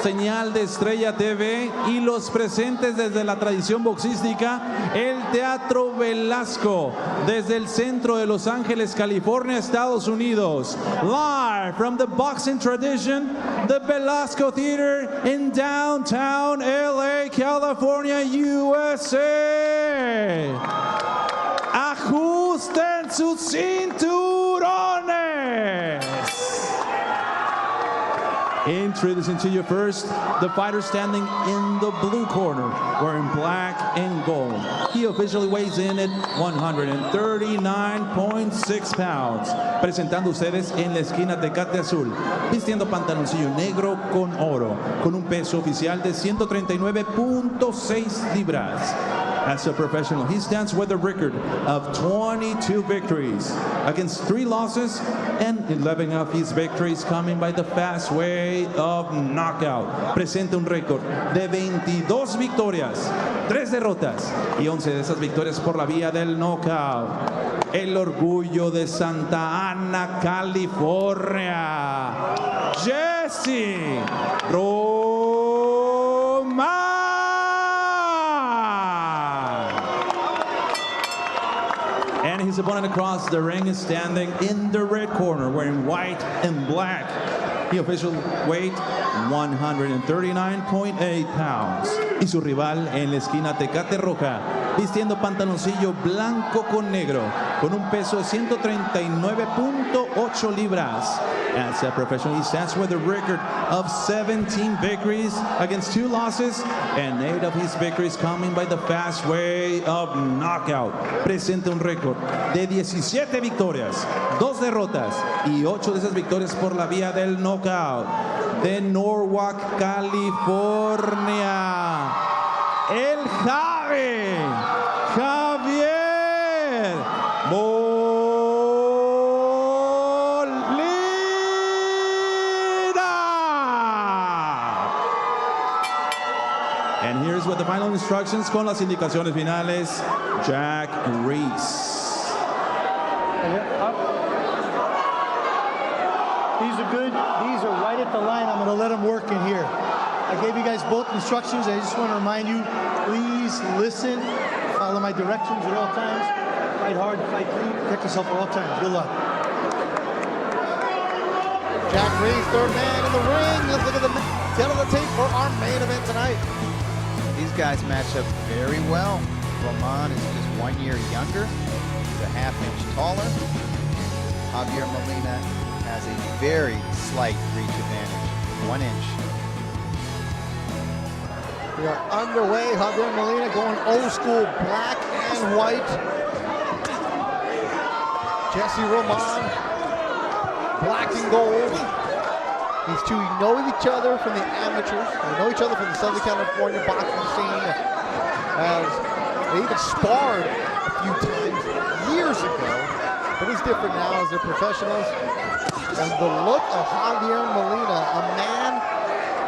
señal de Estrella TV y los presentes desde la tradición boxística, el Teatro Velasco, desde el centro de Los Ángeles, California, Estados Unidos. Live from the boxing tradition, the Velasco Theater in downtown LA, California, USA. Ajusten sus cinturones. Introducing to you first, the fighter standing in the blue corner, wearing black and gold. He officially weighs in at 139.6 pounds. Presentando ustedes en la esquina Tecate Azul, vistiendo pantaloncillo negro con oro, con un peso oficial de 139.6 libras. As a professional, he stands with a record of 22 victories against 3 losses and 11 of his victories coming by the fast way of knockout. Presenta un récord de 22 victorias, 3 derrotas y 11 de esas victorias por la vía del knockout. El orgullo de Santa Ana, California, Jessie and his opponent across the ring is standing in the red corner, wearing white and black. The official weight, 139.8 pounds. Y su rival en la esquina Tecate Roja, vistiendo pantaloncillo blanco con negro, con un peso de 139.8 libras. As a professional, he stands with a record of 17 victories against 2 losses and 8 of his victories coming by the fast way of knockout. Presenta un récord de 17 victorias, 2 derrotas y 8 de esas victorias por la vía del knockout. De Norwalk, California, el Javier Molina. And here's with the final instructions con las indicaciones finales, Jack Ruiz. These are good. These are right at the line. I'm going to let them work in here. I gave you guys both instructions. I just want to remind you, please listen. Follow my directions at all times. Fight hard, fight clean, protect yourself at all times. Good luck. Jack Ruiz, third man in the ring. Let's look at the tail of the tape for our main event tonight. These guys match up very well. Roman is just 1 year younger. He's a half-inch taller. Javier Molina has a very slight reach advantage, 1 inch. We are underway. Javier Molina going old school black and white. Jessie Roman, black and gold. These two know each other from the amateurs. They know each other from the Southern California boxing scene. As they even sparred a few times years ago. But it's different now as they're professionals. And the look of Javier Molina, a man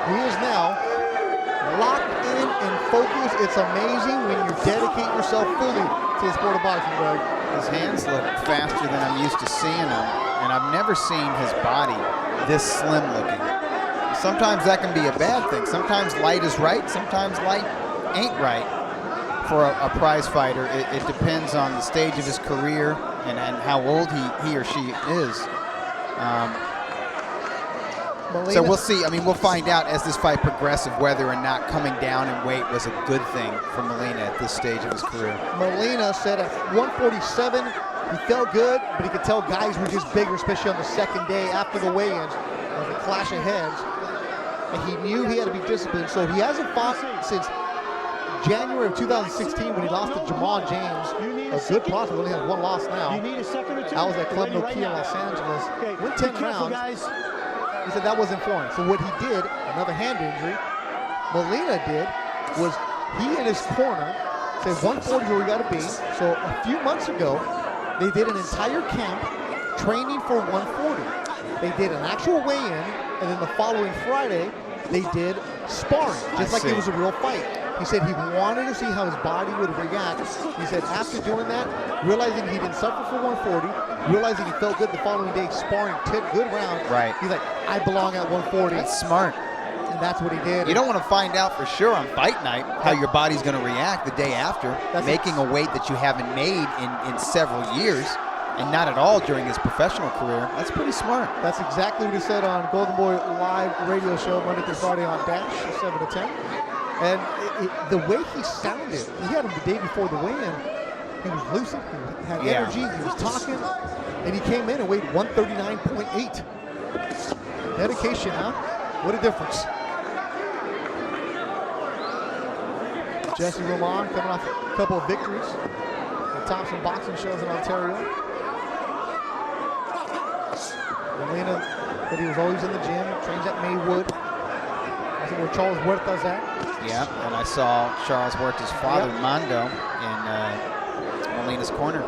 who is now locked in and focused. It's amazing when you dedicate yourself fully to the sport of boxing, Greg. His hands look faster than I'm used to seeing them, and I've never seen his body this slim looking. Sometimes that can be a bad thing. Sometimes light is right, sometimes light ain't right for a prize fighter. It depends on the stage of his career and how old he or she is. So we'll see. I mean, we'll find out as this fight progresses whether or not coming down in weight was a good thing for Molina at this stage of his career. Molina said at 147, he felt good, but he could tell guys were just bigger, especially on the second day after the weigh-ins. There was a clash of heads, and he knew he had to be disciplined. So he hasn't fought since January of 2016 when he lost to Jamal James. A good prospect. He only has one loss now. You need a second or two. That was at Club Nokia in Los Angeles. Went 10 rounds. Guys. He said that wasn't for him. So what he did, another hand injury, Molina did, was he and his corner said 140 is where we got to be. So a few months ago, they did an entire camp training for 140. They did an actual weigh-in, and then the following Friday, they did sparring, just like it was a real fight. He said he wanted to see how his body would react. He said after doing that, realizing he didn't suffer for 140, realizing he felt good the following day, sparring 10 good rounds. Right. He's like, I belong at 140. That's smart. And that's what he did. You don't want to find out for sure on fight night how your body's going to react the day after, making a weight that you haven't made in several years, and not at all during his professional career. That's pretty smart. That's exactly what he said on Golden Boy Live radio show Monday through Friday on Dash, 7 to 10. And the way he sounded, he had him the day before the weigh-in. He was lucid, he had energy, he was talking, and he came in and weighed 139.8. Dedication, huh? What a difference. Jessie Roman coming off a couple of victories at Thompson boxing shows in Ontario. Molina said he was always in the gym, trains at Maywood. That's where Charles Huerta's at. Yeah, and I saw Charles Huerta's father, Mando, in Molina's corner.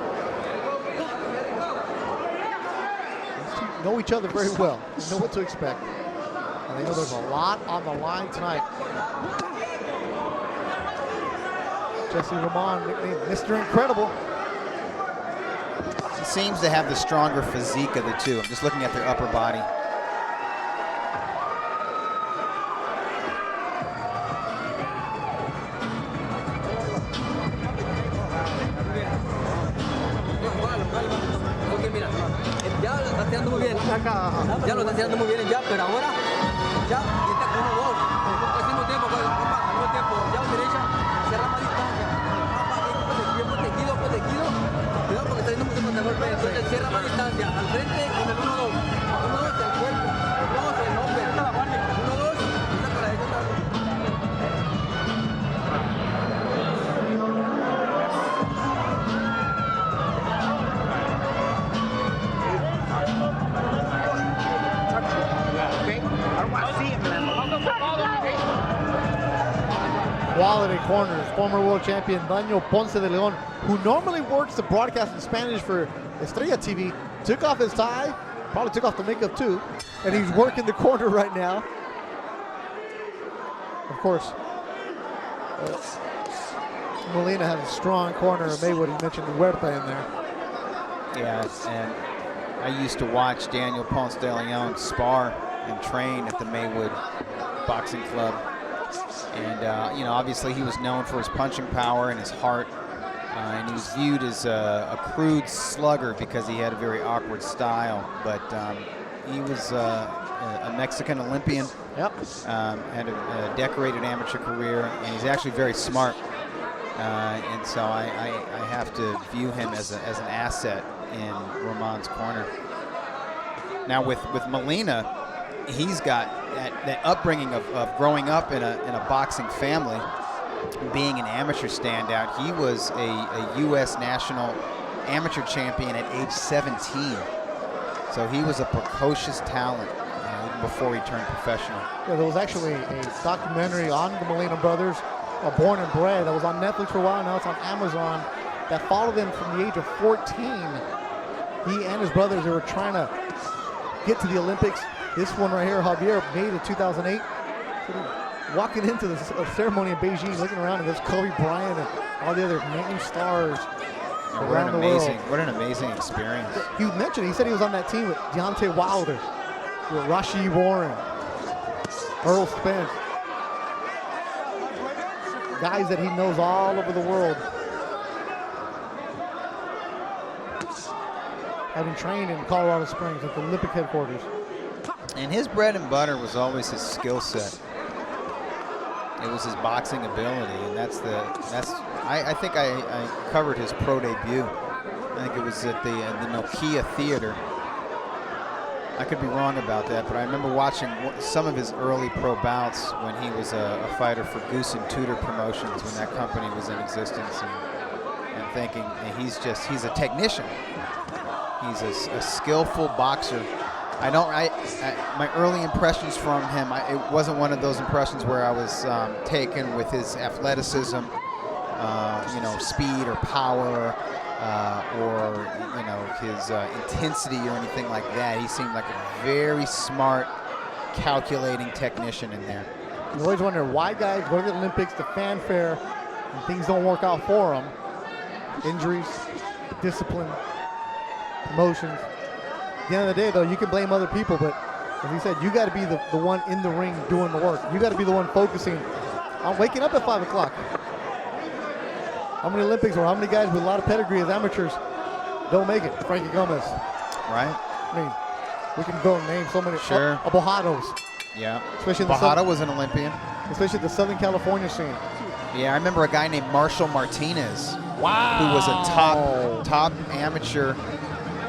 These two know each other very well. They know what to expect. And they know there's a lot on the line tonight. Jessie Roman, nicknamed Mr. Incredible. He seems to have the stronger physique of the two. I'm just looking at their upper body. Ya lo está haciendo muy bien ya, pero ahora ya está con 1-2. Al mismo tiempo, ya a derecha, cerra más distancia. Bien protegido. Cuidado porque está yendo mucho contra golpe. Entonces cierra más distancia. Al frente con el 1-2. 1-2 hacia el cuerpo. 2 el hombre. 1-2 y saca la derecha. Quality corners, former world champion Daniel Ponce de Leon, who normally works the broadcast in Spanish for Estrella TV, took off his tie, probably took off the makeup too, and he's working the corner right now. Of course, Molina has a strong corner. Maywood, he mentioned Huerta in there. Yeah, and I used to watch Daniel Ponce de Leon spar and train at the Maywood Boxing Club. And, you know, obviously he was known for his punching power and his heart. And he was viewed as a crude slugger because he had a very awkward style. But he was a Mexican Olympian. Yep. Had a decorated amateur career, and he's actually very smart. And so I have to view him as an asset in Roman's corner. Now with Molina, he's got that upbringing of growing up in a boxing family, being an amateur standout. He was a U.S. national amateur champion at age 17. So he was a precocious talent. before he turned professional. Yeah, there was actually a documentary on the Molina brothers, Born and Bred, that was on Netflix for a while. Now it's on Amazon, that followed them from the age of 14. He and his brothers, they were trying to get to the Olympics. This one right here, Javier, made it 2008. Walking into the ceremony in Beijing, looking around, and there's Kobe Bryant and all the other name stars around the world. What an amazing experience. He mentioned, he said he was on that team with Deontay Wilder, with Rashid Warren, Earl Spence. Guys that he knows all over the world. Having trained in Colorado Springs at the Olympic headquarters. And his bread and butter was always his skill set. It was his boxing ability, and I think I covered his pro debut. I think it was at the Nokia Theater. I could be wrong about that, but I remember watching some of his early pro bouts when he was a fighter for Goose and Tudor Promotions when that company was in existence, and thinking he's a technician. He's a skillful boxer. My early impressions from him, it wasn't one of those impressions where I was taken with his athleticism, speed or power, or his intensity or anything like that. He seemed like a very smart, calculating technician in there. You always wonder why guys go to the Olympics, the fanfare, and things don't work out for them. Injuries, discipline, promotions. At the end of the day, though, you can blame other people, but as he said, you got to be the one in the ring doing the work. You got to be the one focusing on waking up at 5 o'clock. How many Olympics or how many guys with a lot of pedigree as amateurs don't make it? Frankie Gomez. Right. I mean, we can go and name so many. Sure. Bojados. Yeah. Bojado was an Olympian. Especially the Southern California scene. Yeah, I remember a guy named Marshall Martinez. Wow. Who was a top amateur.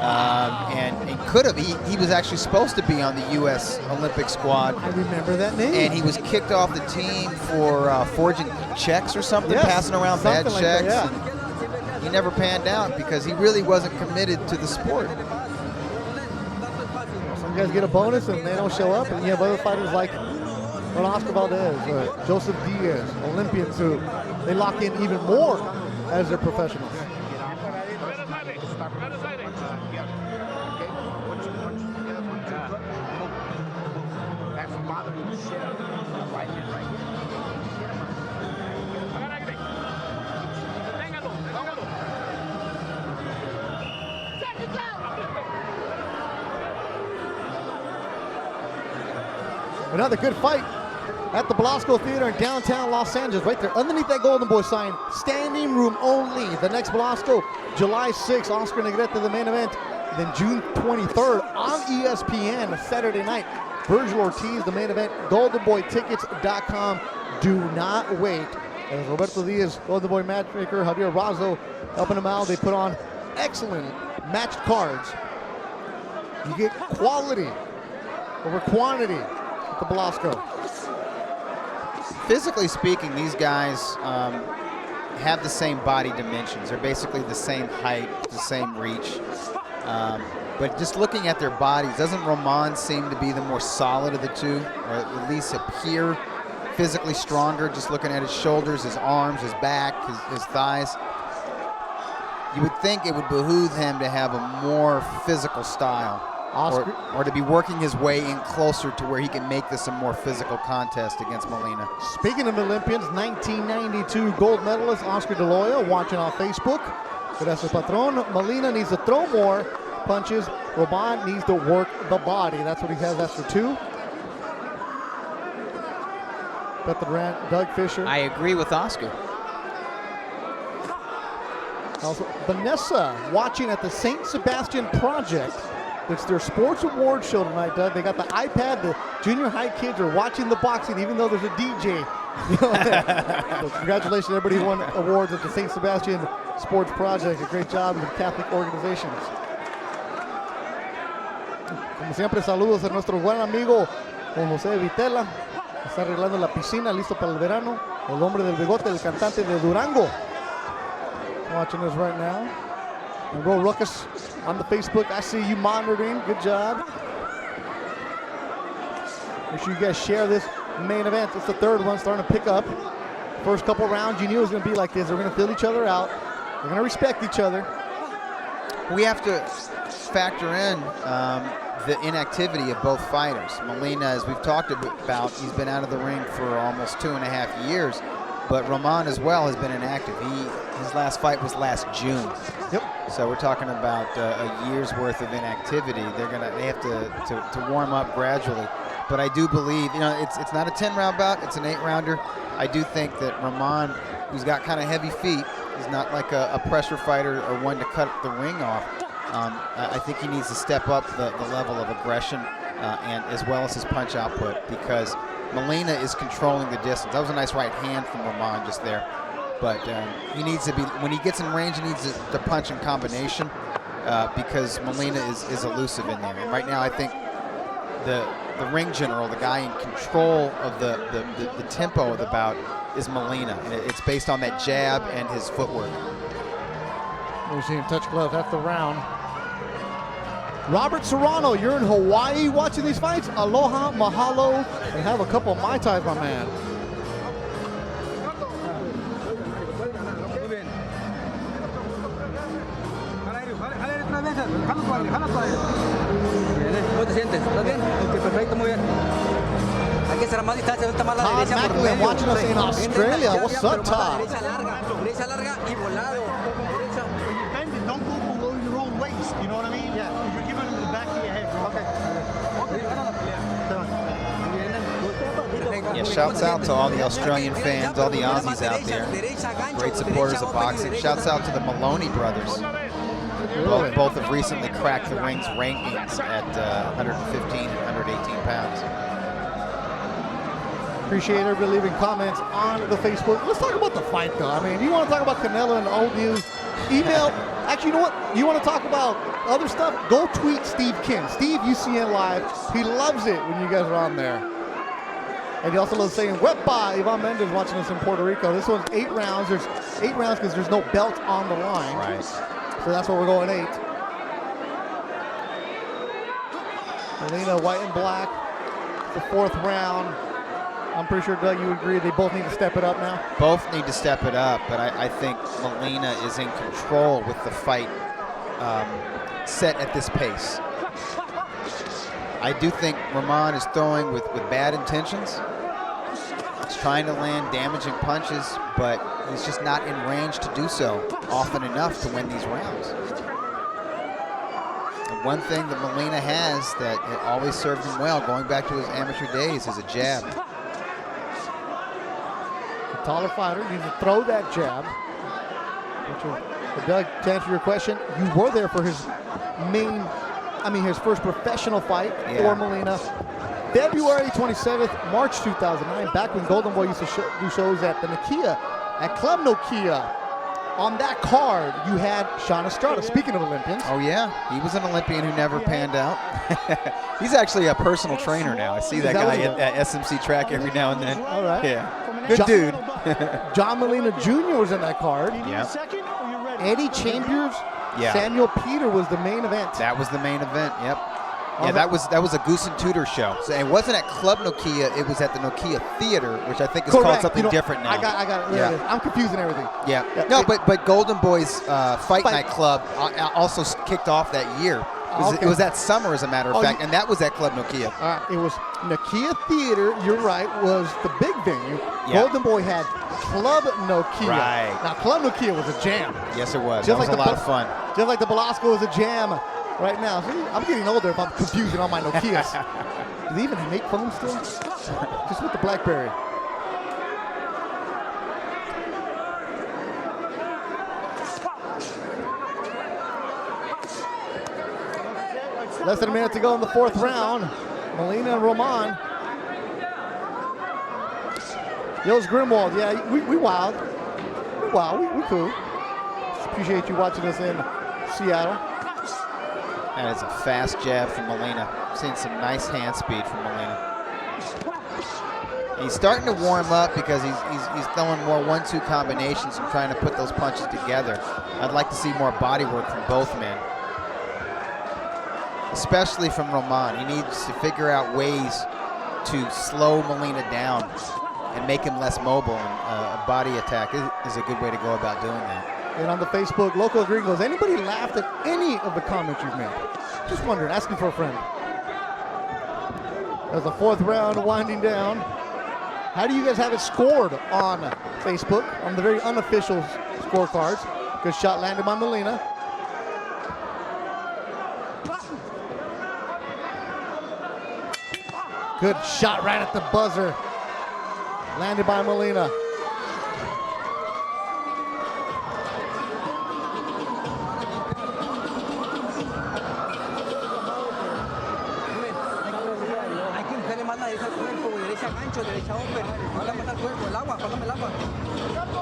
And could have. He was actually supposed to be on the U.S. Olympic squad. I remember that name. And he was kicked off the team for forging checks or something, passing around bad like checks. That, yeah. And he never panned out because he really wasn't committed to the sport. Some guys get a bonus and they don't show up, and you have other fighters like Oscar Valdez, Joseph Diaz, Olympians who they lock in even more as their professionals. Another good fight at the Belasco Theater in downtown Los Angeles, right there underneath that Golden Boy sign. Standing room only. The next Belasco, July 6th, Oscar Negrete, the main event. Then June 23rd on ESPN, Saturday night. Virgil Ortiz, the main event. GoldenBoyTickets.com. Do not wait. As Roberto Diaz, Golden Boy matchmaker, Javier Razo helping them out. They put on excellent matched cards. You get quality over quantity at the Belasco. Physically speaking, these guys have the same body dimensions. They're basically the same height, the same reach. But just looking at their bodies, doesn't Roman seem to be the more solid of the two, or at least appear physically stronger, just looking at his shoulders, his arms, his back, his thighs? You would think it would behoove him to have a more physical style, or to be working his way in closer to where he can make this a more physical contest against Molina. Speaking of Olympians, 1992 gold medalist Oscar De La Hoya, watching on Facebook. Gracias, Patron. Molina needs to throw more punches. Roman needs to work the body. That's what he has after two. Beth Durant, Doug Fisher. I agree with Oscar. Also, Vanessa watching at the St. Sebastian Project. It's their sports award show tonight, Doug. They got the iPad. The junior high kids are watching the boxing, even though there's a DJ. So congratulations to everybody who won awards at the St. Sebastian Sports Project. A great job with Catholic organizations. Como siempre, saludos a nuestro buen amigo Juan José Vitela. Está arreglando la piscina, listo para el verano. El hombre del bigote, el cantante de Durango. Watching us right now. And Ro Ruckus on the Facebook. I see you monitoring. Good job. Make sure you guys share this main event. It's the third one, starting to pick up. First couple rounds, you knew it was going to be like this. They're going to fill each other out. They're going to respect each other. We have to factor in the inactivity of both fighters. Molina, as we've talked about, he's been out of the ring for almost 2.5 years, but Roman as well has been inactive. His last fight was last June. Yep. So we're talking about a year's worth of inactivity. They have to warm up gradually. But I do believe, it's not a 10-round bout, it's an 8-rounder. I do think that Roman, who's got kind of heavy feet, is not like a pressure fighter or one to cut the ring off. I think he needs to step up the level of aggression and as well as his punch output, because Molina is controlling the distance. That was a nice right hand from Roman just there. But he needs to be, when he gets in range, he needs to punch in combination because Molina is elusive in there. And right now I think the ring general, the guy in control of the tempo of the bout, is Molina. And it's based on that jab and his footwork. We're seeing touch glove. That's the round. Robert Serrano, you're in Hawaii watching these fights. Aloha, mahalo, and have a couple of Mai Tais, my man. ¿Cómo te sientes? ¿Estás bien? Ok, perfecto, muy bien. Hay que ser más distancia, no está mal la Todd derecha por Macklin medio. watching us in Australia. What's up, Todd? Derecha larga y volado. Derecha. Don't go below your own waist, you know what I mean? Yeah. You're giving him the back of your head, bro. Okay. Yeah, shouts out to all the Australian fans, all the Aussies out there. Great supporters of boxing. Shouts out to the Maloney brothers. Both have recently cracked the ring's rankings at 115 and 118 pounds. Appreciate everybody leaving comments on the Facebook. Let's talk about the fight, though. I mean, if you want to talk about Canelo and old news, email. Actually, you know what? You want to talk about other stuff? Go tweet Steve Kim. Steve, UCN Live. He loves it when you guys are on there. And he also loves saying, Wepa, Ivan Mendez watching us in Puerto Rico. This one's 8 rounds. There's 8 rounds because there's no belt on the line. Right. So that's where we're going 8. Molina, white and black. The 4th round. I'm pretty sure, Doug, you agree they both need to step it up now? Both need to step it up, but I think Molina is in control with the fight set at this pace. I do think Roman is throwing with bad intentions. He's trying to land damaging punches, but he's just not in range to do so often enough to win these rounds. And one thing that Molina has that it always served him well, going back to his amateur days, is a jab. The taller fighter needs to throw that jab. But Doug, to answer your question, you were there for his his first professional fight for Molina. February 27th, March 2009, back when Golden Boy used to do shows at the Nokia, at Club Nokia. On that card, you had Sean Estrada. Speaking of Olympians. Oh, yeah. He was an Olympian who never panned out. He's actually a personal trainer now. I see that guy at SMC track every now and then. All right. Yeah. Good dude. John Molina Jr. was in that card. Yeah. Eddie Chambers, Samuel Peter was the main event. That was the main event, yep. Yeah, that was a Goose and Tudor show. So it wasn't at Club Nokia, it was at the Nokia Theater, which I think is called something different now. I got it. There it is. I'm confusing everything. Yeah. No, but Golden Boy's Fight Night Club also kicked off that year. It was that summer, as a matter of fact, and that was at Club Nokia. It was Nokia Theater, you're right, was the big venue. Yeah. Golden Boy had Club Nokia. Right. Now, Club Nokia was a jam. Yes, it was. That was a lot of fun. Just like the Belasco was a jam right now. See, I'm getting older if I'm confusing all my Nokias. Do they even make phones still? Just with the BlackBerry. Less than a minute to go in the 4th round. Molina and Roman. Yo's Grimwald, yeah, we wild. We wild, we cool. Just appreciate you watching us in Seattle. That is a fast jab from Molina. Seeing some nice hand speed from Molina. He's starting to warm up because he's throwing more 1-2 combinations and trying to put those punches together. I'd like to see more body work from both men. Especially from Roman. He needs to figure out ways to slow Molina down and make him less mobile. And a body attack is a good way to go about doing that. And on the Facebook, Local Gringos, anybody laughed at any of the comments you've made? Just wondering, asking for a friend. As the 4th round winding down, how do you guys have it scored on Facebook, on the very unofficial scorecards? Good shot landed by Molina. Good shot right at the buzzer. Landed by Molina.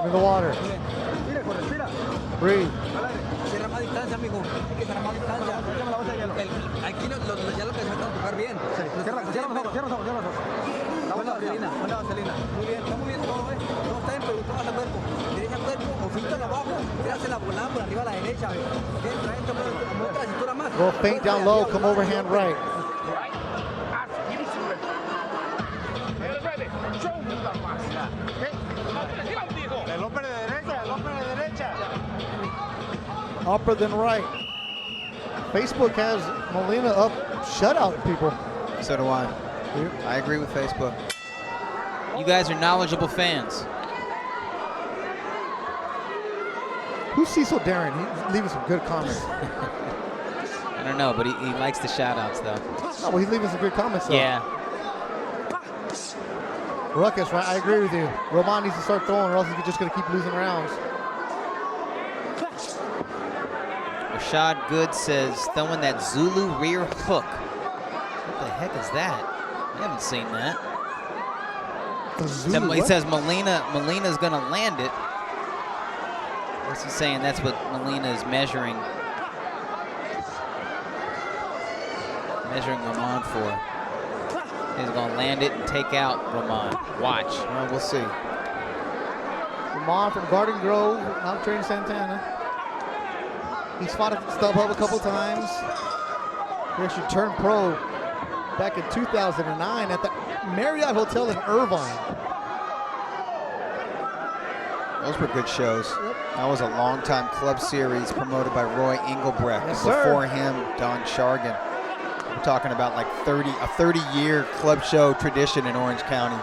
In the water. Breathe. Cierra más distancia, amigo. Hay que cerrar más distancia. Aquí ya lo que se va a tocar bien. Cierra los ojos. Buena vaselina. Muy bien, está muy bien todo, ¿eh? No está bien, pero tú vas a cuerpo. Derecha cuerpo, o filtro abajo, te hace la volada por arriba a la derecha, ¿eh? Muestra la cintura más. Go feint down low, come overhand right. Upper than right. Facebook has Molina up, shutout people. So do I. I agree with Facebook. You guys are knowledgeable fans. Who's Cecil Darren? He's leaving some good comments. I don't know, but he likes the shout-outs, though. Oh, well, he's leaving some good comments, though. Yeah. Ruckus, right? I agree with you. Roman needs to start throwing, or else he's just going to keep losing rounds. Rashad Good says, throwing that Zulu rear hook. What the heck is that? I haven't seen that. He says Molina's going to land it. What's he saying? That's what Molina is measuring Roman for. He's going to land it and take out Roman. Watch. Well, we'll see. Roman from Garden Grove, now training Santana. He's fought at StubHub a couple times. He actually turned pro back in 2009 at the Marriott Hotel in Irvine. Those were good shows. Yep. That was a long-time club series promoted by Roy Engelbrecht. Yes, before him, Don Shargan. We're talking about like a 30-year club show tradition in Orange County.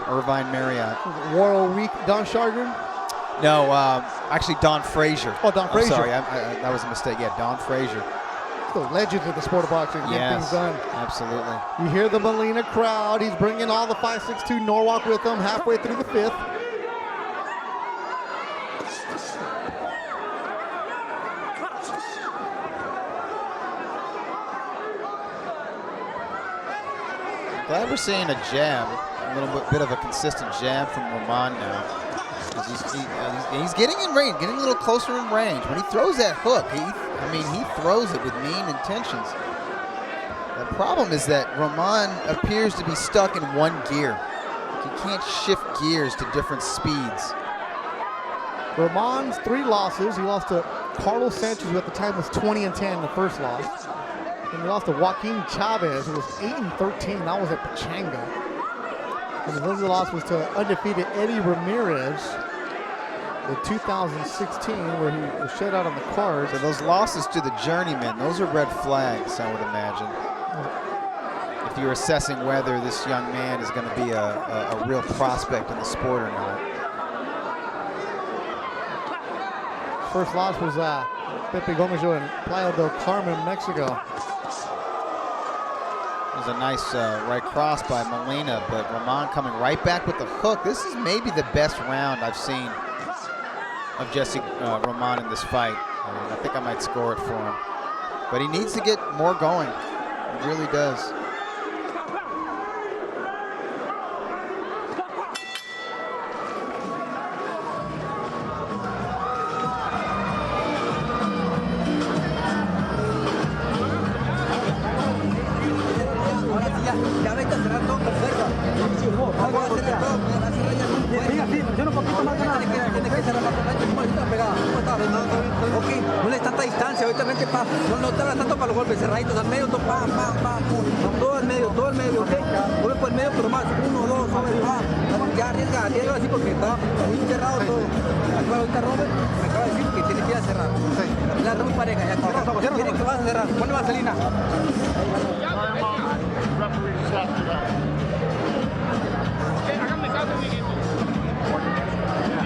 Irvine Marriott. Warrior Week, Don Shargan? No, actually Don Frazier. Oh, Don Frazier. Sorry, that was a mistake. Yeah, Don Frazier. The legends of the sport of boxing. Get things done. Absolutely. You hear the Molina crowd. He's bringing all the 5'6" Norwalk with him halfway through the 5th. Glad we're seeing a jab, a little bit of a consistent jab from Roman now. He's getting in range, getting a little closer in range. When he throws that hook, he throws it with mean intentions. The problem is that Roman appears to be stuck in one gear. He can't shift gears to different speeds. Roman's 3 losses. He lost to Carlos Sanchez, who at the time was 20-10 in the first loss. And he lost to Joaquin Chavez, who was 8-13. That was at Pachanga. And his other loss was to undefeated Eddie Ramirez in 2016, where he was shut out on the cards. So those losses to the journeyman, those are red flags, I would imagine. If you're assessing whether this young man is going to be a real prospect in the sport or not. First loss was Pepe Gomejo in Playa del Carmen, Mexico. It was a nice right cross by Molina, but Roman coming right back with the hook. This is maybe the best round I've seen of Jessie Roman in this fight. I think I might score it for him. But he needs to get more going. He really does. No le tanta distancia, ahorita vente no te tanto para los golpes cerraditos, al medio, todo al medio, ok. Vuelve por el medio, pero más porque está muy cerrado todo. Acá ahorita Robert me acaba de decir que tiene que ir a cerrar. La pelea está muy pareja. Ya tiene que vas a cerrar. Ponle vaselina. Háganme caso, amiguito.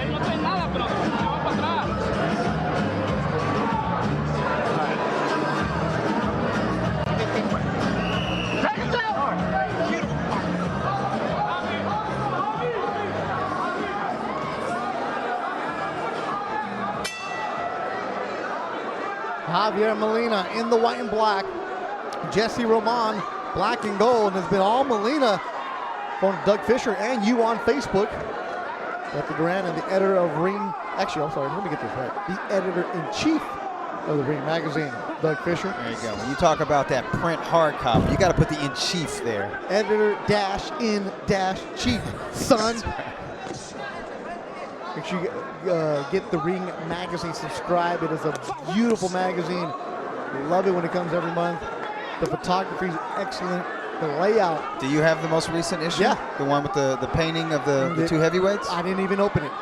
Él no trae nada, pero se va para atrás. Javier Molina in the white and black. Jessie Roman, black and gold. And it's been all Molina from Doug Fisher and you on Facebook. Dr. Duran and the editor of Ring. Actually, I'm sorry, let me get this right. The editor-in-chief of the Ring magazine, Doug Fisher. There you go. When you talk about that print hard copy, you got to put the in-chief there. Editor-in-chief, son. Make sure you get the Ring magazine, subscribe. It is a beautiful magazine. We love it when it comes every month. The photography is excellent. The layout. Do you have the most recent issue? Yeah. The one with the painting of the two heavyweights? I didn't even open it.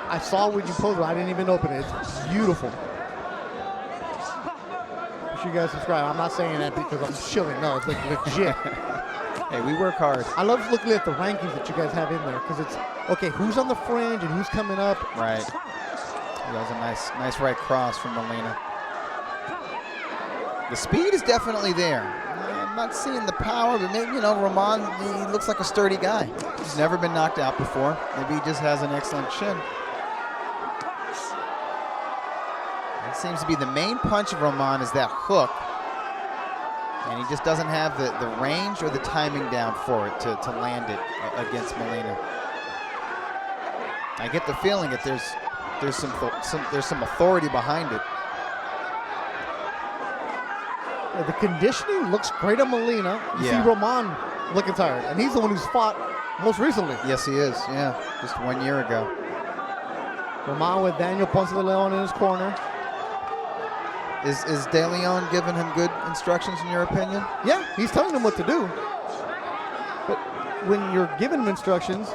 I saw when you posted it. I didn't even open it. It's beautiful. Make sure you guys subscribe. I'm not saying that because I'm shilling. No, it's like legit. Hey, we work hard. I love looking at the rankings that you guys have in there because it's, okay, who's on the fringe and who's coming up. Right. That was a nice right cross from Molina. The speed is definitely there. I'm not seeing the power, but maybe, Roman, he looks like a sturdy guy. He's never been knocked out before. Maybe he just has an excellent chin. It seems to be the main punch of Roman is that hook. And he just doesn't have the range or the timing down for it to land it against Molina. I get the feeling that there's some authority behind it. Yeah, the conditioning looks great on Molina. You see Roman looking tired, and he's the one who's fought most recently. Yes, he is. Yeah, just 1 year ago. Roman with Daniel Ponce de Leon in his corner. Is De Leon giving him good instructions in your opinion? Yeah, he's telling him what to do. But when you're giving him instructions,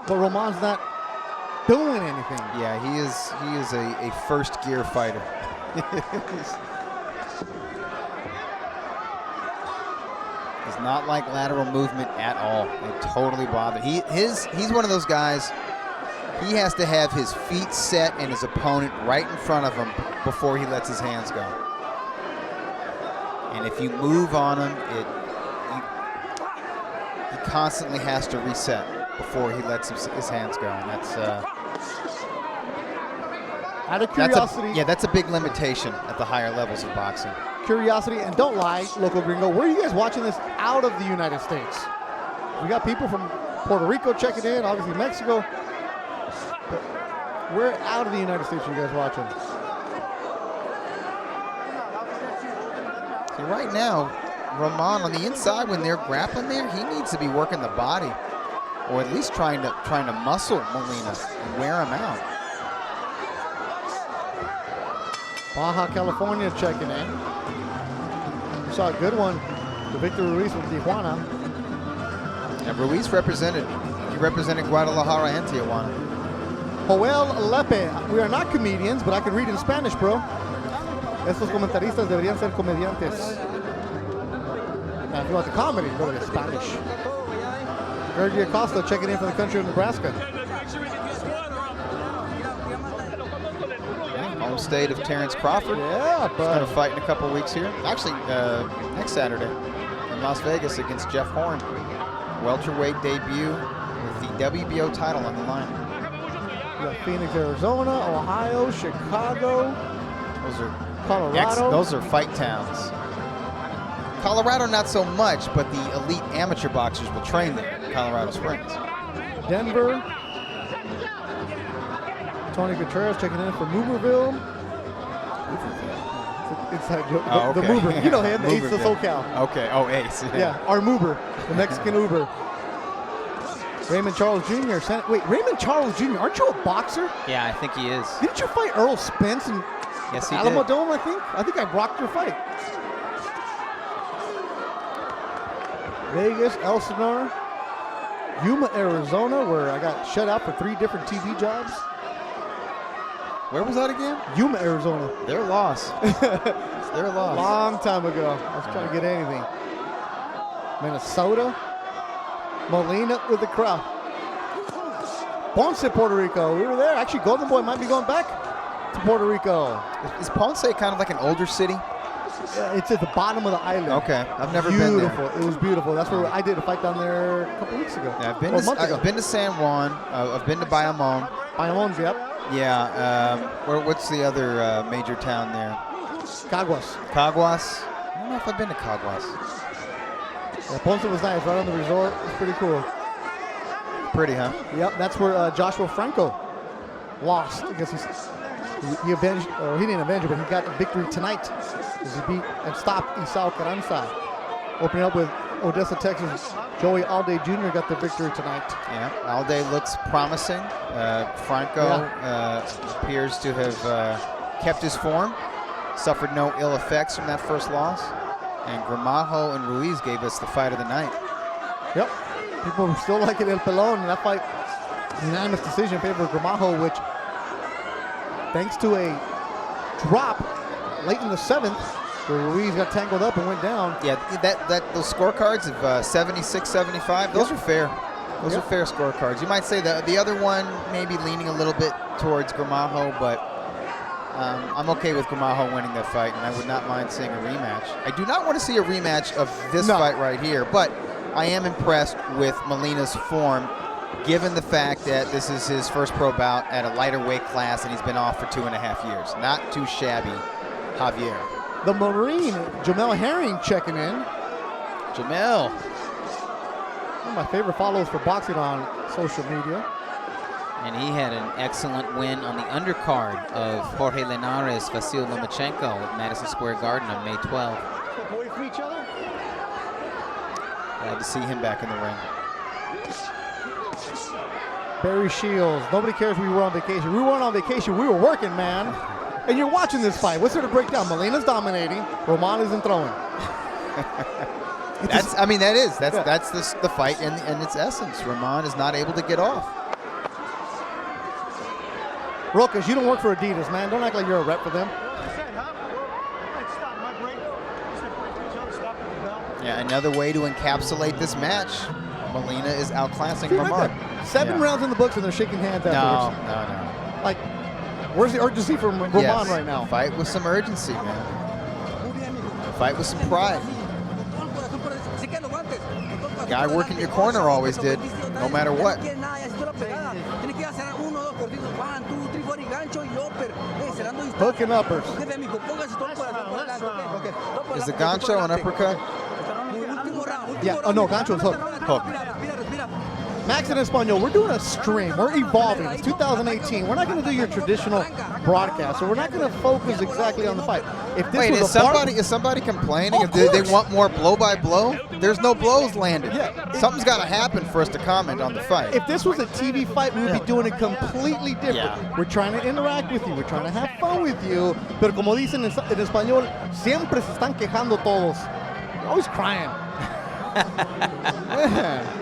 but Roman's not doing anything. Yeah, he is a first gear fighter. He's not like lateral movement at all. It totally bothers. He's one of those guys. He has to have his feet set and his opponent right in front of him before he lets his hands go. And if you move on him, he constantly has to reset before he lets his hands go. And that's out of curiosity. That's a big limitation at the higher levels of boxing. Curiosity, and don't lie, local gringo. Where are you guys watching this out of the United States? We got people from Puerto Rico checking in, obviously Mexico. But where out of the United States are you guys watching? See, right now, Roman on the inside, when they're grappling there, he needs to be working the body, or at least trying to muscle Molina and wear him out. Baja California checking in. We saw a good one. The Victor Ruiz from Tijuana. Yeah, Ruiz represented Guadalajara and Tijuana. Joel Lepe. We are not comedians, but I can read in Spanish, bro. Estos comentaristas deberían ser comediantes. Now, if you want the comedy, go to the Spanish. Sergio Acosta checking in from the country of Nebraska. Home state of Terrence Crawford. Yeah, but he's going to fight in a couple weeks here. Actually, next Saturday in Las Vegas against Jeff Horn. Welterweight debut with the WBO title on the line. You got Phoenix, Arizona, Ohio, Chicago. Those are Colorado. Those are fight towns. Colorado not so much, but the elite amateur boxers will train there in Colorado Springs. Denver. Tony Contreras checking in from Mooberville. It's inside joke. The Moober. You know him, the Ace of SoCal. Okay, Ace. Yeah, our Moober, the Mexican Uber. Raymond Charles Jr. Wait, Raymond Charles Jr., aren't you a boxer? Yeah, I think he is. Didn't you fight Earl Spence in Alamo Dome, I think? I think I rocked your fight. Vegas, Elsinore, Yuma, Arizona, where I got shut out for 3 different TV jobs. Where was that again? Yuma, Arizona. Their loss. It's their loss. Long time ago. I was trying to get anything. Minnesota. Molina with the crowd. Ponce, Puerto Rico. We were there. Actually, Golden Boy might be going back to Puerto Rico. Is Ponce kind of like an older city? Yeah, it's at the bottom of the island. Okay, I've never been there. Beautiful. It was beautiful. That's where I did a fight down there a couple weeks ago. Yeah, I've been to San Juan. I've been to Bayamon. Bayamon's, yep. Yeah. What's the other major town there? Caguas. Caguas. I don't know if I've been to Caguas. Yeah, Ponce was nice, right on the resort. It was pretty cool. Pretty, huh? Yep, that's where Joshua Franco lost. I guess he avenged, or he didn't avenge it, but he got a victory tonight as he beat and stopped Isao Carranza. Opening up with Odessa, Texas, Joey Alday Jr. got the victory tonight. Yeah, Alday looks promising. Franco appears to have kept his form, suffered no ill effects from that first loss. And Gramajo and Ruiz gave us the fight of the night. Yep. People were still liking El Pelon, and that fight, unanimous decision in favor of Gramajo, which, thanks to a drop late in the 7th, where Ruiz got tangled up and went down. Yeah, those scorecards of 76-75, those are fair. Those are fair scorecards. You might say the other one maybe leaning a little bit towards Gramajo, but I'm okay with Gramajo winning that fight, and I would not mind seeing a rematch. I do not want to see a rematch of this fight right here, but I am impressed with Molina's form, given the fact that this is his first pro bout at a lighter weight class, and he's been off for 2.5 years. Not too shabby, Javier. The Marine, Jamel Herring, checking in. Jamel. One of my favorite follows for boxing on social media. And he had an excellent win on the undercard of Jorge Linares, Vasil Lomachenko at Madison Square Garden on May 12th. Away from each other. Glad to see him back in the ring. Barry Shields. Nobody cares we were on vacation. We weren't on vacation. We were working, man. And you're watching this fight. What's there to break down? Molina's dominating. Roman isn't throwing. That's the fight in its essence. Roman is not able to get off. Rokas, you don't work for Adidas, man. Don't act like you're a rep for them. Yeah, another way to encapsulate this match. Molina is outclassing Roman. 7 rounds in the books and they're shaking hands afterwards. No. Like, where's the urgency from Roman right now? Fight with some urgency, man. Fight with some pride. The guy working your corner always did, no matter what. Hook and uppers. Is the gancho an uppercut? Yeah, oh no, gancho's hook. Max and Espanol, we're doing a stream. We're evolving. It's 2018. We're not going to do your traditional broadcast, so we're not going to focus exactly on the fight. If this was is somebody complaining? If they want more blow-by-blow? There's no blows landed. Yeah, something's got to happen for us to comment on the fight. If this was a TV fight, we would be doing it completely different. Yeah. We're trying to interact with you. We're trying to have fun with you. Pero como dicen en español, siempre se están quejando todos. You're always crying. Yeah.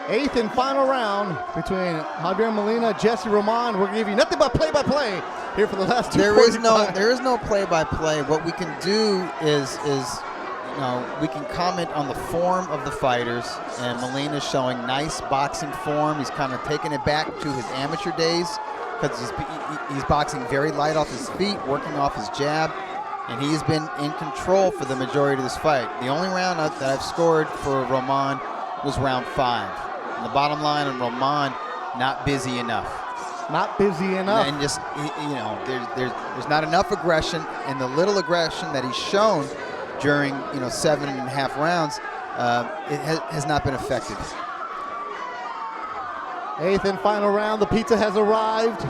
8th and final round between Javier Molina, Jessie Roman. We're going to give you nothing but play-by-play here for the last 2 There is no play-by-play. What we can do is we can comment on the form of the fighters, and Molina's showing nice boxing form. He's kind of taking it back to his amateur days because he's boxing very light off his feet, working off his jab, and he's been in control for the majority of this fight. The only round that I've scored for Roman was round 5. And the bottom line on Roman, not busy enough. Not busy enough. And just, there's not enough aggression, and the little aggression that he's shown during 7.5 rounds, it has not been effective. 8th and final round, the pizza has arrived.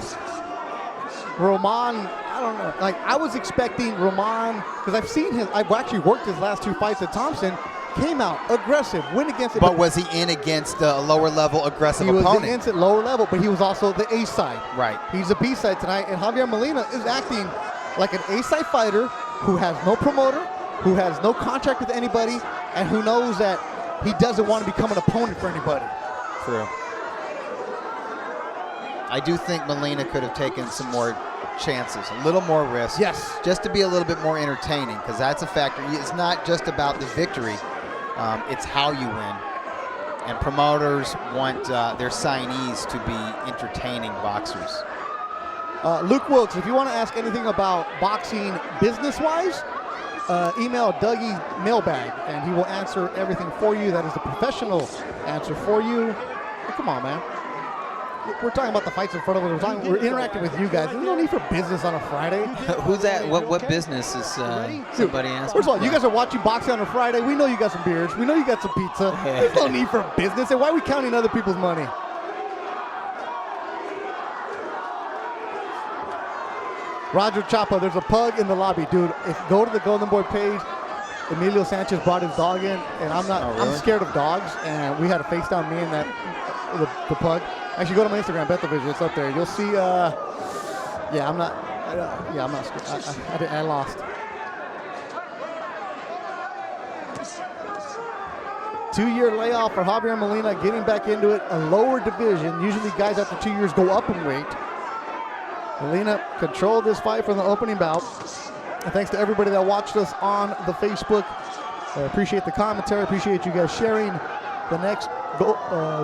Roman, I don't know. Like, I was expecting Roman, because I've actually worked his last 2 fights at Thompson. Came out aggressive, went against it. But was he in against a lower level aggressive opponent? He was against it lower level, but he was also the A side. Right. He's a B side tonight, and Javier Molina is acting like an A side fighter who has no promoter, who has no contract with anybody, and who knows that he doesn't want to become an opponent for anybody. True. I do think Molina could have taken some more chances, a little more risk. Yes. Just to be a little bit more entertaining, because that's a factor. It's not just about the victory. It's how you win. And promoters want their signees to be entertaining boxers. Luke Wilkes, if you want to ask anything about boxing business-wise, email Dougie's mailbag, and he will answer everything for you. That is the professional answer for you. Hey, come on, man. We're talking about the fights in front of us. We're interacting with you guys. There's no need for business on a Friday. Who's that? What business is somebody asking? First of all, you guys are watching boxing on a Friday. We know you got some beers. We know you got some pizza. There's no need for business. And why are we counting other people's money? Roger Chapa, there's a pug in the lobby, dude. Go to the Golden Boy page. Emilio Sanchez brought his dog in, and I'm not. I'm scared of dogs, and we had a face down me and that the pug. Actually, go to my Instagram, Betavision. It's up there. You'll see. Yeah, I'm not. I'm not scared. I lost. 2-year layoff for Javier Molina, getting back into it. A lower division. Usually, guys after 2 years go up in weight. Molina controlled this fight from the opening bout. And thanks to everybody that watched us on the Facebook. I appreciate the commentary. Appreciate you guys sharing. The next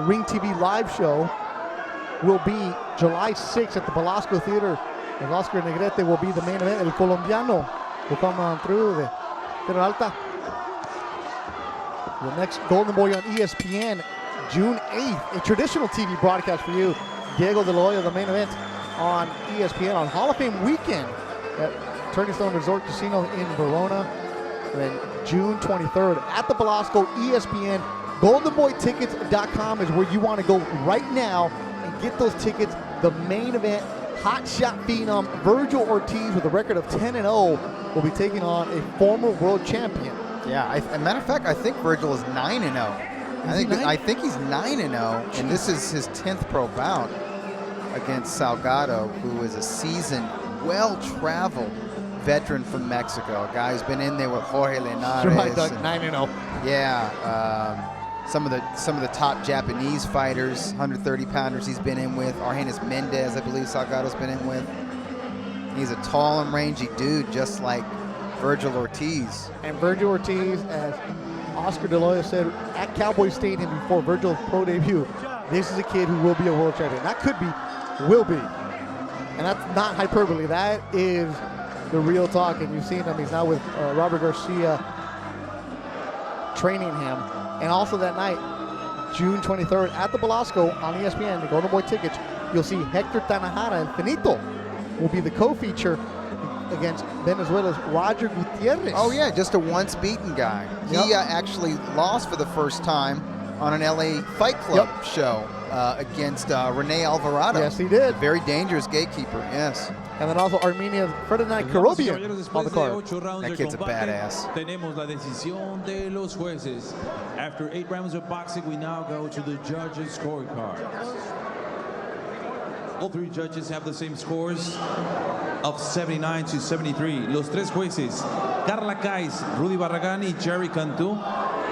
Ring TV live show will be July 6th at the Velasco Theater. And Oscar Negrete will be the main event. El Colombiano will come on through the Tierra Alta. The next Golden Boy on ESPN, June 8th. A traditional TV broadcast for you. Diego De La Hoya, the main event on ESPN on Hall of Fame weekend at Turning Stone Resort Casino in Verona. And then June 23rd at the Velasco, ESPN. GoldenBoyTickets.com is where you want to go right now and get those tickets. The main event, hot shot phenom Virgil Ortiz with a record of 10-0 will be taking on a former world champion. Yeah, as a matter of fact, I think Virgil is 9-0. I think he's 9-0, and this is his 10th pro bout against Salgado, who is a seasoned, well-traveled veteran from Mexico, a guy who's been in there with Jorge Linares. Right, Doug, 9-0. Yeah, some of the top Japanese fighters, 130-pounders he's been in with. Argenis Mendez, I believe Salgado's been in with. He's a tall and rangy dude, just like Virgil Ortiz. And Virgil Ortiz, as Oscar De La Hoya said at Cowboy Stadium before Virgil's pro debut, this is a kid who will be a world champion. That could be, will be. And that's not hyperbole. That is the real talk. And you've seen him. He's now with Robert Garcia training him. And also that night, June 23rd at the Velasco on ESPN, the Golden Boy Tickets, you'll see Hector Tanajara, El Finito, will be the co-feature against Venezuela's Roger Gutierrez. Oh, yeah, just a once-beaten guy. Yep. He actually lost for the first time on an LA Fight Club show against Rene Alvarado. Yes, he did. A very dangerous gatekeeper, yes. And then also Armenia's Ferdinand Karobian on the card. That kid's a badass. Tenemos la decisión de los jueces. After 8 rounds of boxing, we now go to the judges' scorecards. All 3 judges have the same scores of 79 to 73. Los 3 jueces, Carla Kais, Rudy Barragán y Jerry Cantu,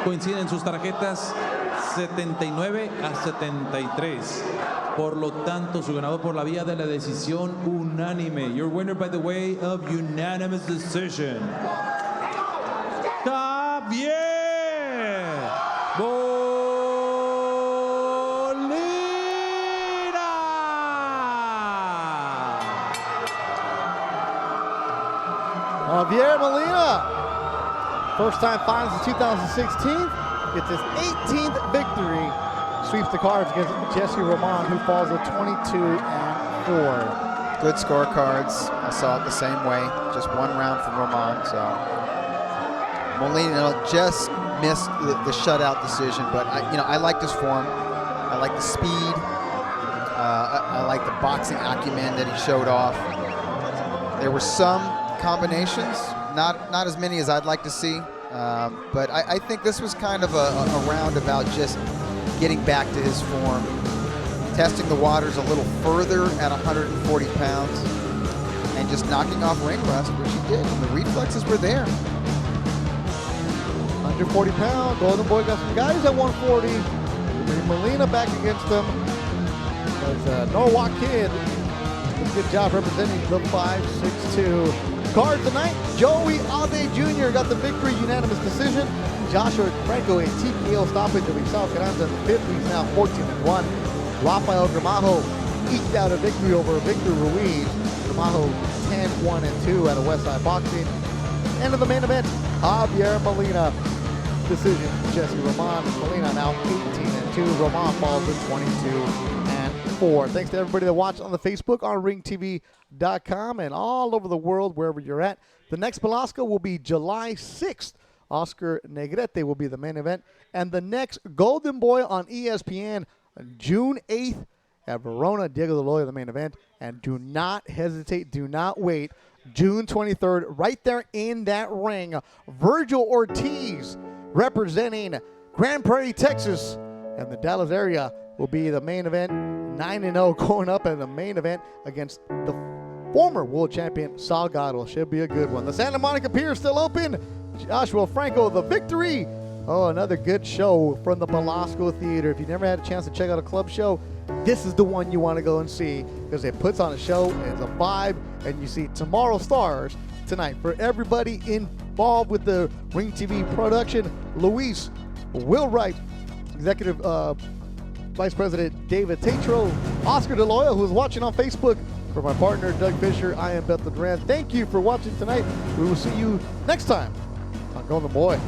coinciden en sus tarjetas 79 a 73. Por lo tanto, su ganador por la vía de la decisión unánime. Your winner by the way of unanimous decision. Javier Molina. Javier Molina, first time finals in 2016, gets his 18th victory. Sweeps the cards against Jessie Roman, who falls at 22-4. Good scorecards. I saw it the same way. Just 1 round from Roman. So Molina just missed the shutout decision, but I liked his form. I like the speed. I like the boxing acumen that he showed off. There were some combinations, not as many as I'd like to see, but I think this was kind of a round about just getting back to his form, testing the waters a little further at 140 pounds. and just knocking off ring rust, which he did. And the reflexes were there. 140 pound, Golden Boy got some guys at 140. Javier Molina back against them. As Norwalk Kid does a good job representing the 5'6" card tonight. Joey Alde Jr. got the victory, unanimous decision. Joshua Franco, a TKO stoppage of Isao Carranza in the 5th. He's now 14-1. Rafael Gramajo eked out a victory over Victor Ruiz. Gramajo 10-1-2 out of Westside Boxing. And in the main event, Javier Molina decision. Jessie Molina now 18-2. Roman falls with 22-4. Thanks to everybody that watched on the Facebook, on ringtv.com, and all over the world, wherever you're at. The next Belasco will be July 6th. Oscar Negrete will be the main event. And the next Golden Boy on ESPN, June 8th at Verona. Diego De Loya, the main event. And do not hesitate, do not wait. June 23rd, right there in that ring, Virgil Ortiz representing Grand Prairie, Texas, and the Dallas area will be the main event. 9-0 going up in the main event against the former world champion Salgado. Should be a good one. The Santa Monica Pier is still open. Joshua Franco, the victory. Oh, another good show from the Belasco Theater. If you never had a chance to check out a club show, this is the one you want to go and see because it puts on a show, it's a vibe, and you see tomorrow stars tonight. For everybody involved with the Ring TV production, Luis, Will Wright, Executive Vice President David Tatro, Oscar De Loya, who's watching on Facebook. For my partner, Doug Fisher, I am Bethel Duran. Thank you for watching tonight. We will see you next time on Golden Boy.